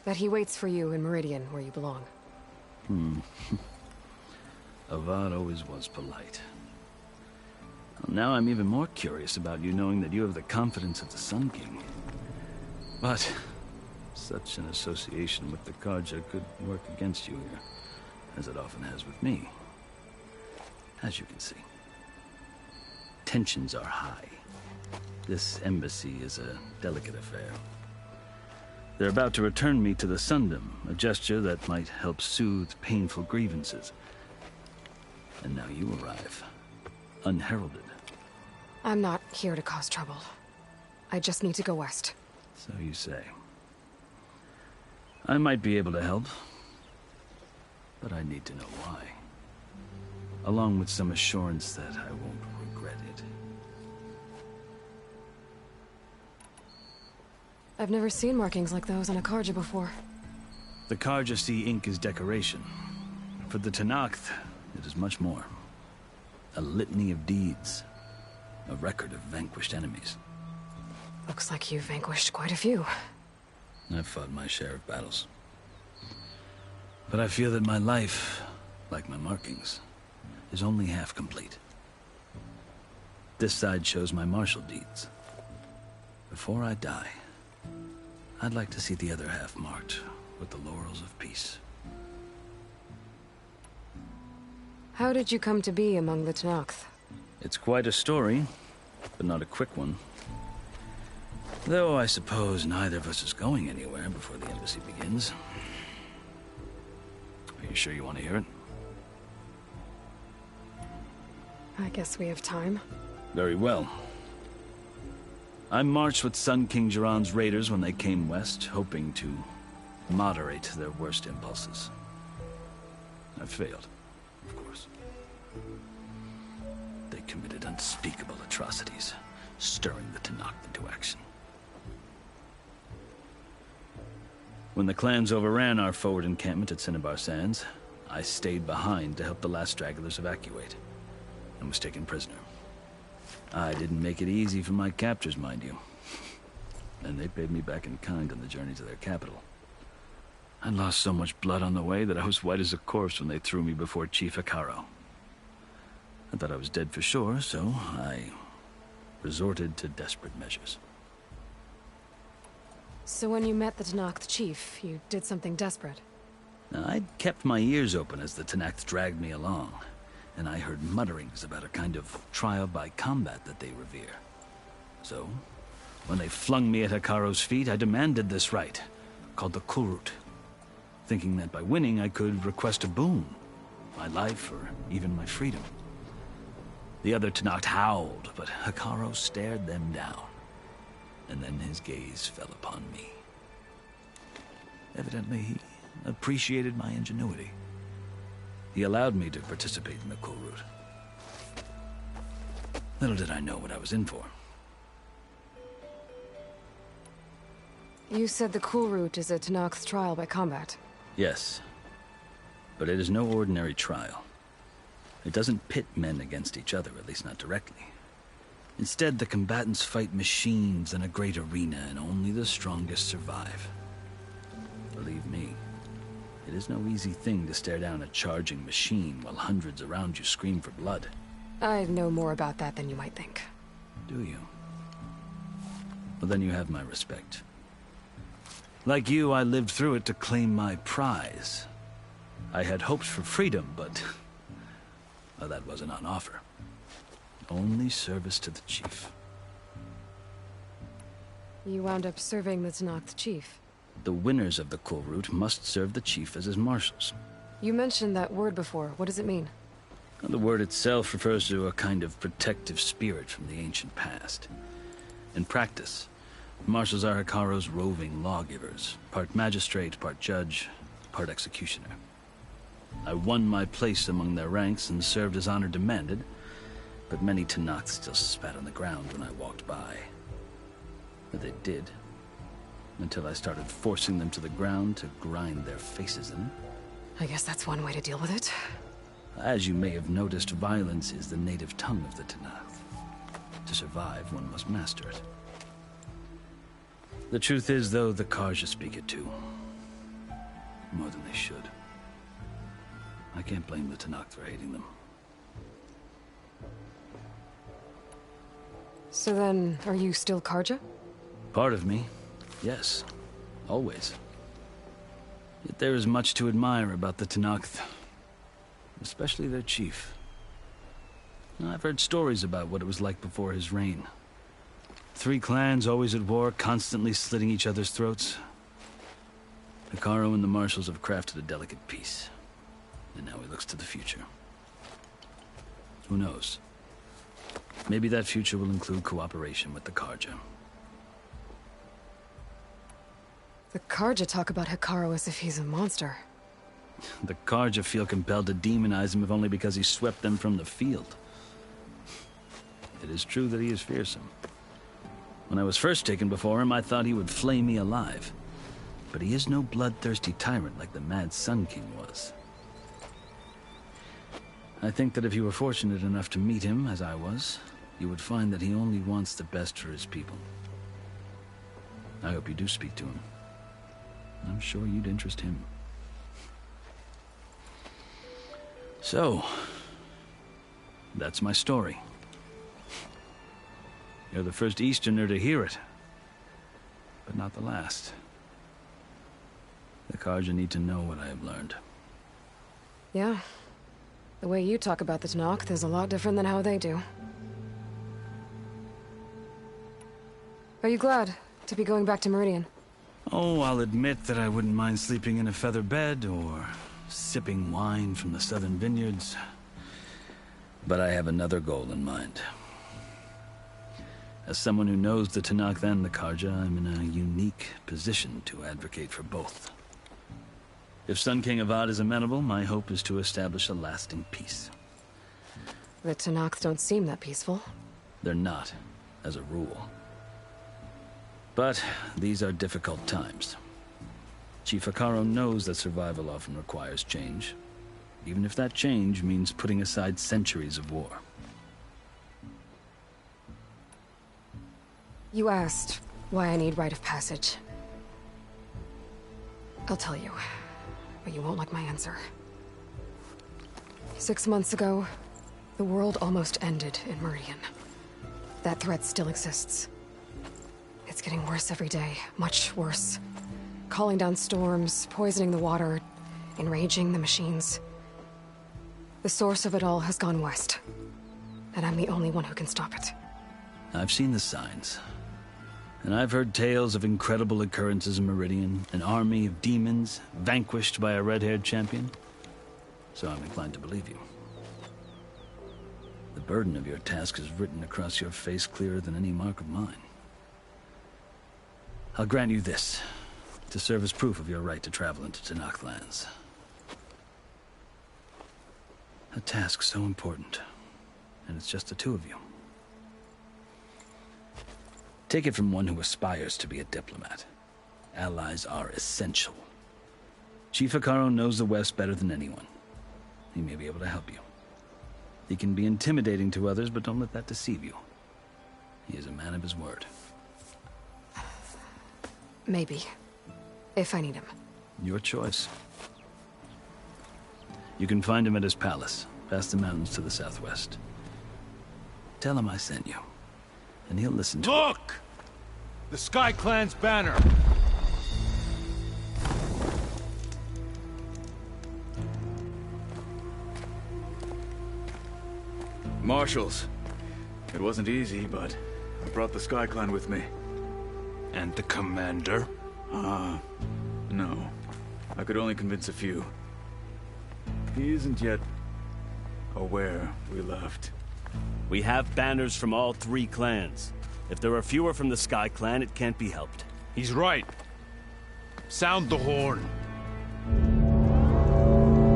That he waits for you in Meridian, where you belong. Avad always was polite. Well, now I'm even more curious about you, knowing that you have the confidence of the Sun King. But such an association with the Karja could work against you here, as it often has with me. As you can see, tensions are high. This embassy is a delicate affair. They're about to return me to the Sundom, a gesture that might help soothe painful grievances. And now you arrive, unheralded. I'm not here to cause trouble. I just need to go west. So you say. I might be able to help, but I need to know why. Along with some assurance that I won't regret it. I've never seen markings like those on a Karja before. The Karja see ink as decoration. For the Tenakth, it is much more. A litany of deeds. A record of vanquished enemies. Looks like you've vanquished quite a few. I've fought my share of battles. But I feel that my life, like my markings, is only half complete. This side shows my martial deeds. Before I die, I'd like to see the other half marked with the laurels of peace. How did you come to be among the Tenakth? It's quite a story, but not a quick one. Though I suppose neither of us is going anywhere before the embassy begins. Are you sure you want to hear it? I guess we have time. Very well. I marched with Sun King Jiran's raiders when they came west, hoping to moderate their worst impulses. I failed, of course. They committed unspeakable atrocities, stirring the Tenakth into action. When the clans overran our forward encampment at Cinnabar Sands, I stayed behind to help the last stragglers evacuate, and was taken prisoner. I didn't make it easy for my captors, mind you. And they paid me back in kind on the journey to their capital. I lost so much blood on the way that I was white as a corpse when they threw me before Chief Hekaro. I thought I was dead for sure, so I resorted to desperate measures. So when you met the Tenakth chief, you did something desperate? Now, I'd kept my ears open as the Tenakth dragged me along, and I heard mutterings about a kind of trial by combat that they revere. So, when they flung me at Hekaro's feet, I demanded this right, called the Kulrut, thinking that by winning I could request a boon, my life or even my freedom. The other Tenakth howled, but Hekaro stared them down, and then his gaze fell upon me. Evidently, he appreciated my ingenuity. He allowed me to participate in the Kulrut. Little did I know what I was in for. You said the Kulrut is a Tenakth trial by combat. Yes, but it is no ordinary trial. It doesn't pit men against each other, at least not directly. Instead, the combatants fight machines in a great arena, and only the strongest survive. Believe me, it is no easy thing to stare down a charging machine while hundreds around you scream for blood. I know more about that than you might think. Do you? Well, then you have my respect. Like you, I lived through it to claim my prize. I had hoped for freedom, but well, that wasn't on offer. Only service to the chief. You wound up serving the Tenakth chief. The winners of the Kulrut must serve the chief as his marshals. You mentioned that word before. What does it mean? The word itself refers to a kind of protective spirit from the ancient past. In practice, marshals are Hekaro's roving lawgivers, part magistrate, part judge, part executioner. I won my place among their ranks and served as honor demanded, but many Tenakth still spat on the ground when I walked by. But they did, until I started forcing them to the ground to grind their faces in. I guess that's one way to deal with it. As you may have noticed, violence is the native tongue of the Tenakth. To survive, one must master it. The truth is, though, the Karja speak it too. More than they should. I can't blame the Tenakth for hating them. So then, are you still Karja? Part of me, yes. Always. Yet there is much to admire about the Tenakth. Especially their chief. I've heard stories about what it was like before his reign. 3 clans always at war, constantly slitting each other's throats. Hekarro and the Marshals have crafted a delicate peace. And now he looks to the future. Who knows? Maybe that future will include cooperation with the Karja. The Karja talk about Hekarro as if he's a monster. The Karja feel compelled to demonize him if only because he swept them from the field. It is true that he is fearsome. When I was first taken before him, I thought he would flay me alive. But he is no bloodthirsty tyrant like the Mad Sun King was. I think that if you were fortunate enough to meet him, as I was, you would find that he only wants the best for his people. I hope you do speak to him. I'm sure you'd interest him. So, that's my story. You're the first Easterner to hear it, but not the last. The Karja need to know what I have learned. Yeah. The way you talk about the Tenakth is a lot different than how they do. Are you glad to be going back to Meridian? Oh, I'll admit that I wouldn't mind sleeping in a feather bed or sipping wine from the southern vineyards. But I have another goal in mind. As someone who knows the Tenakth and the Karja, I'm in a unique position to advocate for both. If Sun King Avad is amenable, my hope is to establish a lasting peace. The Tenakth don't seem that peaceful. They're not, as a rule. But these are difficult times. Chief Hekarro knows that survival often requires change, even if that change means putting aside centuries of war. You asked why I need rite of passage. I'll tell you, but you won't like my answer. 6 months ago, the world almost ended in Meridian. That threat still exists. It's getting worse every day, much worse. Calling down storms, poisoning the water, enraging the machines. The source of it all has gone west, and I'm the only one who can stop it. I've seen the signs. And I've heard tales of incredible occurrences in Meridian, an army of demons vanquished by a red-haired champion. So I'm inclined to believe you. The burden of your task is written across your face clearer than any mark of mine. I'll grant you this, to serve as proof of your right to travel into Tenakth lands. A task so important, and it's just the 2 of you. Take it from one who aspires to be a diplomat. Allies are essential. Chief Hekarro knows the West better than anyone. He may be able to help you. He can be intimidating to others, but don't let that deceive you. He is a man of his word. Maybe. If I need him. Your choice. You can find him at his palace, past the mountains to the southwest. Tell him I sent you, and he'll listen to Look! The Sky Clan's banner! Marshals. It wasn't easy, but I brought the Sky Clan with me. And the commander? No. I could only convince a few. He isn't yet aware we left. We have banners from all 3 clans. If there are fewer from the Sky Clan, it can't be helped. He's right. Sound the horn.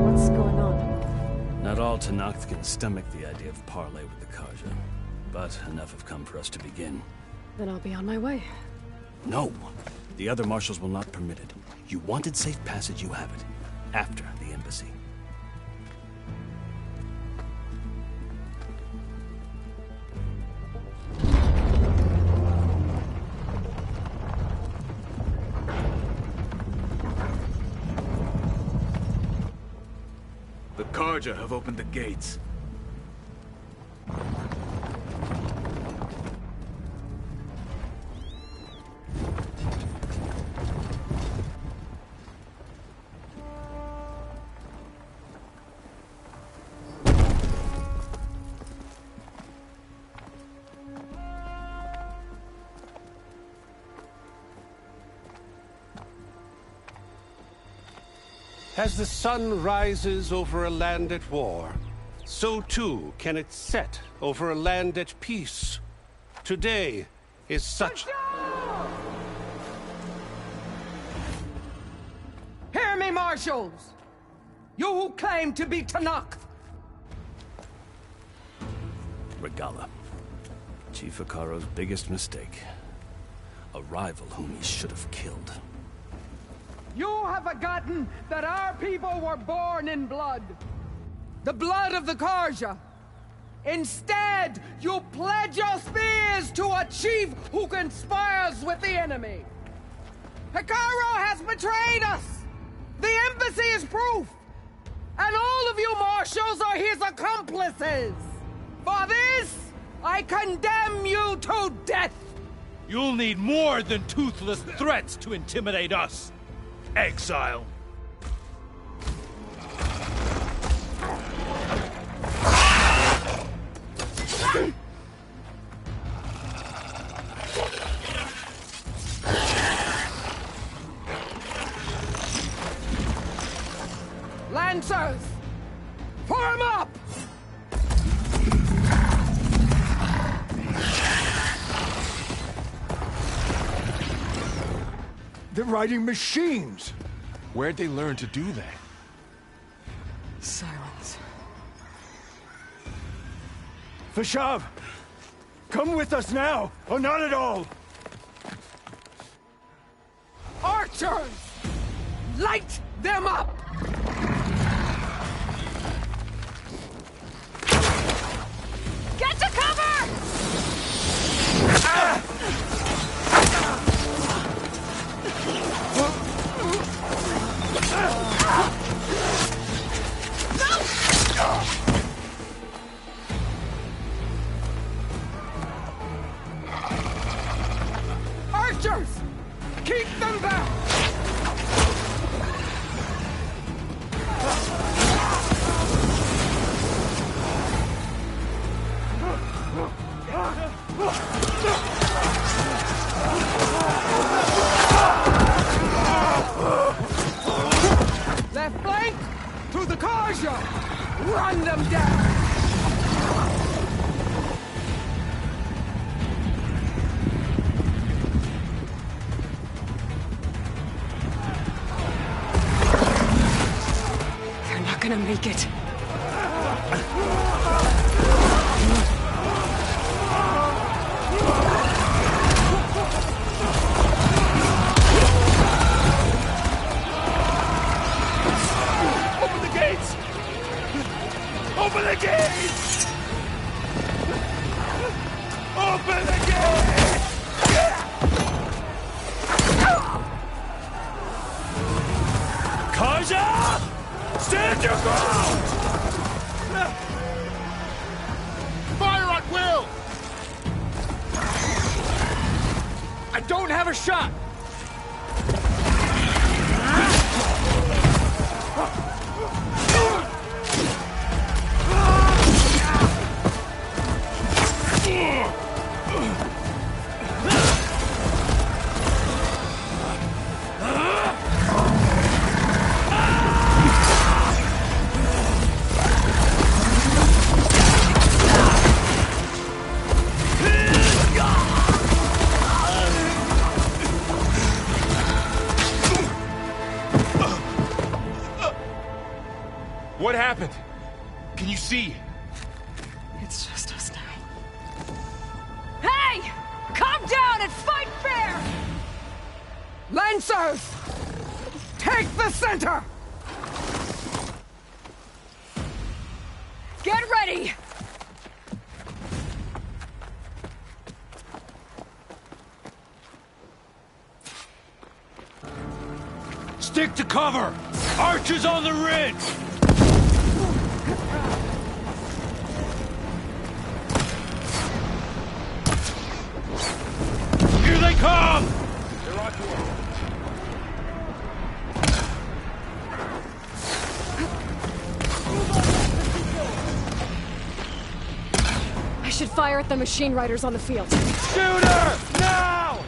What's going on? Not all Tenakth can stomach the idea of parley with the Karja, but enough have come for us to begin. Then I'll be on my way. No! The other marshals will not permit it. You wanted safe passage, you have it. After the embassy. The Karja have opened the gates. As the sun rises over a land at war, so too can it set over a land at peace. Today is such... Hear me, marshals! You who claim to be Tanakh! Regala. Chief Hikaro's biggest mistake. A rival whom he should have killed. You have forgotten that our people were born in blood. The blood of the Karja. Instead, you pledge your spears to a chief who conspires with the enemy. Hikaro has betrayed us! The embassy is proof! And all of you marshals are his accomplices! For this, I condemn you to death! You'll need more than toothless threats to intimidate us! Exile. Lancers! Form up! They're riding machines! Where'd they learn to do that? Silence. Vashav! Come with us now, or not at all! Archers! Light them up! Get to cover! Archers! Keep them back! Left flank! To the Karja! Run them down! They're not gonna make it. Open the gates! Open the gates! Open the gates! Karja! Stand your ground! Fire at will! I don't have a shot! What happened? Can you see? It's just us now. Hey! Calm down and fight fair! Lancers! Take the center! Get ready! Stick to cover! Archers on the ridge! Here they come! They're on to us. I should fire at the machine riders on the field. Shoot her! Now!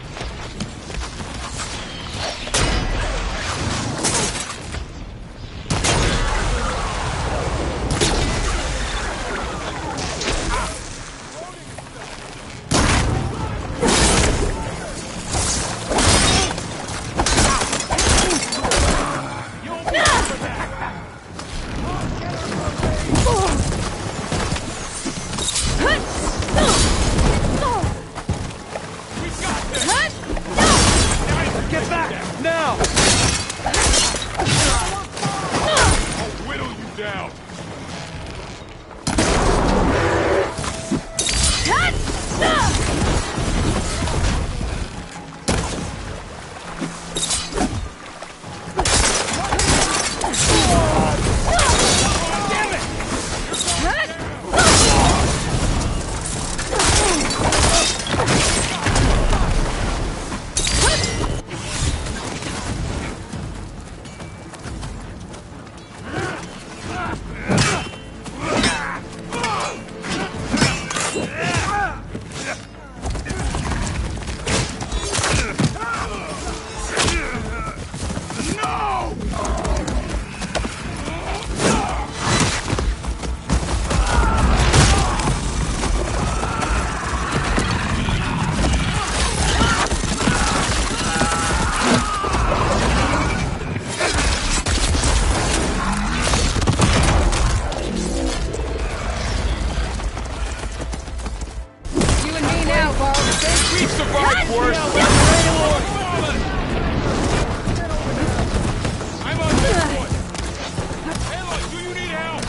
Get back! Now! I'll whittle you down. We've survived worse! I'm on this one. Aloy, do you need help?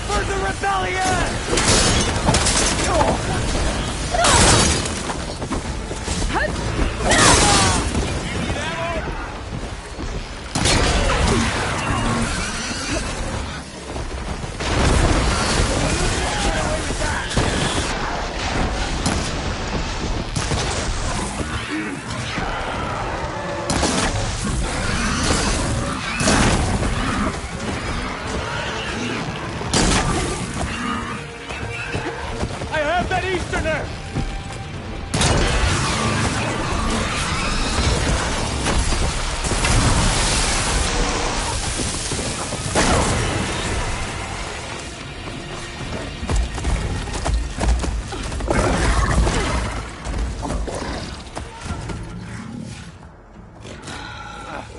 For the rebellion! I have that Easterner!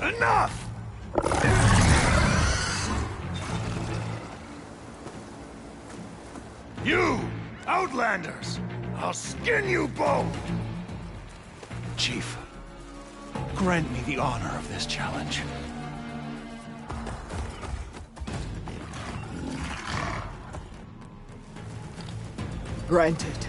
Enough! You, Outlanders! I'll skin you both! Chief, grant me the honor of this challenge. Granted.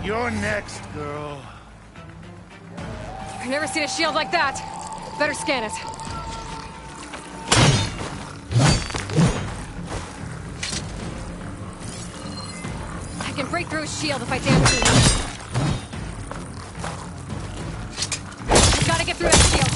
You're next, girl. I've never seen a shield like that. Better scan it. I can break through his shield if I damage it enough. Gotta get through that shield.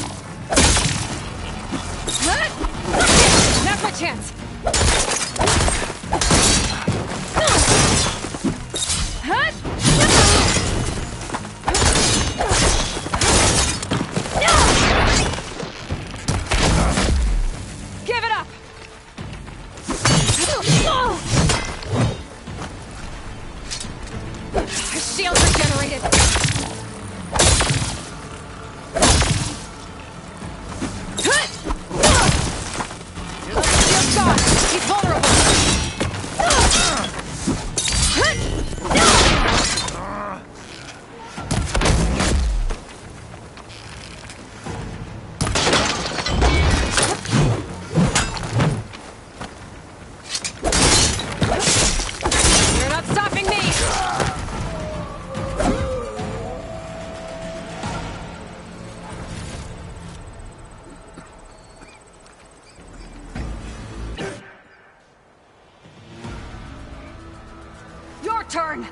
turn!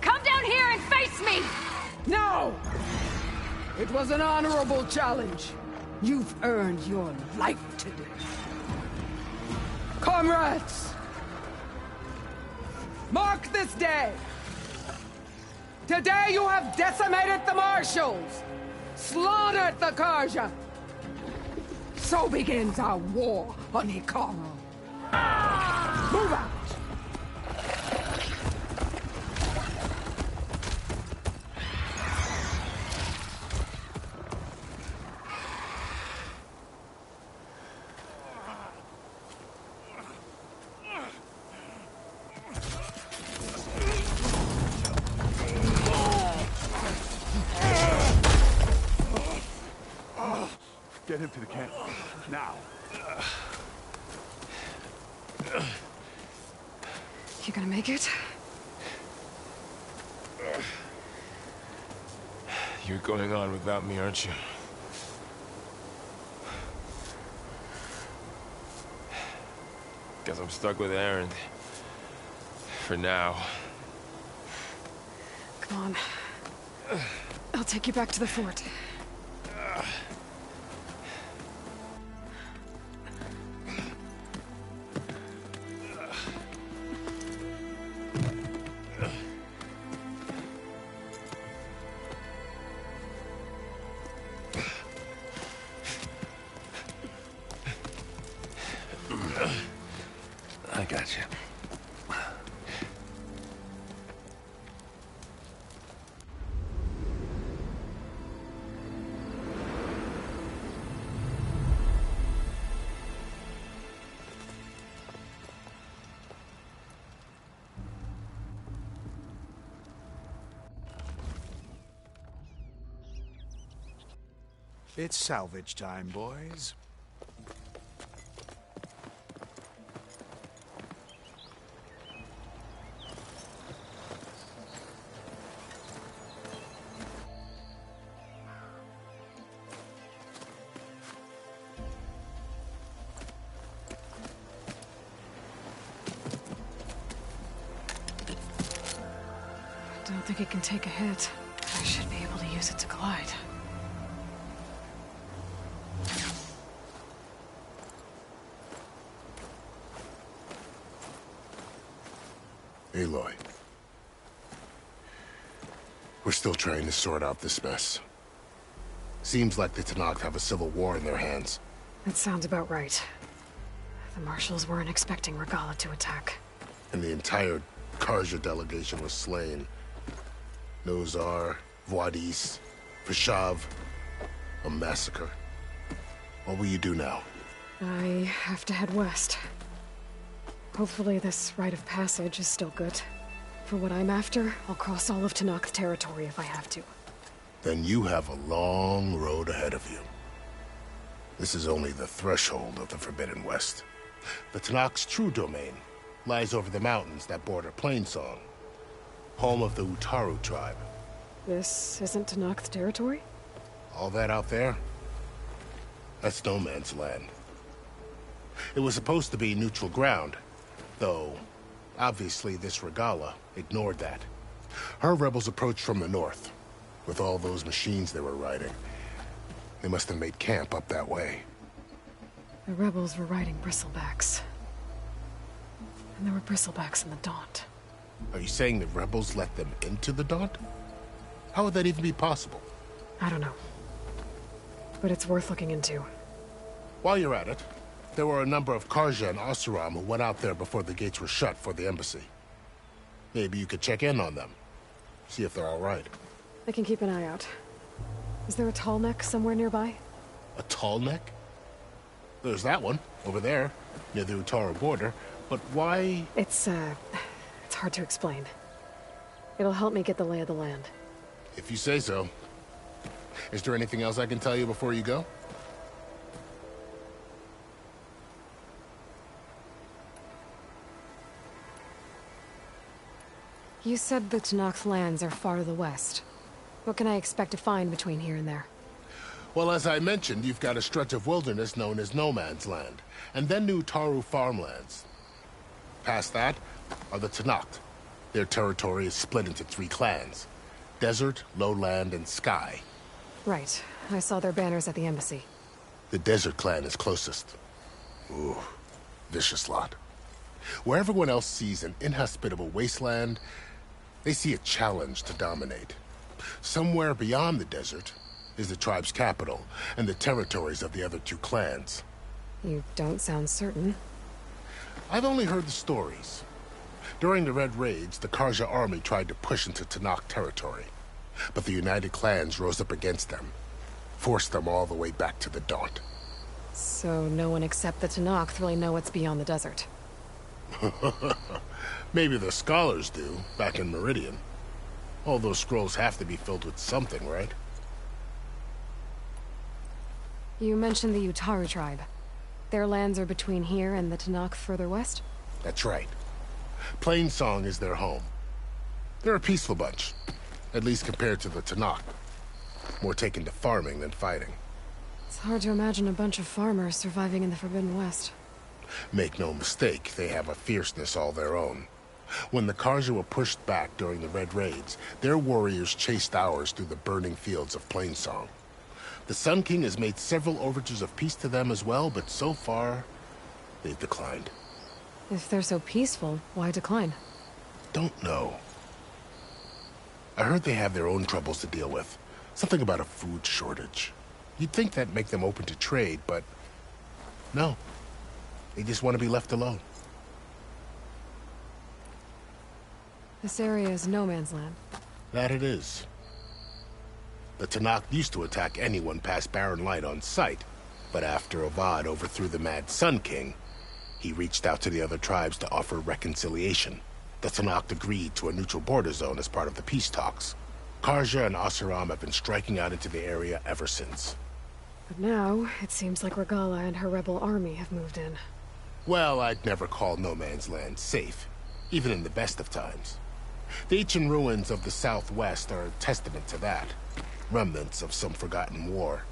Come down here and face me! No! It was an honorable challenge. You've earned your life today. Comrades! Mark this day! Today you have decimated the Marshals! Slaughtered the Karja! So begins our war on Hikaru. Move out! Get him to the camp. Now. You gonna make it? You're going on without me, aren't you? Guess I'm stuck with Aaron. For now. Come on. I'll take you back to the fort. I got you. It's salvage time, boys. I don't think it can take a hit. I should be able to use it to glide. Aloy. We're still trying to sort out this mess. Seems like the Tenakth have a civil war in their hands. That sounds about right. The Marshals weren't expecting Regala to attack. And the entire Karja delegation was slain. Nozar, Voidis, Vashav. A massacre. What will you do now? I have to head west. Hopefully this rite of passage is still good. For what I'm after, I'll cross all of Tenakth territory if I have to. Then you have a long road ahead of you. This is only the threshold of the Forbidden West. The Tenakth's true domain lies over the mountains that border Plainsong, home of the Utaru tribe. This isn't Tenakth territory? All that out there? That's no man's land. It was supposed to be neutral ground, though obviously this Regala ignored that. Her rebels approached from the north, with all those machines they were riding. They must have made camp up that way. The rebels were riding bristlebacks. And there were bristlebacks in the Daunt. Are you saying the rebels let them into the Daunt? How would that even be possible? I don't know. But it's worth looking into. While you're at it, there were a number of Karja and Oseram who went out there before the gates were shut for the embassy. Maybe you could check in on them. See if they're all right. I can keep an eye out. Is there a tall neck somewhere nearby? A tall neck? There's that one, over there, near the Utaru border. But why? It's hard to explain. It'll help me get the lay of the land. If you say so. Is there anything else I can tell you before you go? You said the Tenakth lands are far to the west. What can I expect to find between here and there? Well, as I mentioned, you've got a stretch of wilderness known as No Man's Land, and then Utaru farmlands. Past that are the Tenakth, Their territory is split into 3 clans: Desert, Lowland, and Sky. Right. I saw their banners at the embassy. The Desert clan is closest. Ooh, vicious lot. Where everyone else sees an inhospitable wasteland, they see a challenge to dominate. Somewhere beyond the desert is the tribe's capital and the territories of the other 2 clans. You don't sound certain. I've only heard the stories. During the Red Raids, the Karja army tried to push into Tanakh territory, but the United Clans rose up against them, forced them all the way back to the Daunt. So no one except the Tanakh really know what's beyond the desert. Maybe the scholars do, back in Meridian. All those scrolls have to be filled with something, right? You mentioned the Utaru tribe. Their lands are between here and the Tanakh further west? That's right. Plainsong is their home. They're a peaceful bunch, at least compared to the Tanakh. More taken to farming than fighting. It's hard to imagine a bunch of farmers surviving in the Forbidden West. Make no mistake, they have a fierceness all their own. When the Karja were pushed back during the Red Raids, their warriors chased ours through the burning fields of Plainsong. The Sun King has made several overtures of peace to them as well, but so far, they've declined. If they're so peaceful, why decline? Don't know. I heard they have their own troubles to deal with. Something about a food shortage. You'd think that'd make them open to trade, but no. They just want to be left alone. This area is no man's land. That it is. The Tanakh used to attack anyone past Barren Light on sight, but after Avad overthrew the Mad Sun King, he reached out to the other tribes to offer reconciliation. The Tanakh agreed to a neutral border zone as part of the peace talks. Karja and Asuram have been striking out into the area ever since. But now, it seems like Regala and her rebel army have moved in. Well, I'd never call no man's land safe, even in the best of times. The ancient ruins of the Southwest are a testament to that. Remnants of some forgotten war.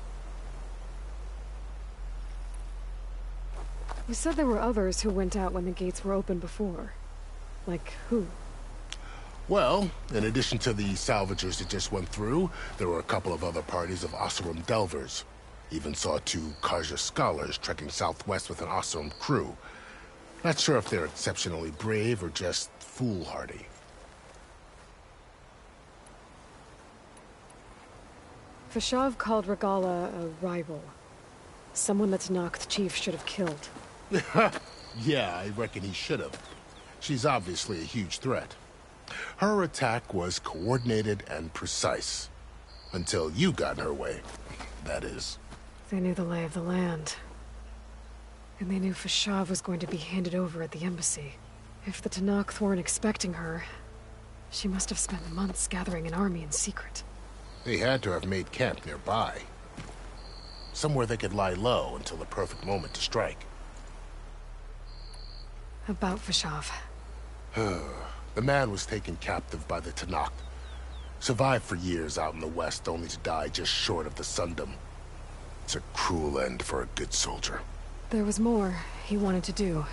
You said there were others who went out when the gates were open before. Like who? Well, in addition to the salvagers that just went through, there were a couple of other parties of Oseram delvers. Even saw 2 Karja scholars trekking southwest with an Oseram crew. Not sure if they're exceptionally brave or just foolhardy. Fashav called Regala a rival. Someone that Tanakh chief should have killed. Yeah, I reckon he should have. She's obviously a huge threat. Her attack was coordinated and precise. Until you got in her way, that is. They knew the lay of the land. And they knew Fashav was going to be handed over at the embassy. If the Tanakh weren't expecting her, she must have spent months gathering an army in secret. They had to have made camp nearby. Somewhere they could lie low until the perfect moment to strike. About Fashav. The man was taken captive by the Tanakh. Survived for years out in the west, only to die just short of the Sundom. It's a cruel end for a good soldier. There was more he wanted to do.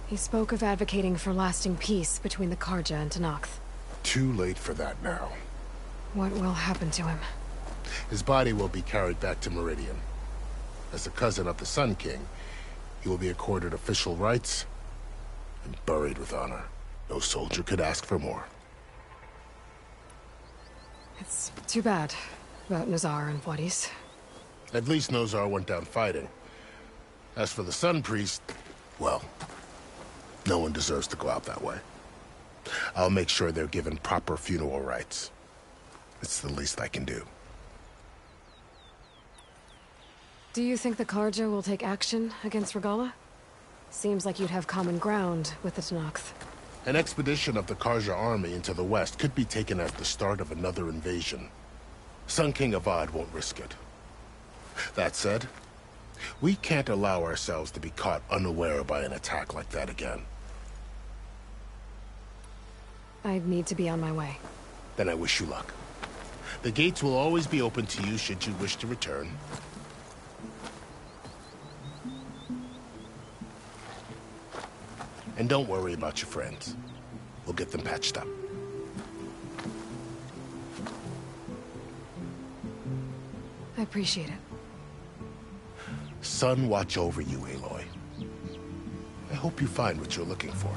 He spoke of advocating for lasting peace between the Karja and Tanakh. Too late for that now. What will happen to him? His body will be carried back to Meridian. As a cousin of the Sun King, he will be accorded official rights and buried with honor. No soldier could ask for more. It's too bad about Nazar and Wadis. At least Nozar went down fighting. As for the Sun Priest, well, no one deserves to go out that way. I'll make sure they're given proper funeral rites. It's the least I can do. Do you think the Karja will take action against Regala? Seems like you'd have common ground with the Tanakh. An expedition of the Karja army into the west could be taken as the start of another invasion. Sun King Avad won't risk it. That said, we can't allow ourselves to be caught unaware by an attack like that again. I need to be on my way. Then I wish you luck. The gates will always be open to you should you wish to return. And don't worry about your friends. We'll get them patched up. I appreciate it. Sun watch over you, Aloy. I hope you find what you're looking for.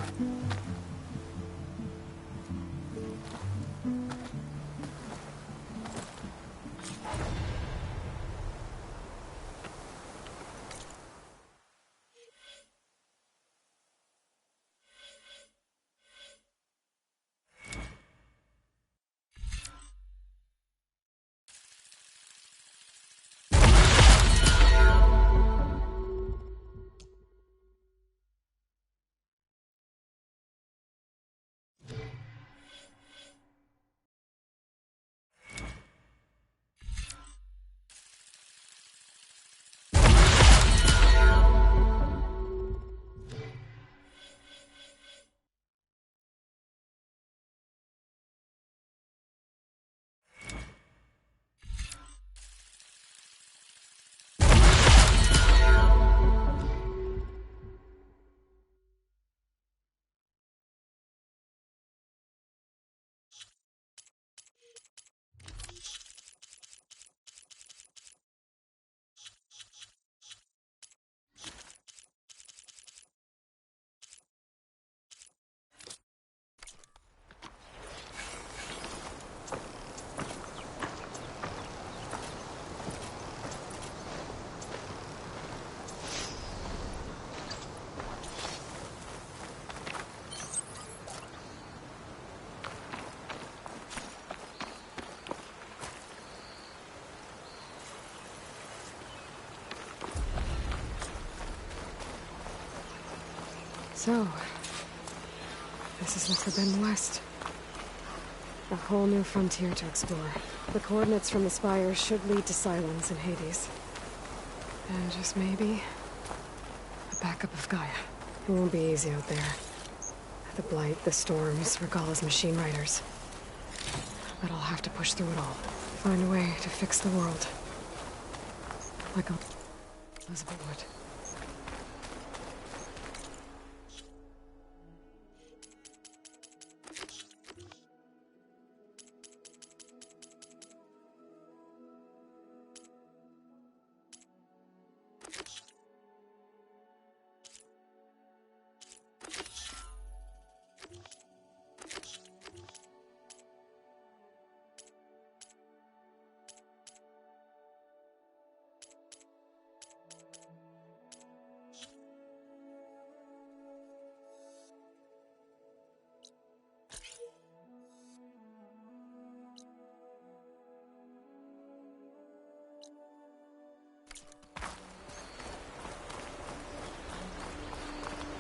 So, this is the Forbidden West. A whole new frontier to explore. The coordinates from the spires should lead to Cylons and Hades. And just maybe, a backup of Gaia. It won't be easy out there. The Blight, the Storms, Regalla's machine riders. But I'll have to push through it all. Find a way to fix the world. Like Elizabeth would.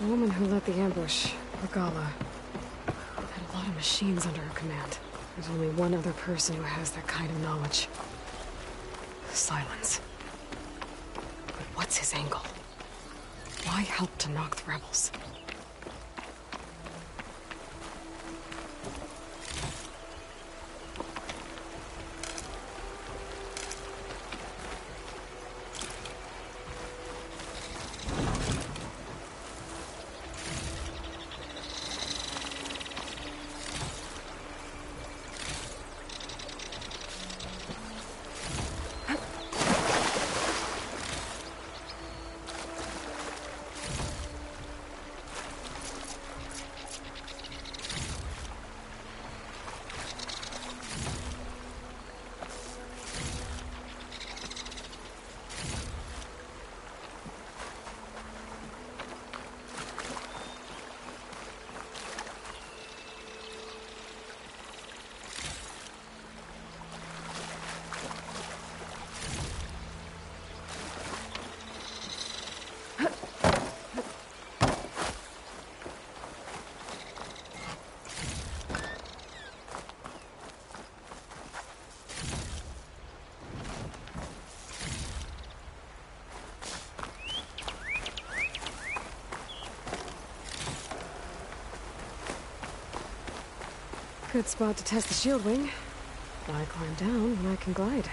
The woman who led the ambush, Regalla, had a lot of machines under her command. There's only one other person who has that kind of knowledge. Silence. But what's his angle? Why help to knock the rebels? Good spot to test the shield wing. Why climb down when I can glide?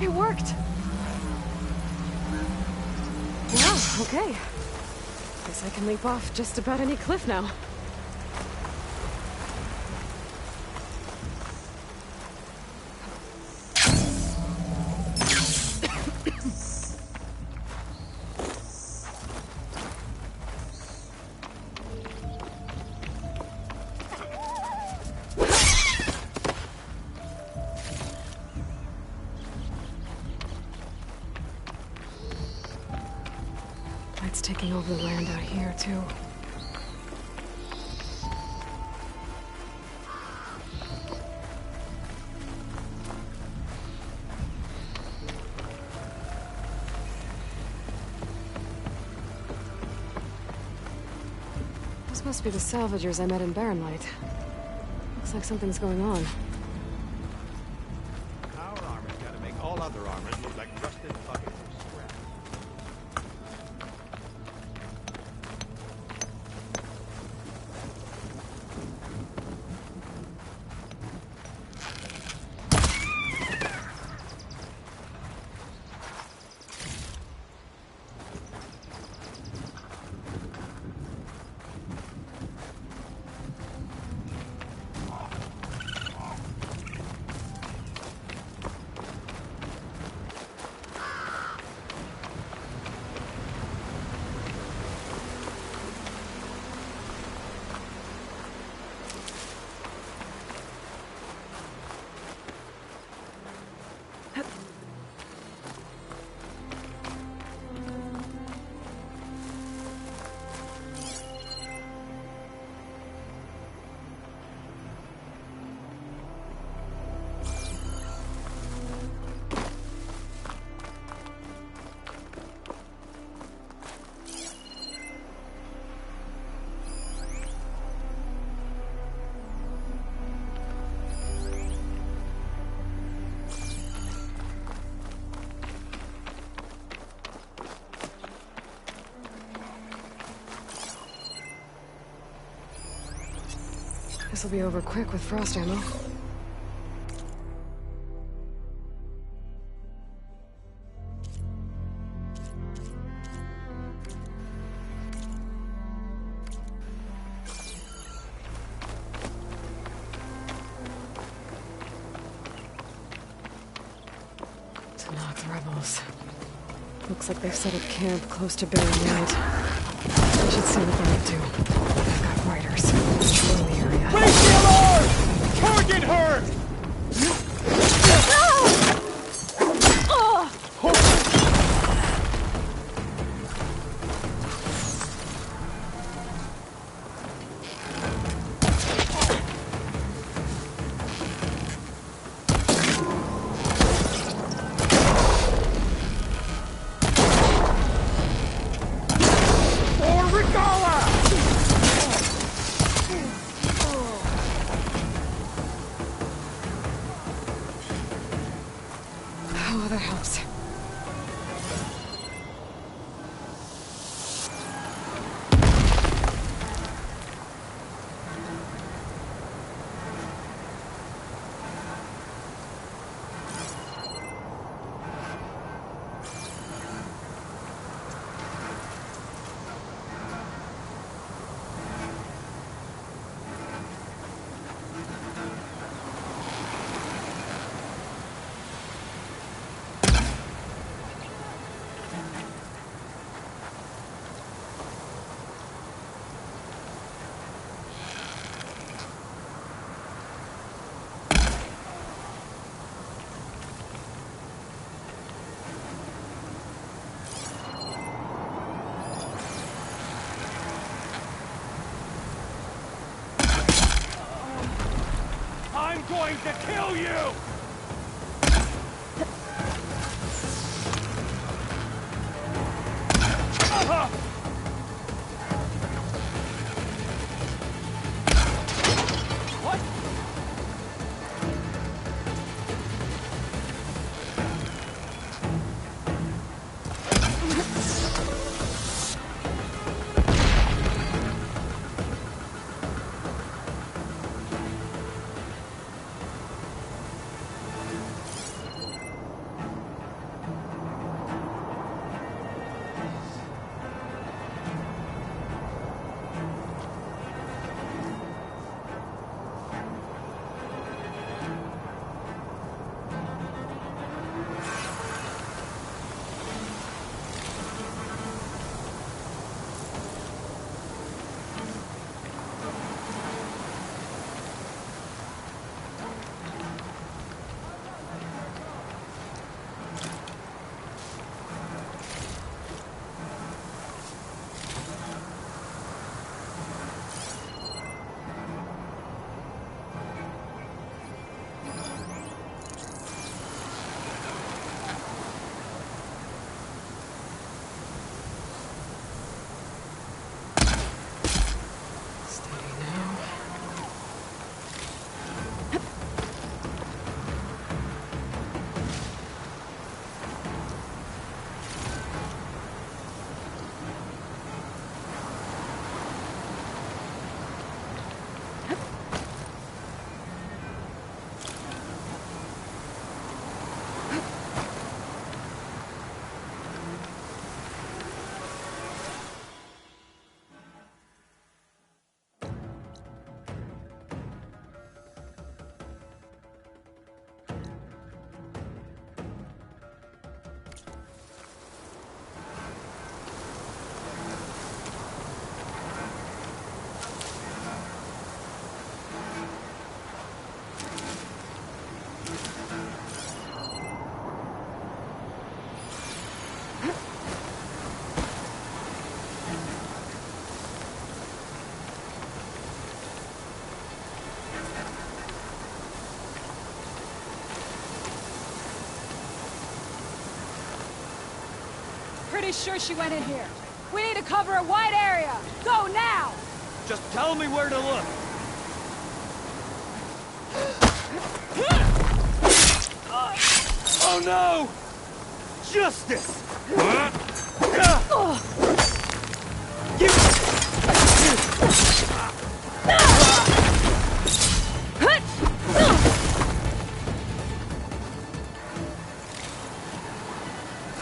It worked! Yeah, okay. Guess I can leap off just about any cliff now. It's taking over the land out here, too. Those must be the salvagers I met in Barrenlight. Looks like something's going on. Our armor's gotta make all other armors look like rusted buckets of scrap. This'll be over quick with frost ammo. Tanakh rebels. Looks like they've set up camp close to Barrenlight. I should see what they're up to. I've got riders patrolling the area. Break the alarm! Target her! Oh, that helps. I'm going to kill you! What? Pretty sure she went in here. We need to cover a wide area. Go now! Just tell me where to look. Oh no! Justice!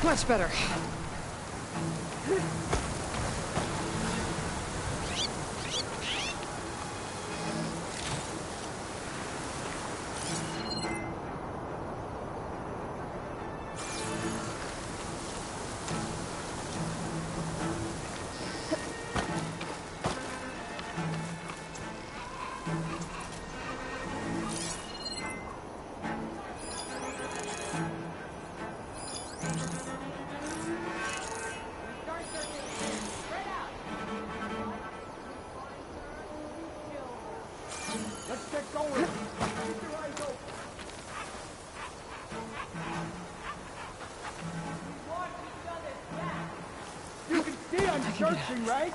Much better. Let's get going. Keep your eyes open. You can see I'm searching, right?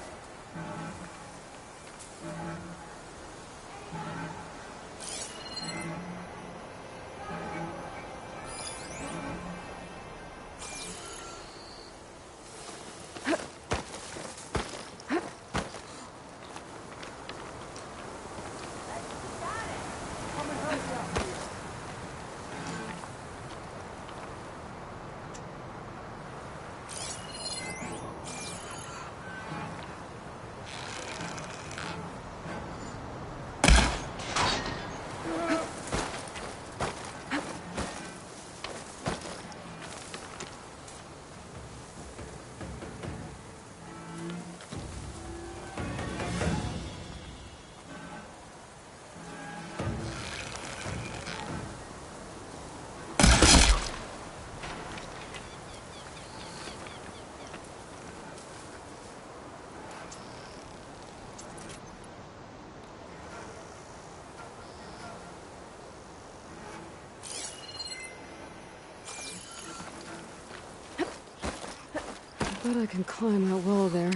I bet I can climb that wall there.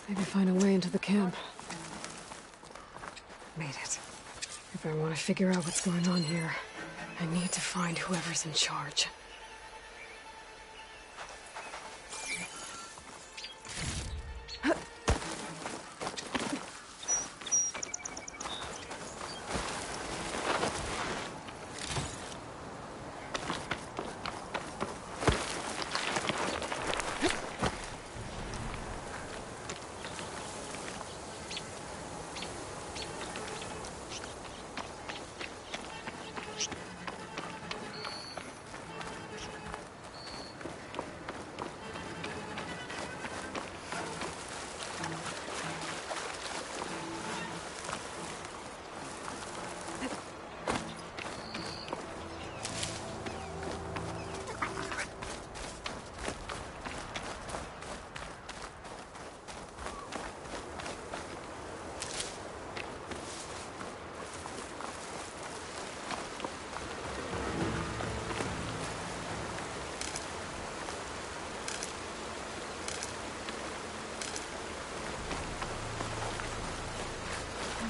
Maybe find a way into the camp. Made it. If I want to figure out what's going on here, I need to find whoever's in charge.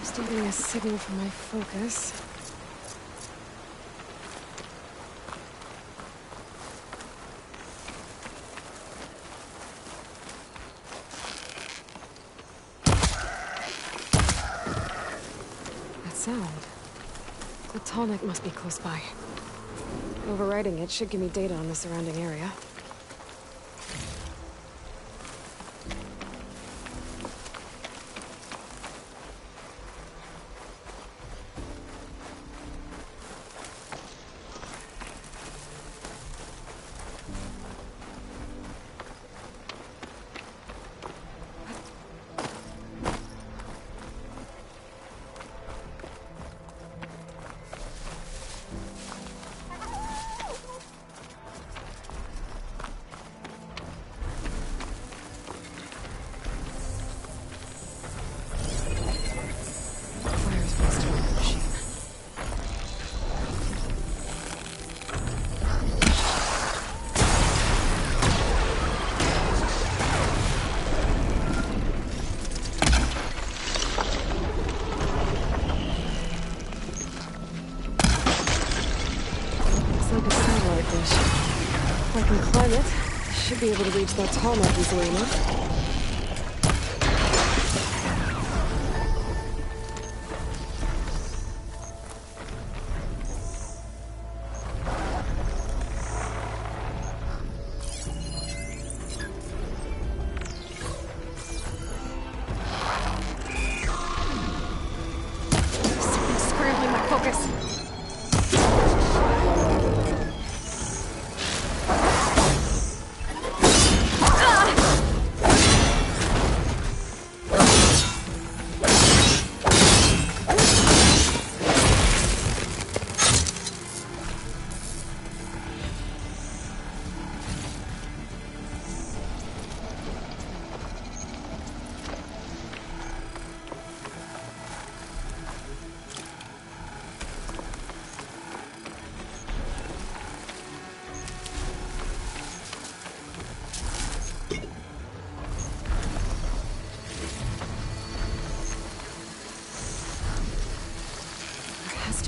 Still getting a signal from my focus. That sound. The tonic must be close by. Overriding it should give me data on the surrounding area. like a satellite dish. If I can climb it, I should be able to reach that tarmac easily enough.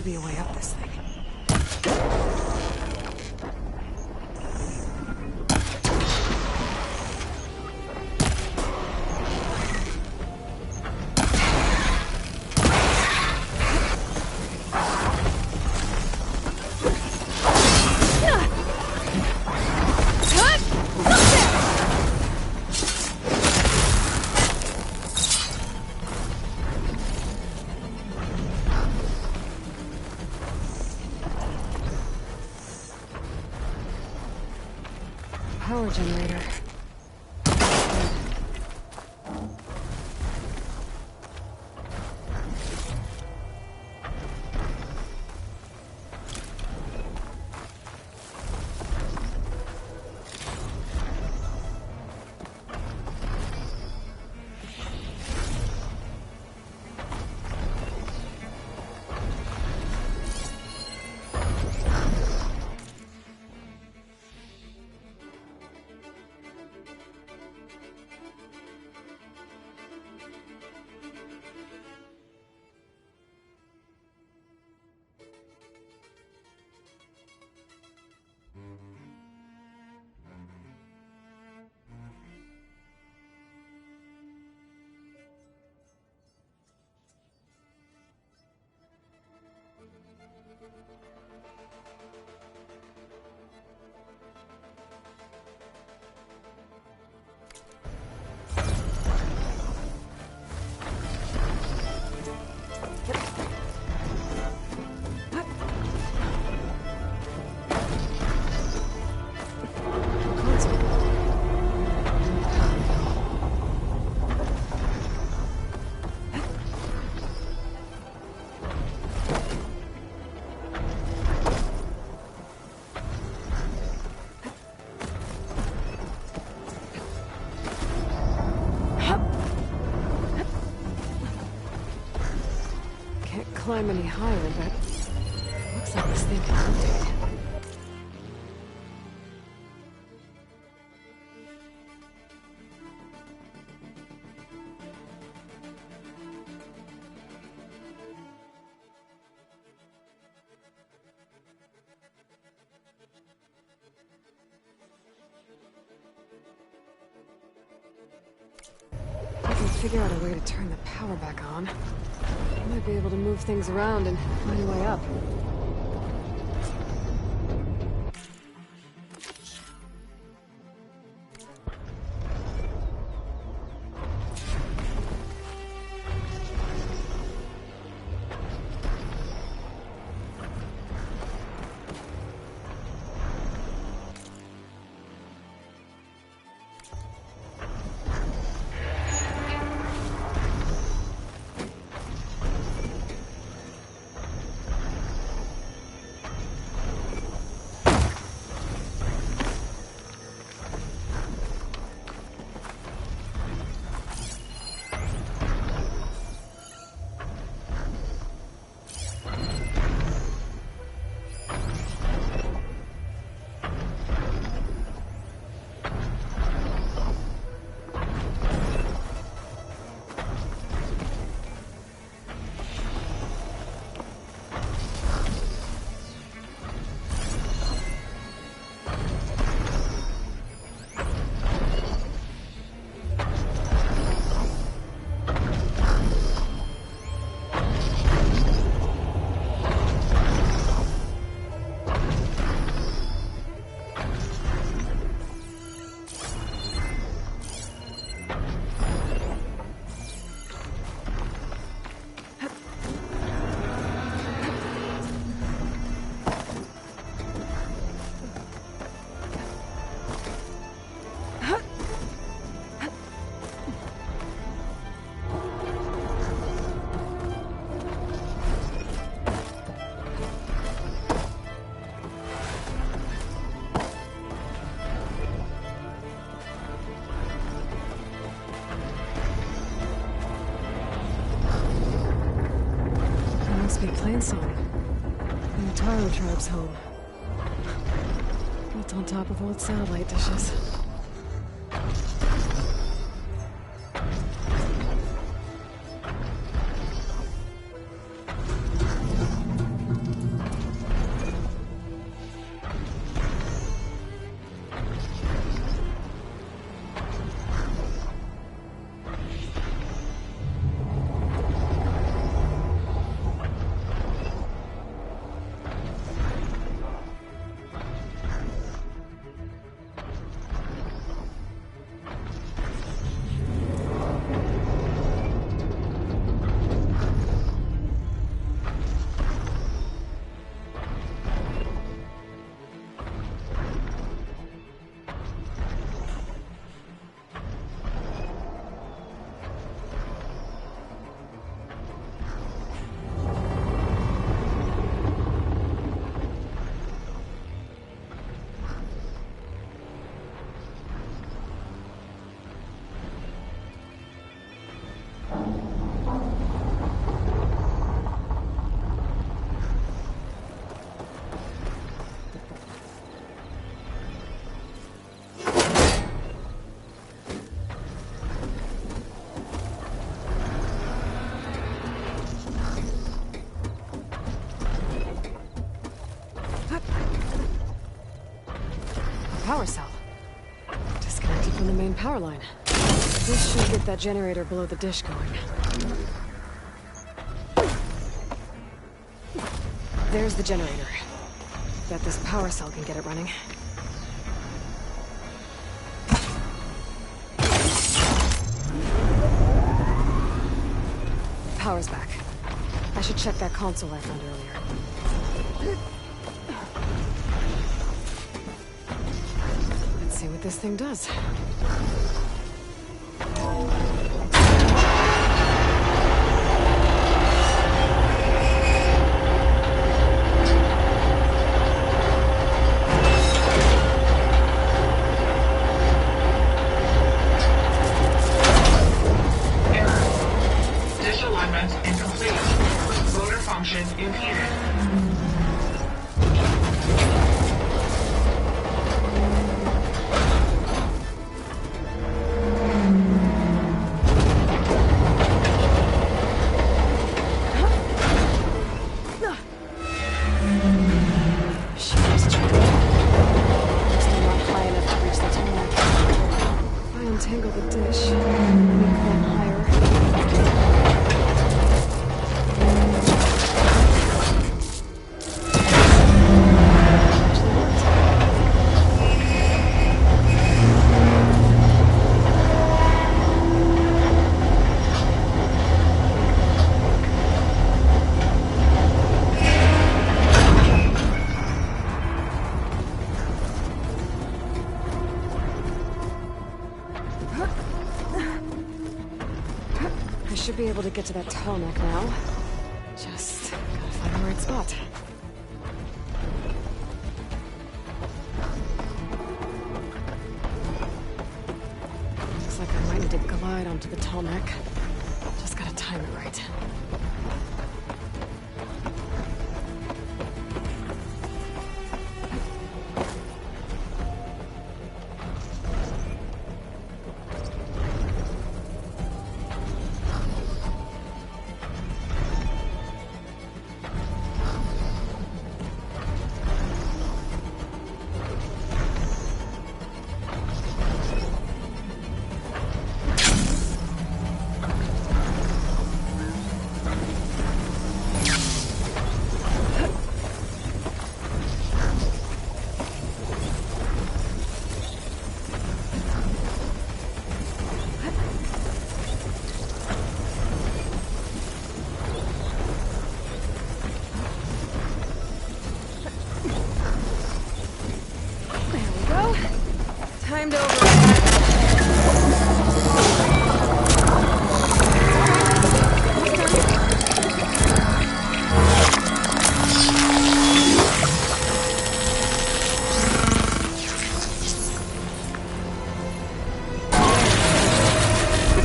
Be a way up this thing. Power generator. Climb any higher, but looks like this thing can rotate. I can figure out a way to turn the power back on. I might be able to move things around and find a way up. song. The Taro tribe's home. Built on top of old satellite dishes. Power cell. Disconnected from the main power line. This should get that generator below the dish going. There's the generator. Bet this power cell can get it running. Power's back. I should check that console I found earlier. Let's see what this thing does. Should be able to get to that tarmac now. Just gotta find the right spot. Looks like I might need to glide onto the tarmac. Just gotta time it right. Timed over.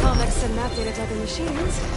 I'll mix and map data to other machines.